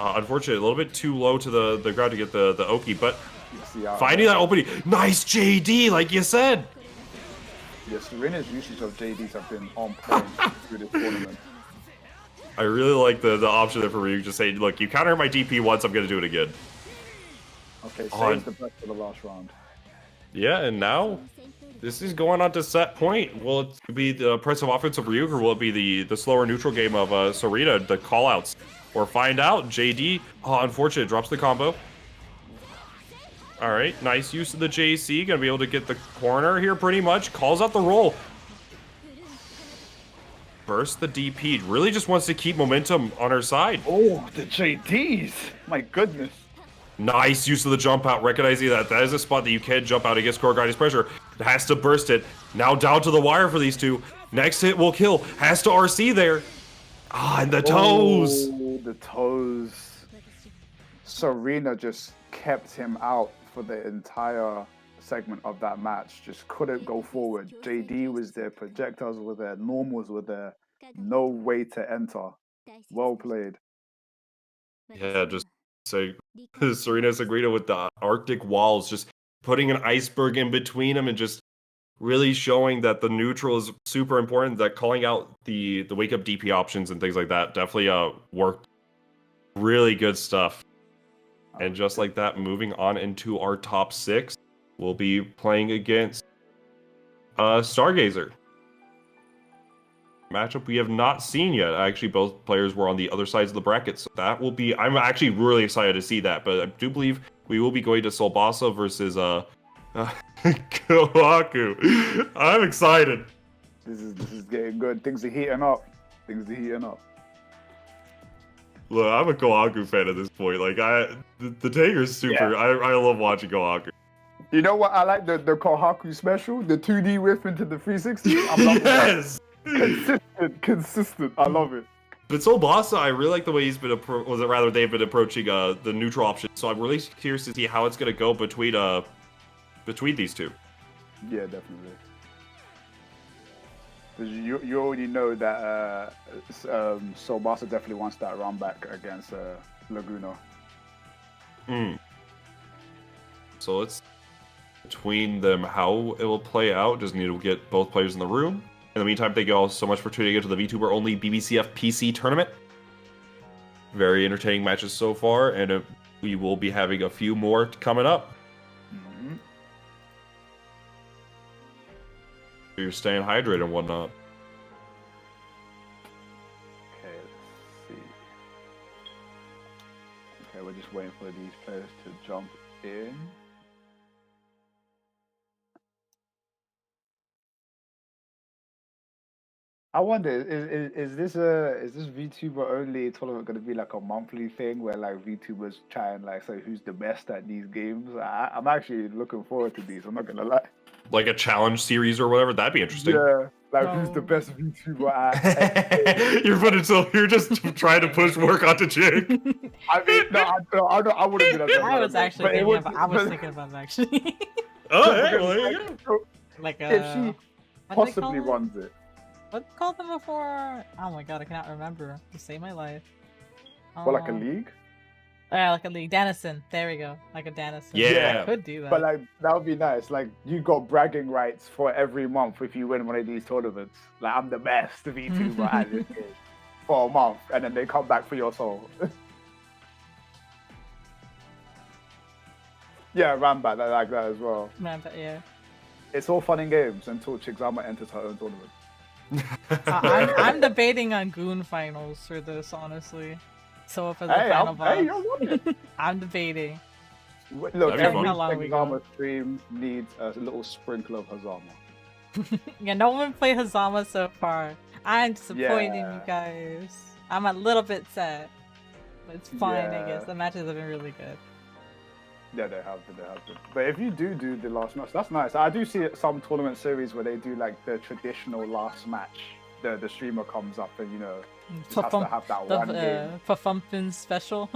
Unfortunately, a little bit too low to the ground to get the Oki, but Yes, finding that opening. Nice JD, like you said. Yeah, Sarina's usage of JDs have been on point through this tournament. I really like the option there for Ryuk, just saying, look, you counter my DP once, I'm going to do it again. Okay, save the best for the last round. Yeah, and now this is going on to set point. Will it be the impressive offense of Ryuk, or will it be the slower neutral game of Sarina, the callouts? Or find out. JD, unfortunate, drops the combo. All right, nice use of the JC. Gonna be able to get the corner here pretty much. Calls out the roll. burst the DP. Really just wants to keep momentum on her side. Oh, the JDs! My goodness. Nice use of the jump out, recognizing that is a spot that you can jump out against core guidance pressure. Has to burst it. Now down to the wire for these two. Next hit will kill. Has to RC there. Ah, and the toes. Oh, the toes. Sarina just kept him out for the entire segment of that match. Just couldn't go forward. JD was there, projectiles were there, normals were there. No way to enter. Well played. Yeah, just say Sarina Sagrita with the Arctic walls, just putting an iceberg in between them and just really showing that the neutral is super important, that calling out the wake up DP options and things like that definitely worked. Really good stuff. And just like that, moving on into our top 6, we'll be playing against Stargazer. Matchup we have not seen yet. Actually, both players were on the other sides of the bracket, so that will be... I'm actually really excited to see that, but I do believe we will be going to Solbasa versus Kohaku. I'm excited. This is getting good. Things are heating up. Look, I'm a Kohaku fan at this point. Like, the Taker's super... Yeah. I love watching Kohaku. You know what? I like the Kohaku special, the 2D whip into the 360. I'm loving Yes! that. Consistent. I love it. But Solbasa, I really like the way he's been they've been approaching the neutral option. So I'm really curious to see how it's going to go between these two. Yeah, definitely. Because you already know that Solbasa definitely wants that run back against Laguna. So let's between them how it will play out. Just need to get both players in the room. In the meantime, thank you all so much for tuning into the Vtuber-Only BBCF PC Tournament. Very entertaining matches so far, and we will be having a few more coming up. Mm-hmm. So you're staying hydrated and whatnot. Okay, let's see. Okay, we're just waiting for these players to jump in. I wonder, is this VTuber only tournament going to be like a monthly thing where like VTubers try and like say who's the best at these games? I'm actually looking forward to these. I'm not gonna lie. Like a challenge series or whatever, that'd be interesting. Yeah, like who's the best VTuber at? You're just trying to push work onto Jake. I mean, I wouldn't do that. I was actually thinking about it actually. Oh, hey, well, there you go. Like if she possibly runs it. What called them before? Oh my god, I cannot remember. To save my life. Well, like a league? Yeah, like a league. Dannison. There we go. Like a Dannison. Yeah. I could do that. But like that would be nice. Like you got bragging rights for every month if you win one of these tournaments. Like I'm the best VTuber at this game for a month, and then they come back for your soul. Yeah, Rambat, I like that as well. Rambat, yeah. It's all fun and games until Chixama enters her own tournament. I'm debating on Goon finals for this, honestly. So for the final boss, I'm debating. Look, every Chixama stream needs a little sprinkle of Hazama. Yeah, no one played Hazama so far. I'm disappointed in you guys. I'm a little bit sad. But it's fine, I guess. The matches have been really good. Yeah, they have been. But if you do the last match, that's nice. I do see some tournament series where they do like the traditional last match. The streamer comes up and, you know, has to have that one game. Pafumpin special.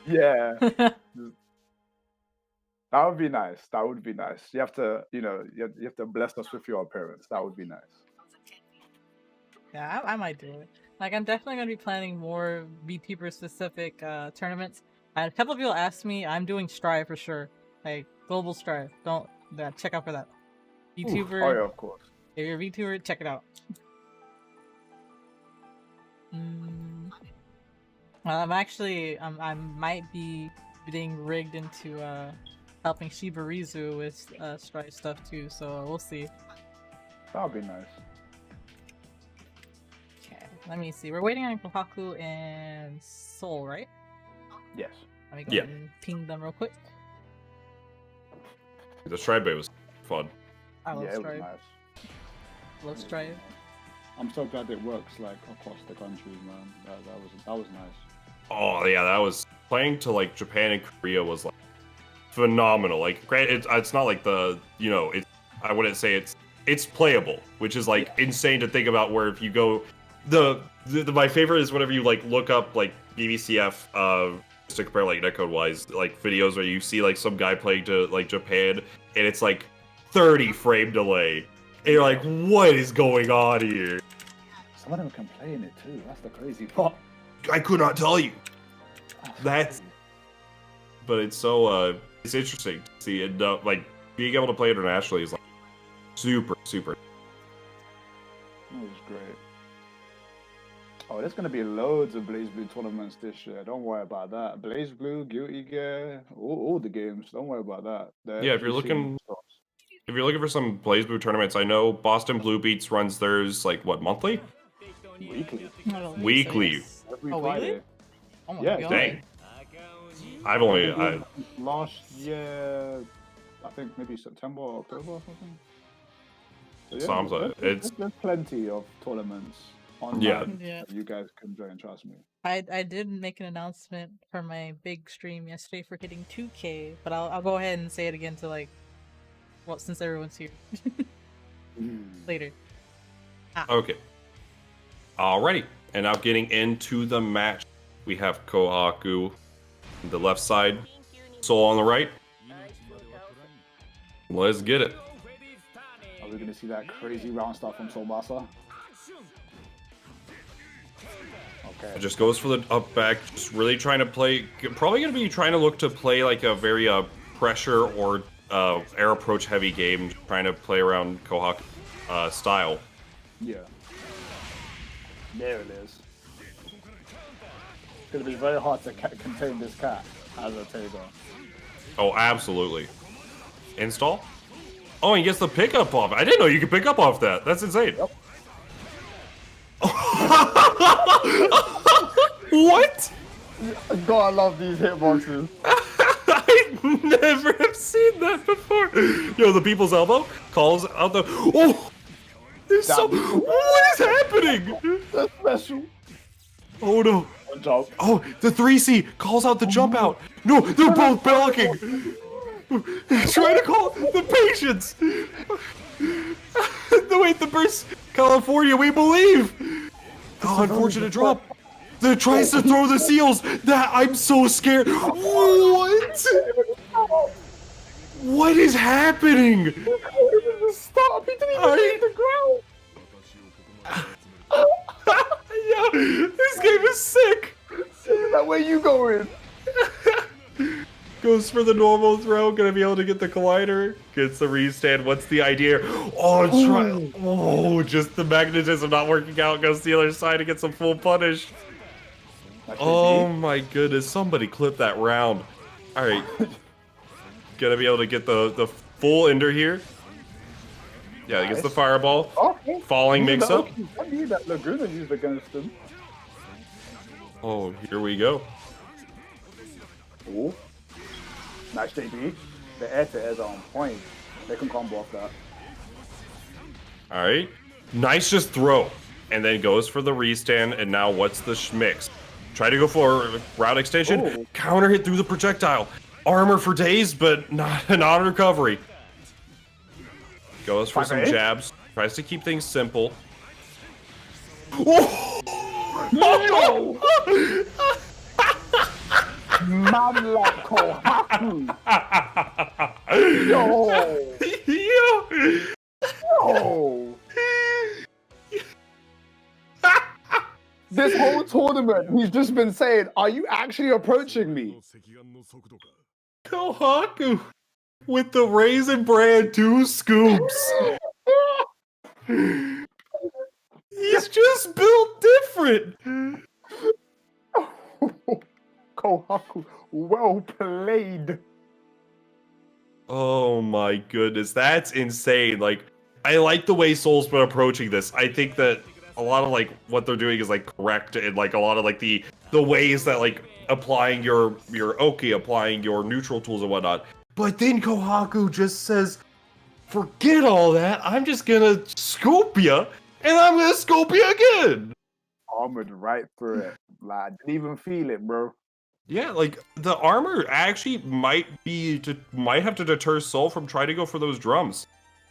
Yeah. That would be nice. That would be nice. You have to, you know, you have to bless us with your appearance. That would be nice. Yeah, I might do it. Like, I'm definitely going to be planning more VTuber-specific tournaments. A couple of people asked me, I'm doing Strive for sure. Like, Global Strive. Check out for that. VTuber. Oh, yeah, of course. If you're a VTuber, check it out. I might be being rigged into helping Shibarizu with Strive stuff too, so we'll see. That would be nice. Okay, let me see. We're waiting on Kohaku and Soul, right? Yes. Let me go ahead and ping them real quick. The Strive Bay was fun. I love It was Strive. nice. Love Strive. I'm so glad it works like across the countries, man. That was nice. Oh yeah, that was playing to like Japan and Korea was like phenomenal. Like, granted, it's not like the I wouldn't say it's playable, which is like insane to think about. Where if you go, my favorite is whenever you like look up like BBCF just to compare like netcode wise, like videos where you see like some guy playing to like Japan and it's like 30 frame delay, and you're like, what is going on here? Some of them can play in it too. That's the crazy part. I could not tell you. That's. But it's so it's interesting to see it. Like being able to play internationally is like super. That was great. Oh, there's gonna be loads of Blazblue tournaments this year. Don't worry about that. Blazblue, Guilty Gear, all the games. Don't worry about that. Yeah, if you're looking for some Blazblue tournaments, I know Boston Blue Beats runs theirs like what, monthly? Weekly. Weekly. Every Oh, Friday. really? Oh my Yeah, god. Dang. I've only last year, I think maybe September or October or something. So yeah, Sounds like it's there's plenty of tournaments online Yeah. that you guys can join. Trust me. I did make an announcement for my big stream yesterday for hitting 2K, but I'll go ahead and say it again to like, well, since everyone's here later. okay. Alrighty, and now getting into the match, we have Kohaku on the left side, Soul on the right. Let's get it. Are we gonna see that crazy round stuff from Solbasa? Okay. Just goes for the up back, just really trying to play, probably going to be trying to look to play like a very pressure or air approach heavy game, trying to play around Kohaku style. Yeah. There it is. It's gonna be very hard to contain this cat as a Taser. Oh, absolutely. Install? Oh, he gets the pickup off. I didn't know you could pick up off that. That's insane. Yep. What? God, I love these hitboxes. I never have seen that before. Yo, the people's elbow calls out the. Oh! There's so. What is happening? That's special. Oh no. Jump. Oh, the 3C calls out the jump out. No, they're both blocking. Trying to call the patience. Wait, the burst. California, we believe. Oh, unfortunate drop. The tries to throw the seals. That I'm so scared. What? What is happening? Stop! He didn't even hit the ground. Yeah, this game is sick. Is that where you going? Goes for the normal throw, gonna be able to get the collider. Gets the restand. What's the idea? Oh, try. Oh, just the magnetism not working out. Goes to the other side and gets a full punish. Oh my goodness! Somebody clip that round. All right, gonna be able to get the full ender here. Yeah, he gets the fireball. Okay. Falling mix up. I need that Laguna used against him. Oh, here we go. Oh. Nice JB. The air to air is on point. They can combo off that. All right. Nice just throw. And then goes for the restand. And now what's the schmix? Try to go for route extension. Oh. Counter hit through the projectile. Armor for days, but not on recovery. Goes for some jabs. Tries to keep things simple. Oh! No! Man like Kohaku. Yo! Yo! This whole tournament, he's just been saying, "Are you actually approaching me?" Kohaku with the Raisin Bran 2 scoops. He's just built different. Kohaku, well played. Oh my goodness, that's insane. Like, I like the way Soul's been approaching this. I think that a lot of like what they're doing is like correct, and like a lot of like the ways that like applying your Oki, applying your neutral tools and whatnot. But then Kohaku just says, forget all that, I'm just gonna scoop ya and I'm gonna scope you again. Armored right through it. Like, I didn't even feel it, bro. Yeah, like the armor actually might have to deter Soul from trying to go for those drums.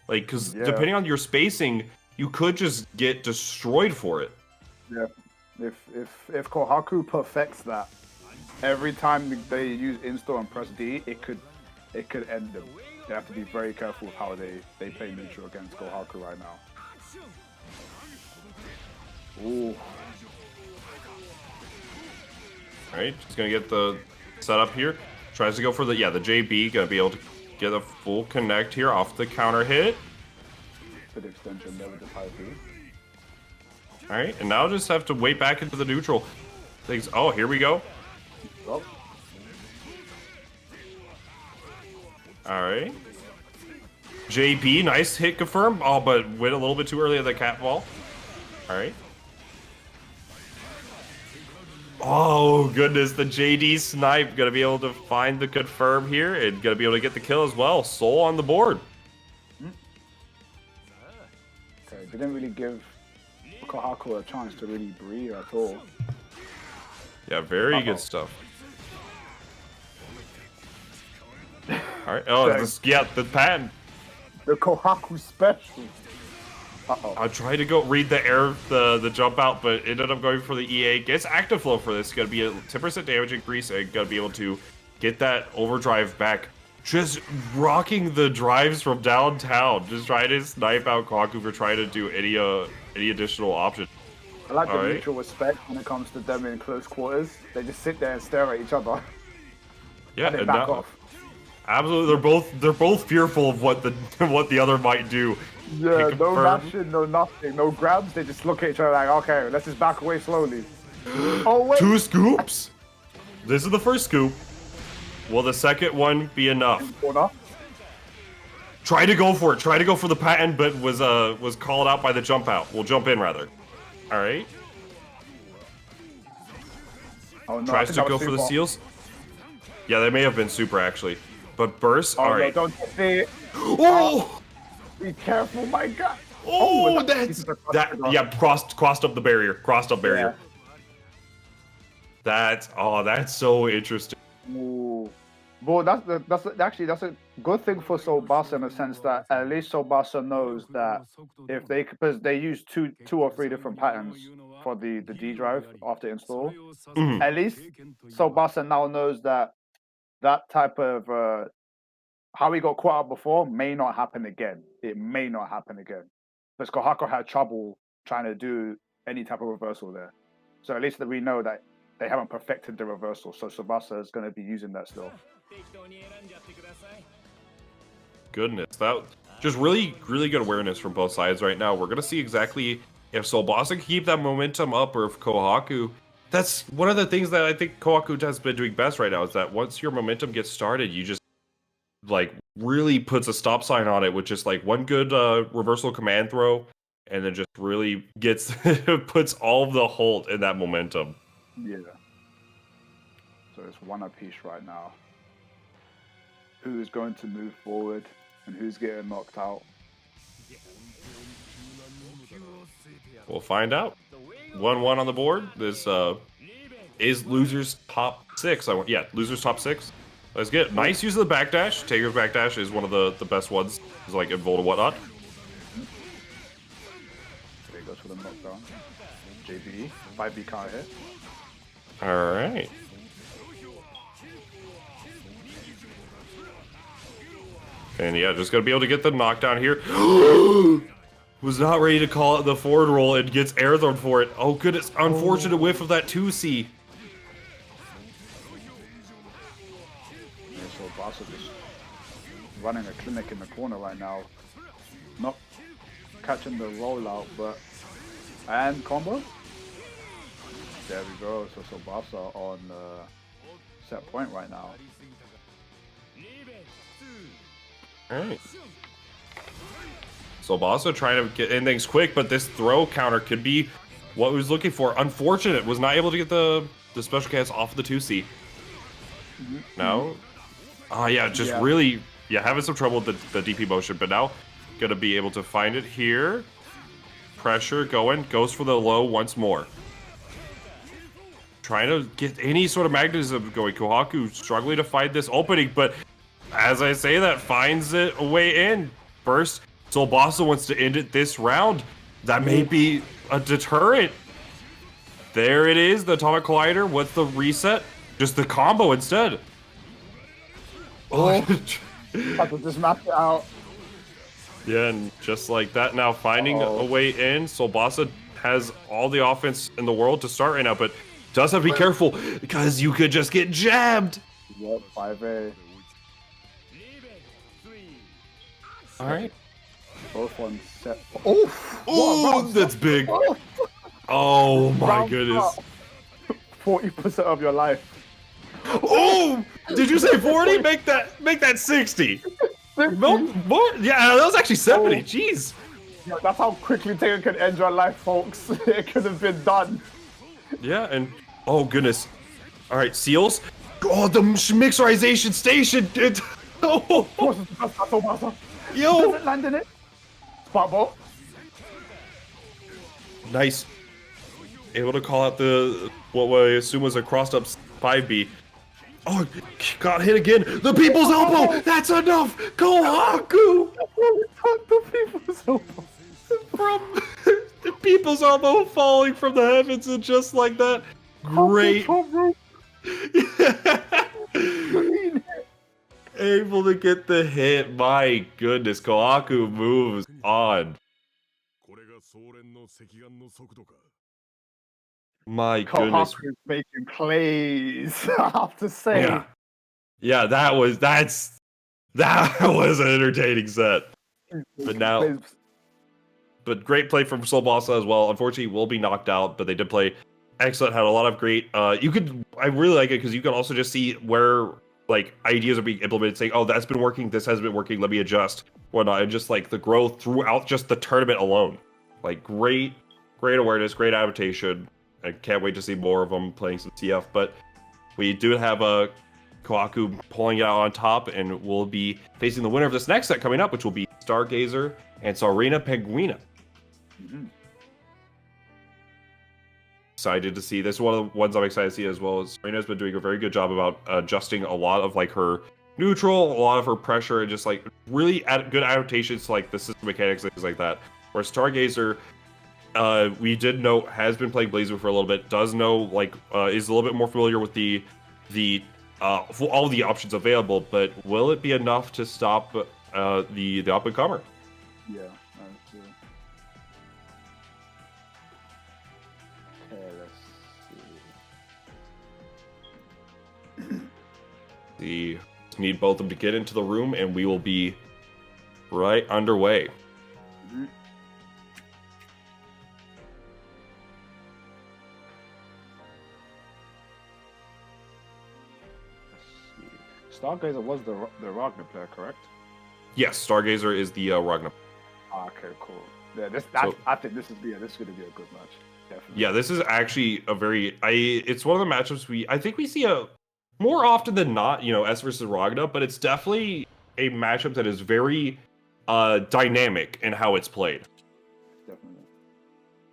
Like, because depending on your spacing, you could just get destroyed for it. Yeah. If Kohaku perfects that, every time they use install and press D, it could end them. They have to be very careful with how they play neutral against Kohaku right now. Ooh. Alright, just gonna get the setup here. Tries to go for the JB, gonna be able to get a full connect here off the counter hit. Good extension there with the Python. Alright, and now just have to wait back into the neutral. Things. Oh, here we go. Oh. Alright. JB, nice hit confirm. Oh, but went a little bit too early at the cat ball. Alright. Oh, goodness, the JD snipe gonna be able to find the confirm here and gonna be able to get the kill as well. Soul on the board. Okay, didn't really give Kohaku a chance to really breathe at all. Yeah, very good stuff. Alright, oh, the patent. The Kohaku special. I tried to go read the jump out, but ended up going for the EA. Gets active flow for this. Gonna be a 10% damage increase and gonna be able to get that overdrive back. Just rocking the drives from downtown. Just trying to snipe out Kohaku for trying to do any additional option. I like the mutual respect when it comes to them in close quarters. They just sit there and stare at each other. Yeah, and they back off. Absolutely, they're both fearful of what the other might do. Yeah, no mashing, no nothing, no grabs. They just look at each other like, okay, let's just back away slowly. Oh wait, 2 scoops. This is the first scoop. Will the second one be enough? Try to go for it. Try to go for the patent, but was called out by the jump out. We'll jump in rather. All right. Oh, no, Tries to go for the seals. Yeah, they may have been super actually, but burst. Oh, all no, right. don't see it. Oh! Be careful, my God. Oh, crossed up the barrier. Crossed up barrier. Yeah. That's so interesting. Ooh. Well, that's a good thing for Solbasa in the sense that at least Solbasa knows that because they use two or three different patterns for the D drive after install. At least Solbasa now knows that type of how he got caught up before may not happen again. It may not happen again. Because Kohaku had trouble trying to do any type of reversal there. So at least that we know that they haven't perfected the reversal. So Solbasa is going to be using that still. Goodness, that just really good awareness from both sides right now. We're going to see exactly if Solbasa can keep that momentum up or if Kohaku. That's one of the things that I think Kohaku has been doing best right now is that once your momentum gets started, you just like really puts a stop sign on it with just like one good reversal command throw and then just really puts all of the hold in that momentum. Yeah. So it's one apiece right now. Who is going to move forward and who's getting knocked out? We'll find out. 1-1 on the board. This is loser's top 6. Loser's top 6. Let's get it. Nice use of the backdash. Taker's backdash is one of the best ones. It's like in Volt and whatnot. There he goes for the knockdown. JB, 5B counter hit. Alright. And yeah, just gonna be able to get the knockdown here. Was not ready to call it the forward roll and gets air thrown for it. Oh goodness, unfortunate whiff of that 2C. Solbasa just running a clinic in the corner right now. Not catching the rollout, and combo. There we go. So Solbasa on set point right now. Alright. Solbasa trying to get in things quick, but this throw counter could be what he was looking for. Unfortunate, was not able to get the special cast off of the 2C. No. Really having some trouble with the DP motion, but now gonna be able to find it here. pressure going. Goes for the low once more. Trying to get any sort of magnetism going. Kohaku struggling to find this opening, but as I say that, finds it a way in. First, Solbasa wants to end it this round. That may be a deterrent. There it is, the Atomic Collider with the reset. Just the combo instead. Oh, I could just map it out. Yeah, and just like that, now finding a way in. Solbasa has all the offense in the world to start right now, but does have to be careful because you could just get jabbed. Yep, 5A. All right. Both ones set. Oh, oh, that's big. Oh my goodness. 40% of your life. Oh, did you say 40? Make that 60. More? Yeah, that was actually 70. Jeez. Yeah, that's how quickly Taker can end your life, folks. It could have been done. Yeah, and oh goodness. All right, seals. Oh, the mixerization station. Oh. Yo. Does it land in it? Spot ball. Nice. Able to call out the what I assume was a crossed up 5B. Oh, got hit again. The people's elbow. That's enough. Kohaku. The people's elbow. From the people's elbow falling from the heavens, and just like that, great. Able to get the hit. My goodness, Kohaku moves on. My goodness. Kohaku is making plays, I have to say. Yeah, that was an entertaining set. But now, but great play from Solbasa as well. Unfortunately, will be knocked out, but they did play excellent. Had a lot of great. I really like it because you can also just see where like ideas are being implemented, saying, "Oh, that's been working. This hasn't been working. Let me adjust." Whatnot, and just like the growth throughout just the tournament alone. Like great awareness, great adaptation. I can't wait to see more of them playing some CF. But we do have a Kohaku pulling it out on top, and we'll be facing the winner of this next set coming up, which will be Stargazer and Sarina Penguina. Mm-hmm. Excited to see this. One of the ones I'm excited to see as well is Sarina's been doing a very good job about adjusting a lot of like her neutral, a lot of her pressure, and just like really good adaptations to like the system mechanics, things like that. Whereas Stargazer, we did know has been playing Blazblue for a little bit, does know like is a little bit more familiar with the all the options available, but will it be enough to stop the up and comer? Yeah, that's true. Okay, let's see. Need both of them to get into the room, and we will be right underway. Mm-hmm. Stargazer was the Ragnar player, correct? Yes, Stargazer is the Ragnar. Okay, cool. Yeah, I think this is going to be a good match. Definitely. Yeah, this is actually a very it's one of the matchups I think we see more often than not, S versus Ragnar, but it's definitely a matchup that is very dynamic in how it's played. Definitely.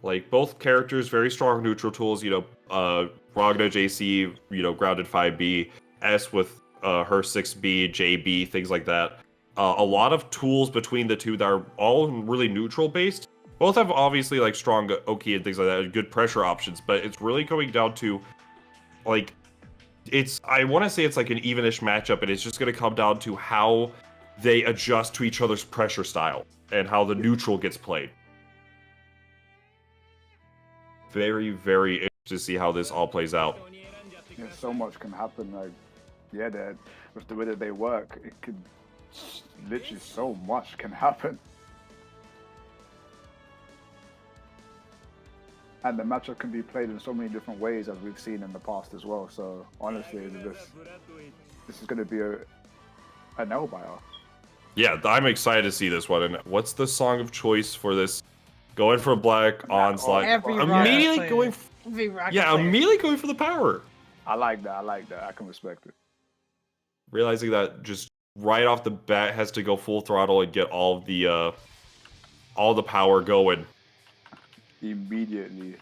Like both characters, very strong neutral tools, Ragnar JC, grounded 5B, S with her 6B, JB, things like that. A lot of tools between the two that are all really neutral based. Both have obviously like strong Oki and things like that, good pressure options, but it's really coming down to like I want to say it's like an evenish matchup, and it's just going to come down to how they adjust to each other's pressure style and how the neutral gets played. Very, very interesting to see how this all plays out. Yeah, so much can happen. Like, yeah, with the way that they work, it could literally so much can happen. And the matchup can be played in so many different ways, as we've seen in the past as well. So honestly, this is going to be a nail biter. Yeah, I'm excited to see this one. And what's the song of choice for this? Going for Black Onslaught. Immediately going for the power. I like that. I can respect it. Realizing that just right off the bat has to go full throttle and get all the power going. immediately.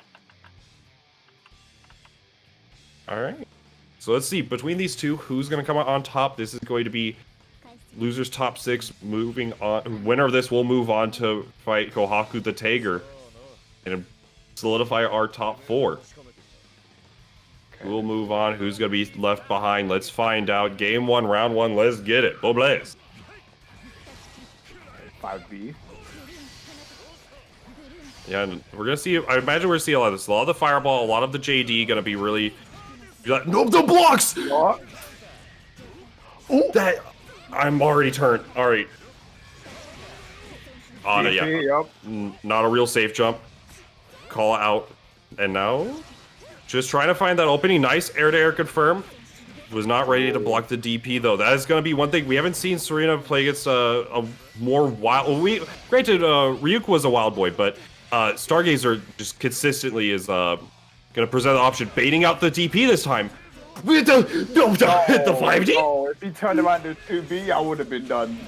All right. So let's see. Between these two, who's going to come out on top? This is going to be losers top 6 moving on. Winner of this will move on to fight Kohaku the Tiger and solidify our top 4. Who will move on? Who's going to be left behind? Let's find out. Game 1, round 1. Let's get it. Go Blaze. 5B. Yeah, and we're going to see, I imagine we're going to see a lot of this. A lot of the fireball, a lot of the JD going to be really, no, the blocks! What? Oh, that, I'm already turned. All right. Oh, no, yeah. Yep. Not a real safe jump. Call out. And now, just trying to find that opening. Nice air-to-air confirm. Was not ready to block the DP, though. That is going to be one thing. We haven't seen Sarina play against a more wild... Granted, Ryuk was a wild boy, but Stargazer just consistently is going to present the option. Baiting out the DP this time. Hit the 5D? Oh, if he turned around to 2B, I would have been done.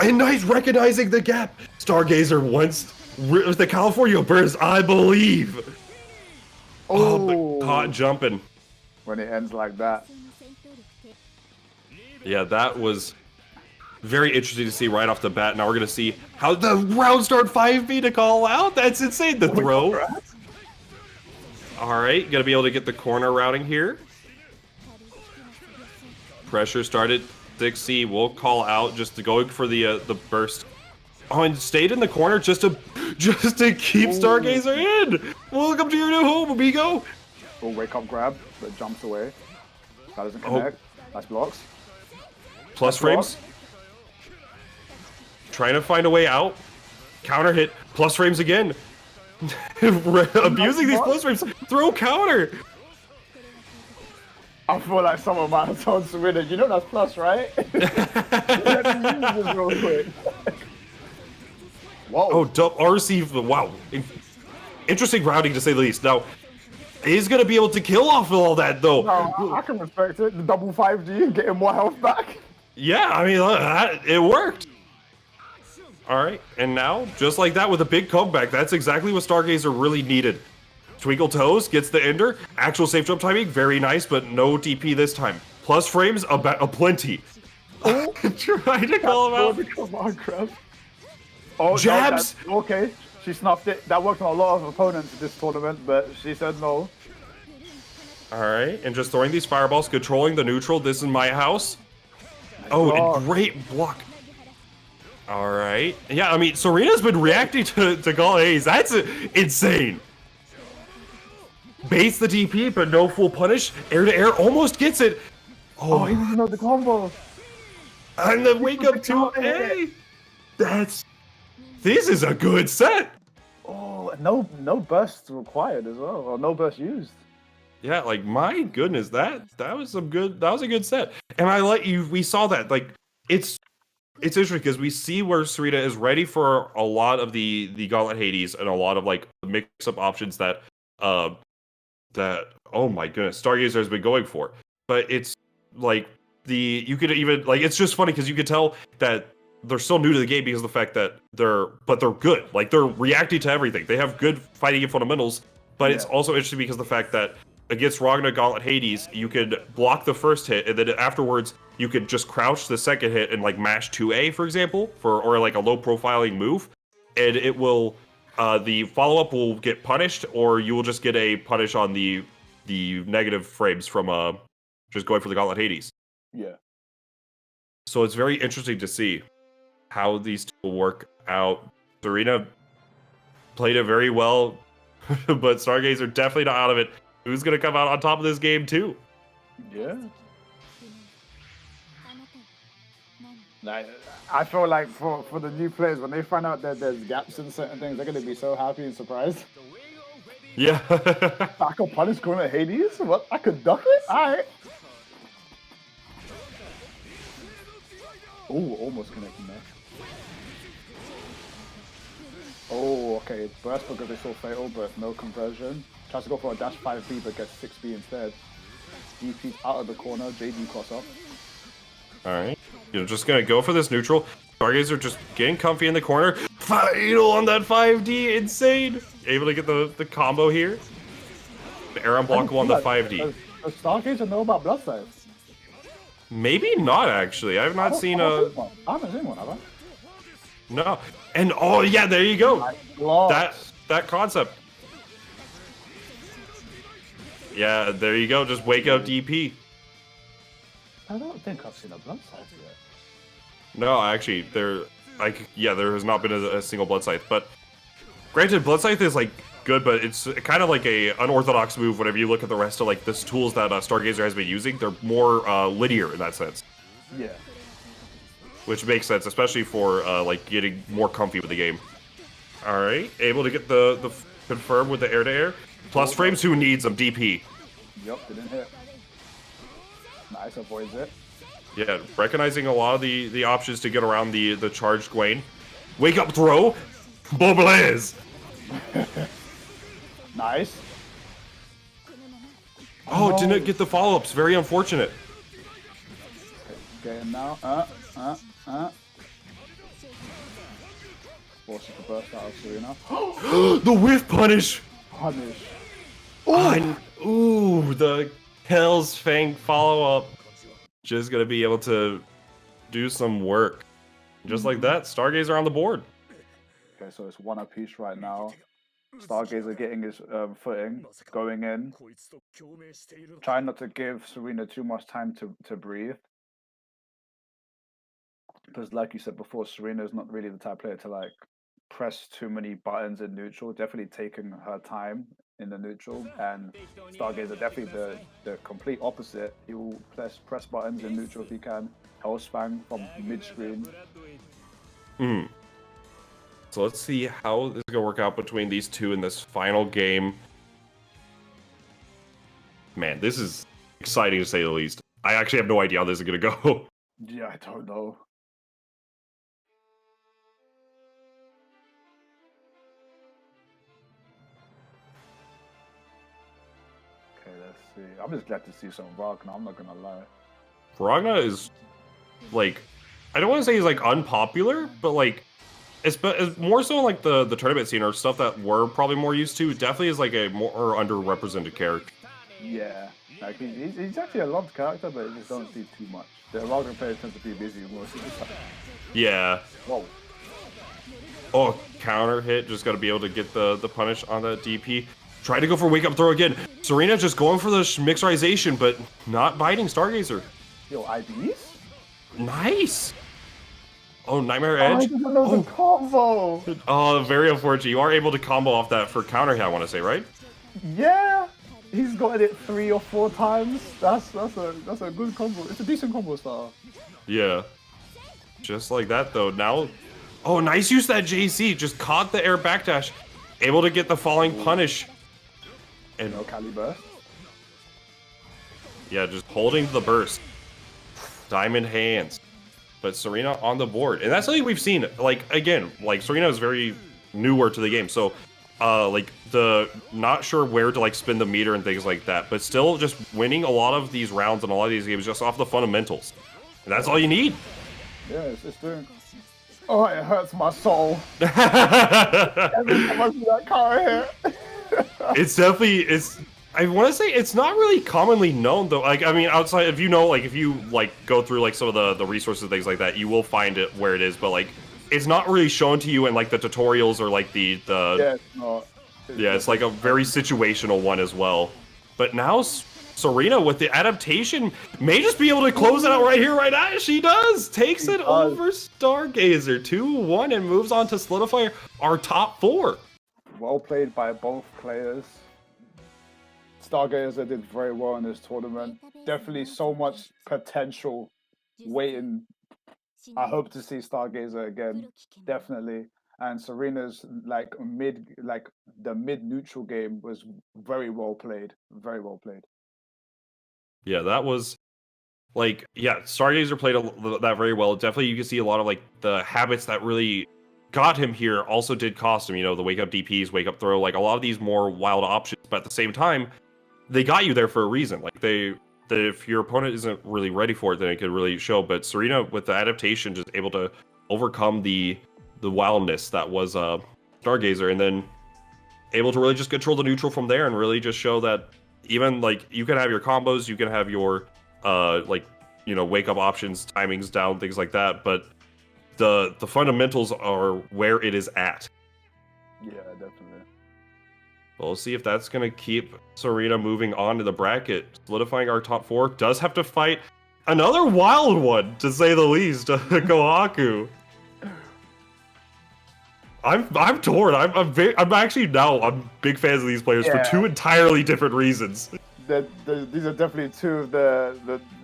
And nice recognizing the gap. Stargazer once with the California burst, I believe. Oh, but caught jumping. When it ends like that. Yeah, that was very interesting to see right off the bat. Now we're going to see how the round start 5B to call out. That's insane. The throw. All right, going to be able to get the corner routing here. Pressure started. 6C will call out just to going for the burst. Oh, and stayed in the corner just to keep Stargazer in. Welcome to your new home, amigo. Oh, wake up grab, but jumps away. That doesn't connect. Nice blocks. Plus frames. Trying to find a way out. Counter hit. Plus frames again. Abusing these plus frames. Throw counter. I feel like someone might have told Sarina, you know that's plus, right? Real quick. Whoa. Oh, RC. Wow. Interesting routing to say the least. Now, he's going to be able to kill off all that, though. No, I can respect it. The double 5D, getting more health back. Yeah, I mean, it worked. All right, and now, just like that with a big comeback, that's exactly what Stargazer really needed. Twinkle Toes gets the ender. Actual safe jump timing, very nice, but no DP this time. Plus frames, a plenty. Oh, trying to call him out. Come on, crap. Oh, Jabs! No, okay, she snuffed it. That worked on a lot of opponents in this tournament, but she said no. All right, and just throwing these fireballs, controlling the neutral. This is my house. Oh, and great block. All right. Yeah, I mean, Sarina's been reacting to Galt Haze. That's insane. Baits the DP, but no full punish. Air to air almost gets it. Oh, he doesn't know the combo. And the wake up 2A. This is a good set. Oh, no bursts required as well, or no burst used. Yeah, like my goodness, that was a good set. And we saw that, like, it's interesting because we see where Sarina is ready for a lot of the Gauntlet Hades and a lot of like mix-up options that oh my goodness, Stargazer has been going for. But it's like you could even like it's just funny because you could tell that they're still new to the game because of the fact that they're good. Like they're reacting to everything. They have good fighting fundamentals, but it's also interesting because of the fact that against Ragnar Gauntlet Hades, you could block the first hit, and then afterwards you could just crouch the second hit and like mash 2A, for example, or like a low profiling move, and it will the follow up will get punished, or you will just get a punish on the negative frames from just going for the Gauntlet Hades. Yeah. So it's very interesting to see how these two will work out. Sarina played it very well, but Stargazer definitely not out of it. Who's going to come out on top of this game, too? Yeah. Like, I feel like for the new players, when they find out that there's gaps in certain things, they're going to be so happy and surprised. Yeah. I could punish Corner Hades? What? I could duck it? Alright. Oh, almost connecting there. Oh, okay. Burst because they saw Fatal, but no conversion. Tries to go for a dash 5B, but gets 6B instead. DP's out of the corner. JD cross up. Alright. You're just going to go for this neutral. Stargazer just getting comfy in the corner. Final on that 5D, insane. Able to get the combo here. The air unblockable on the 5D. Does Stargazer know about blood size? Maybe not, actually. I have not seen a... I haven't seen one, have I? No. And, oh, yeah, there you go. Blocks. That concept. Yeah, there you go. Just wake up DP. I don't think I've seen a blood size yet. No, actually, there has not been a single blood scythe. But granted, blood scythe is like good, but it's kind of like a unorthodox move. Whenever you look at the rest of like the tools that Stargazer has been using, they're more linear in that sense. Yeah. Which makes sense, especially for like getting more comfy with the game. All right, able to get the confirm with the air to air. Plus frames, who needs them? DP. Yup, didn't hit. Nice, avoids it. Yeah, recognizing a lot of the options to get around the charged Gwain. Wake up throw. Blaze. Nice. Oh, didn't get the follow-ups. Very unfortunate. Get him now. Forces the burst out of Sarina. The whiff punish. Punish. Ooh, the Hell's Fang follow-up. Just gonna be able to do some work. Just like that, Stargazer on the board. Okay, so it's one apiece right now. Stargazer getting his footing, going in. Trying not to give Sarina too much time to breathe. Because like you said before, Sarina is not really the type of player to like press too many buttons in neutral. Definitely taking her time in the neutral, and Stargazer definitely the complete opposite. He will press buttons in neutral if he can. Hellspang from mid-screen. So let's see how this is gonna work out between these two in this final game. Man, this is exciting to say the least. I actually have no idea how this is gonna go. Yeah, I don't know. Okay, let's see. I'm just glad to see some Ragnar, I'm not gonna lie. Ragnar is like, I don't want to say he's like unpopular, but like it's more so like the tournament scene or stuff that we're probably more used to. Definitely is like a more underrepresented character. Yeah, like he's actually a loved character, but you just don't see too much. The Ragnar players tend to be busy most of the time. Yeah. Whoa. Oh, counter hit. Just got to be able to get the punish on that DP. Try to go for wake up throw again. Sarina just going for the mixerization, but not biting Stargazer. Yo, IBs? Nice. Oh, Nightmare Edge. I didn't know the combo. Oh, very unfortunate. You are able to combo off that for counter hit, I want to say, right? Yeah, he's gotten it 3 or 4 times. That's a good combo. It's a decent combo style. Yeah. Just like that, though. Now, oh, nice use of that JC. Just caught the air backdash. Able to get the falling punish. And no Cali burst. Yeah, just holding the burst. Diamond hands. But Sarina on the board. And that's something we've seen. Like, again, like, Sarina is very newer to the game. So, like, not sure where to, like, spin the meter and things like that. But still just winning a lot of these rounds and a lot of these games just off the fundamentals. And that's all you need. Yeah, it's just doing... Oh, it hurts my soul. Every time I see that car hit. It's definitely... I want to say it's not really commonly known, though. Like, I mean, outside, if you know, like, if you, like, go through, like, some of the resources and things like that, you will find it where it is, but, like, it's not really shown to you in, like, the tutorials or, like, the Yeah, it's not. Yeah, it's, like, a very situational one as well. But now, Sarina, with the adaptation, may just be able to close it out right here, right now. She does! Takes it over Stargazer 2-1 and moves on to solidify our top 4. Well played by both players. Stargazer did very well in this tournament. Definitely so much potential waiting. I hope to see Stargazer again, definitely. And Sarina's the mid neutral game was very well played. Very well played. Yeah, that was like, yeah, Stargazer played that very well. Definitely, you can see a lot of like the habits that really got him here also did cost him. You know, the wake up DPs, wake up throw, like a lot of these more wild options. But at the same time, they got you there for a reason. Like if your opponent isn't really ready for it, then it could really show. But Sarina, with the adaptation, just able to overcome the wildness that was Stargazer, and then able to really just control the neutral from there and really just show that even like you can have your combos, you can have your like, you know, wake up options, timings down, things like that, but the fundamentals are where it is at. Yeah, definitely. We'll see if that's going to keep Sarina moving on to the bracket, solidifying our top 4. Does have to fight another wild one, to say the least, Kohaku. I'm torn. I'm actually now I'm big fans of these players for 2 entirely different reasons. These are definitely 2 of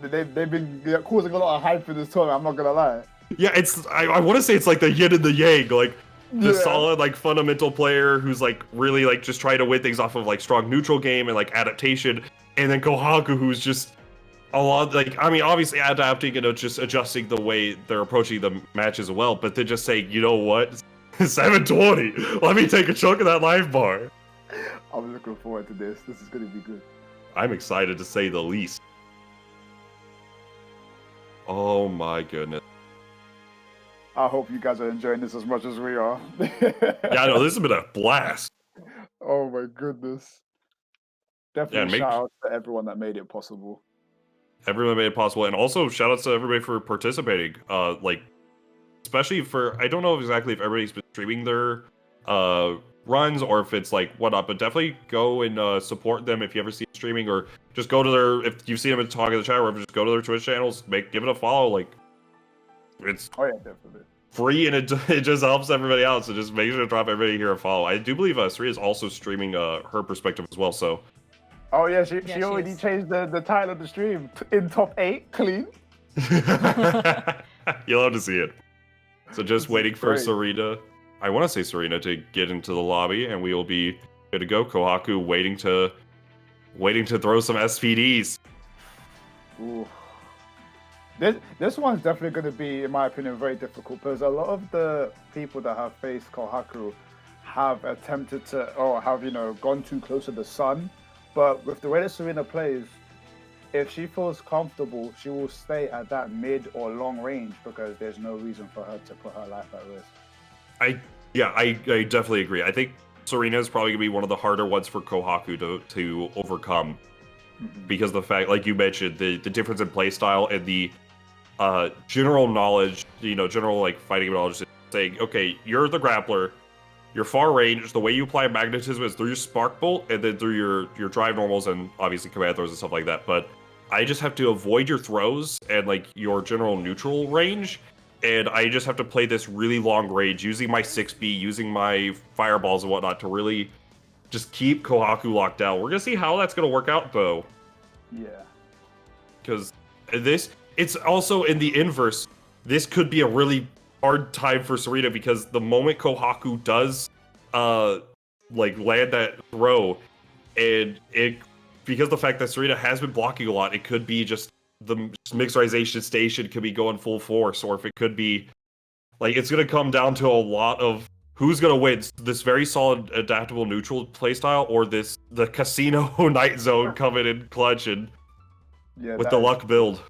they've been causing a lot of hype in this tournament. I'm not gonna lie. Yeah, it's I want to say it's like the yin and the yang, like the solid like fundamental player who's like really like just trying to win things off of like strong neutral game and like adaptation, and then Kohaku who's just a lot like, I mean, obviously adapting and just adjusting the way they're approaching the match as well, but they're just saying, you know what, 720, let me take a chunk of that life bar. I'm looking forward to this. This is gonna be good. I'm excited to say the least. Oh my goodness. I hope you guys are enjoying this as much as we are. Yeah, no, this has been a blast. Oh my goodness. Definitely shout out to everyone that made it possible. Everyone made it possible, and also shout outs to everybody for participating. Like, especially for, I don't know exactly if everybody's been streaming their runs or if it's like whatnot, but definitely go and support them if you ever see them streaming, or just go to their, if you see them talking in the chat, or just go to their Twitch channels, give it a follow. Like, it's definitely free, and it just helps everybody out. So just make sure to drop everybody here a follow. I do believe Sarina is also streaming her perspective as well. So. Oh yeah, she already changed the title of the stream in top 8 clean. You'll have to see it. So just waiting for Sarina. I want to say Sarina to get into the lobby, and we will be good to go. Kohaku waiting to throw some SPDs. Ooh. This one's definitely going to be, in my opinion, very difficult, because a lot of the people that have faced Kohaku have attempted to, or have, you know, gone too close to the sun. But with the way that Sarina plays, if she feels comfortable, she will stay at that mid or long range, because there's no reason for her to put her life at risk. I definitely agree. I think Sarina is probably going to be one of the harder ones for Kohaku to overcome, because of the fact, like you mentioned, the difference in playstyle and the general knowledge, you know, general like fighting knowledge, saying, okay, you're the grappler, you're far range, the way you apply magnetism is through your spark bolt and then through your drive normals and obviously command throws and stuff like that, but I just have to avoid your throws and like your general neutral range, and I just have to play this really long range using my 6B, using my fireballs and whatnot to really just keep Kohaku locked down. We're gonna see how that's gonna work out though. Yeah. Because it's also in the inverse, this could be a really hard time for Sarina, because the moment Kohaku does like land that throw, and it, because the fact that Sarina has been blocking a lot, it could be just the mixerization station could be going full force, or if it could be like, it's gonna come down to a lot of who's gonna win, this very solid adaptable neutral playstyle, or the casino night zone coming in clutch and with the luck build.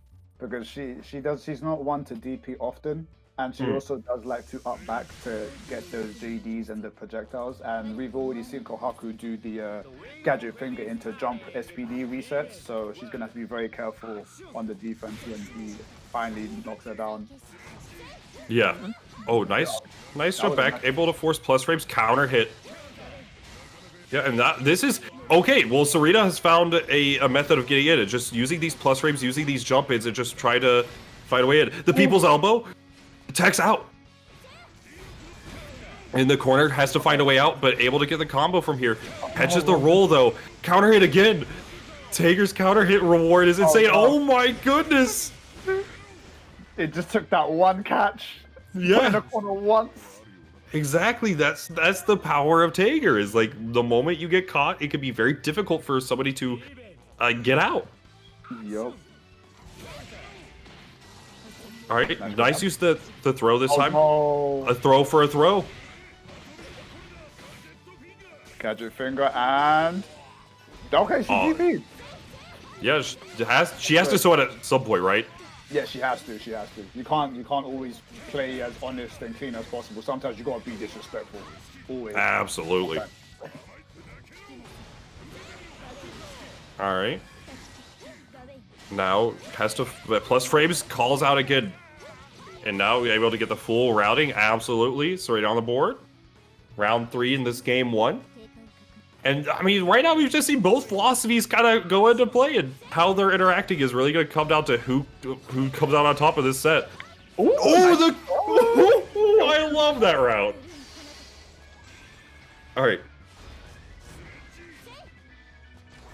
Because she's not one to DP often, and she also does like to up back to get those JDs and the projectiles, and we've already seen Kohaku do the gadget finger into jump SPD resets, so she's gonna have to be very careful on the defense when he finally knocks her down. Yeah. Oh, nice jump back, able to force plus frames, counter hit. Yeah, and this is okay. Well, Sarina has found a method of getting in. It's just using these plus frames, using these jump ins, and just try to find a way in. The people's elbow, attacks out. In the corner, has to find a way out, but able to get the combo from here. Catches the roll though. Counter hit again. Tager's counter hit reward is insane. Oh my goodness! It just took that one catch. Yeah. Put in the corner once. Exactly, that's the power of Tager, is like the moment you get caught, it can be very difficult for somebody to get out. Yup. All right, nice use the throw this time. No. A throw for a throw. Gadget finger and okay, she DP'd. Yeah, she has to show it at some point, right? Yeah, she has to. She has to. You can't always play as honest and clean as possible. Sometimes you gotta be disrespectful. Always. Absolutely. All right. Now has to plus frames calls out again, and now we're able to get the full routing. Absolutely. So right on the board. Round 3 in this game 1. And I mean, right now we've just seen both philosophies kind of go into play, and how they're interacting is really going to come down to who comes out on top of this set. Ooh, I love that route. All right,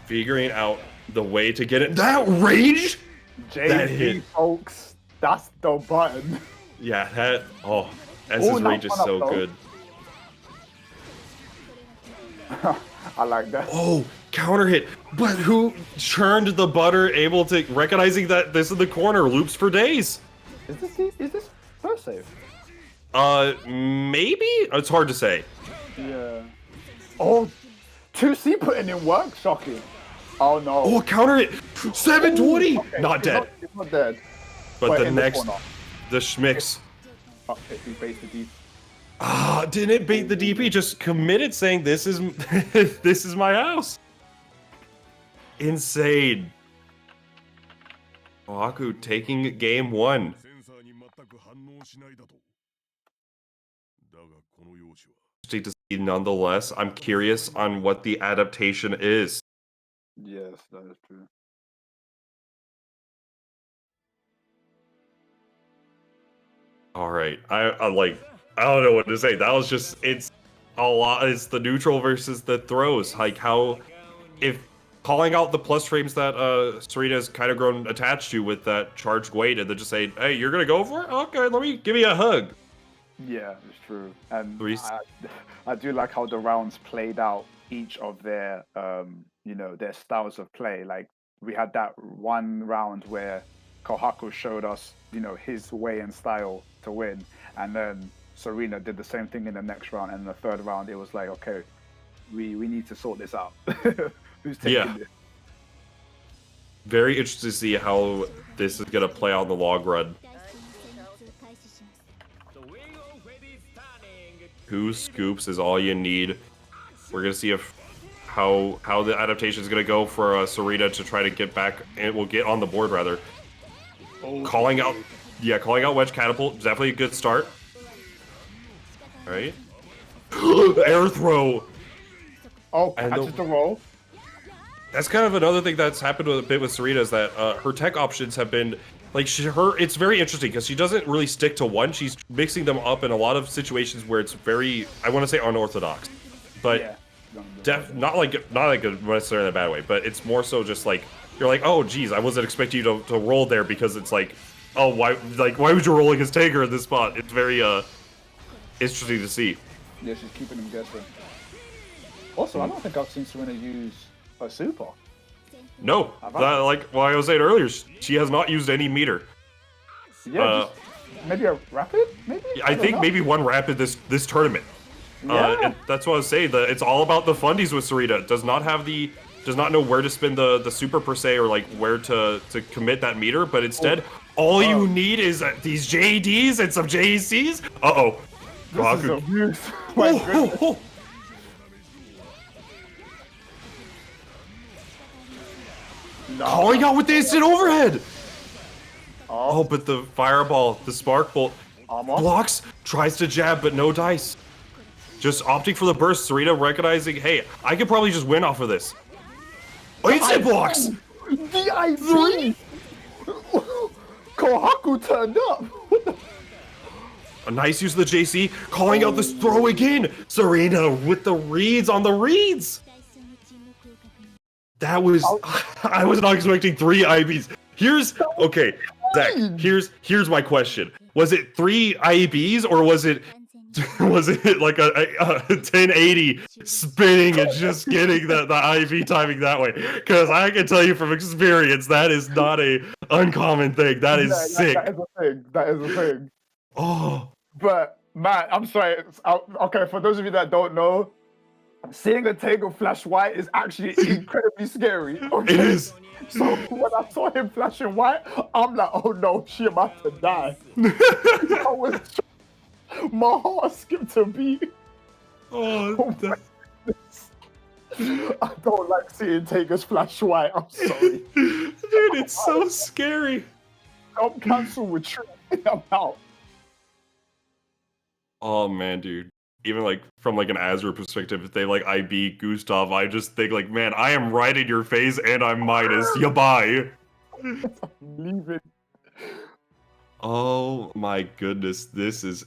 figuring out the way to get it. That range, that hit, folks. That's the button. Yeah, that. Oh, S's range is so good. I like that. Oh, counter hit. But who churned the butter, able to recognizing that this in the corner loops for days? Is this first save? Maybe? It's hard to say. Yeah. Oh, 2C putting in work? Shocking. Oh no. Oh, counter hit. 720! Okay. Not dead. It's not dead. But the next, the Schmicks. Oh, he based the deep. Ah, didn't bait the DP, just committed saying this is this is my house. Insane. Kohaku taking game 1. Interesting to see nonetheless. I'm curious on what the adaptation is. Yes, that is true. All right, I like. I don't know what to say. That was just, it's a lot. It's the neutral versus the throws. Like how, if calling out the plus frames that Sarina has kind of grown attached to with that charged weight, and then just say, hey, you're gonna go for it? Okay, let me give you a hug. Yeah, it's true. And Three- I do like how the rounds played out each of their, you know, their styles of play. Like we had that one round where Kohaku showed us, you know, his way and style to win, and then Sarina did the same thing in the next round, and in the third round it was like, okay, we need to sort this out. Who's taking this? Very interested to see how this is gonna play out in the long run. 2 scoops is all you need. We're gonna see if how the adaptation is gonna go for Sarina to try to get back, and will get on the board rather. Calling out wedge catapult, definitely a good start. All right. Air throw. Oh, And catches the roll. That's kind of another thing that's happened a bit with Sarina, is that her tech options have been like it's very interesting because she doesn't really stick to one. She's mixing them up in a lot of situations where it's very, I want to say, unorthodox, but Yeah. not like necessarily in a bad way. But it's more so just like you're like, oh geez, I wasn't expecting you to roll there, because it's like, oh why would you roll against Taker in this spot? It's very interesting to see. Yeah, she's keeping him guessing. Also, I don't think I've seen Sarina use a super. No, like I was saying earlier, she has not used any meter. Yeah, maybe a rapid. Maybe I think maybe one rapid this tournament. Yeah. And that's what I was saying. It's all about the fundies with Sarina. Does not know where to spin the super per se, or like where to commit that meter. But instead, all you need is these JDs and some JCs. Uh-oh. This is abuse. My goodness. No. Calling out with the instant overhead. Oh, Oh, but the fireball, the spark bolt, Alma. blocks, tries to jab, but no dice. Just opting for the burst. Sarina recognizing, hey, I could probably just win off of this. Oh, instant blocks. The IV. Kohaku turned up. What the? A nice use of the JC, calling out this throw again. Sarina with the reads on the reads. That was, I was not expecting 3 IBs. Okay, Zach, here's my question. Was it 3 IBs, or was it like a 1080 spinning and just getting the IV timing that way? Because I can tell you from experience, that is not a uncommon thing. That is sick. That is a thing. Oh. But man, I'm sorry. Okay, for those of you that don't know, seeing a Taker flash white is actually incredibly scary. Okay? It is. So when I saw him flashing white, I'm like, oh no, she about to die. I was, my heart skipped a beat. Oh, I don't like seeing Tigers flash white. I'm sorry. dude, it's so scary. Don't cancel with Tree. I'm out. Oh man, dude. Even like from like an Azure perspective, if they like IB Gustav, I just think like, man, I am right in your face and I'm minus. Ya bye. Leave it. Oh my goodness, this is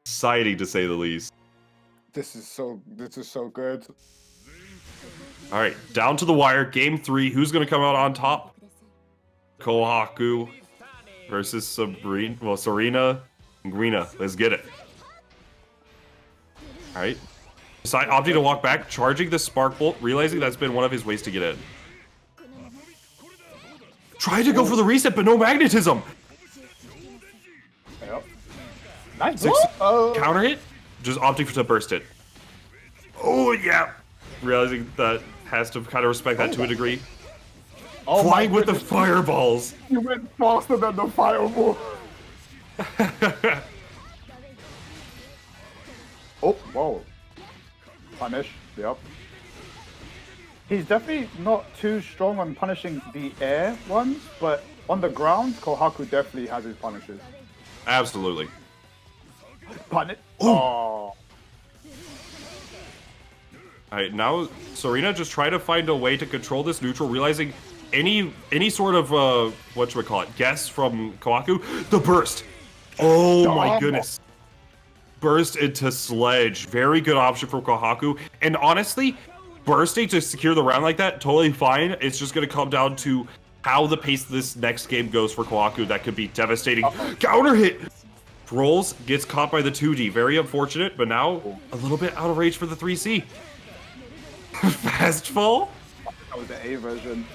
exciting to say the least. This is so good. All right, down to the wire, game 3. Who's gonna come out on top? Kohaku versus Sarina and Penguina. Let's get it. All right. Decide opting to walk back, charging the spark bolt, realizing that's been one of his ways to get in. Tried to go for the reset, but no magnetism. Yep. Nice. Six, counter hit, just opting to burst it. Oh yeah. Realizing that has to kind of respect that to a degree. Oh, flying with the fireballs. You went faster than the fireball. Oh, whoa. Punish, yep. He's definitely not too strong on punishing the air ones, but on the ground, Kohaku definitely has his punishes. Absolutely. Punish. Oh. Alright, now Sarina just try to find a way to control this neutral, realizing any sort of whatchamacallit, guess from Kohaku. The burst! Oh my goodness. Burst into Sledge. Very good option for Kohaku. And honestly, bursting to secure the round like that, totally fine. It's just going to come down to how the pace of this next game goes for Kohaku. That could be devastating. Counter hit! Rolls, gets caught by the 2D. Very unfortunate, but now a little bit out of range for the 3C. Fast fall? That was the A version.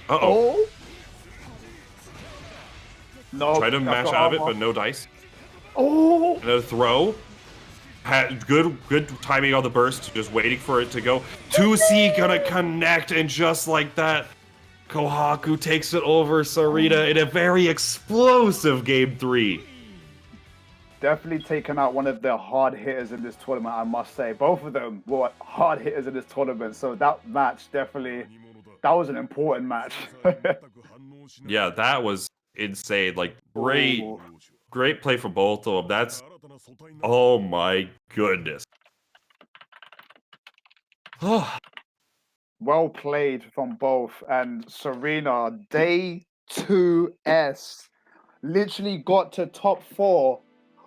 Uh-oh. Oh. No. Try to mash out of it, but no dice. Oh. And a throw. Had good timing on the burst, just waiting for it to go. 2C gonna connect, and just like that, Kohaku takes it over Sarina in a very explosive game 3. Definitely taken out one of the hard hitters in this tournament, I must say. Both of them were hard hitters in this tournament, so that match definitely, that was an important match. Yeah, that was insane. Like, great play for both of them. That's, oh my goodness. Well played from both. And Sarina, day 2S, literally got to top 4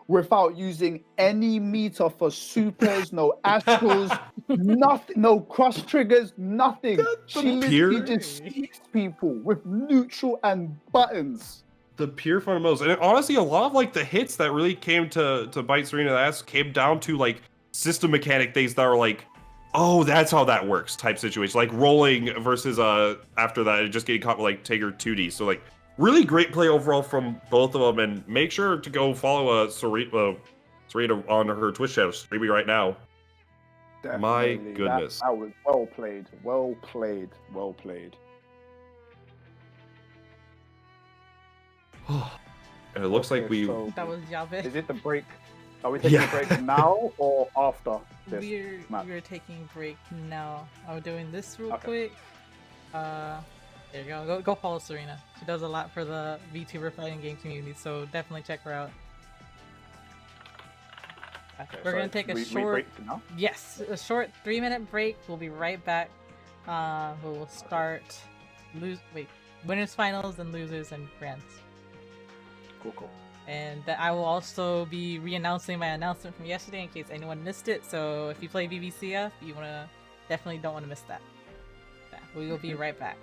without using any meter for supers, no astrals, nothing, no cross triggers, nothing. She literally just sneaks people with neutral and buttons. The pure fundamentals. And honestly, a lot of like the hits that really came to bite Sarina the ass came down to like system mechanic things that are like, oh, that's how that works type situation. Like rolling versus after that just getting caught with like Tiger 2D. So like really great play overall from both of them, and make sure to go follow Sarina on her Twitch channel, streaming right now. Definitely. My goodness. That was well played. Well played. Well played. And it looks like we... So That was Yave. is it the break? Are we taking a break now or after this match? We're taking a break now. I'm doing this real quick. There you go. Go follow Sarina. She does a lot for the VTuber fighting game community, so definitely check her out. Okay, We're gonna take a short, break now? a short 3-minute break. We'll be right back. We'll start winners finals and losers and grands. Cool. And I will also be re-announcing my announcement from yesterday in case anyone missed it. So if you play BBCF, you definitely don't want to miss that. Yeah, we will be right back.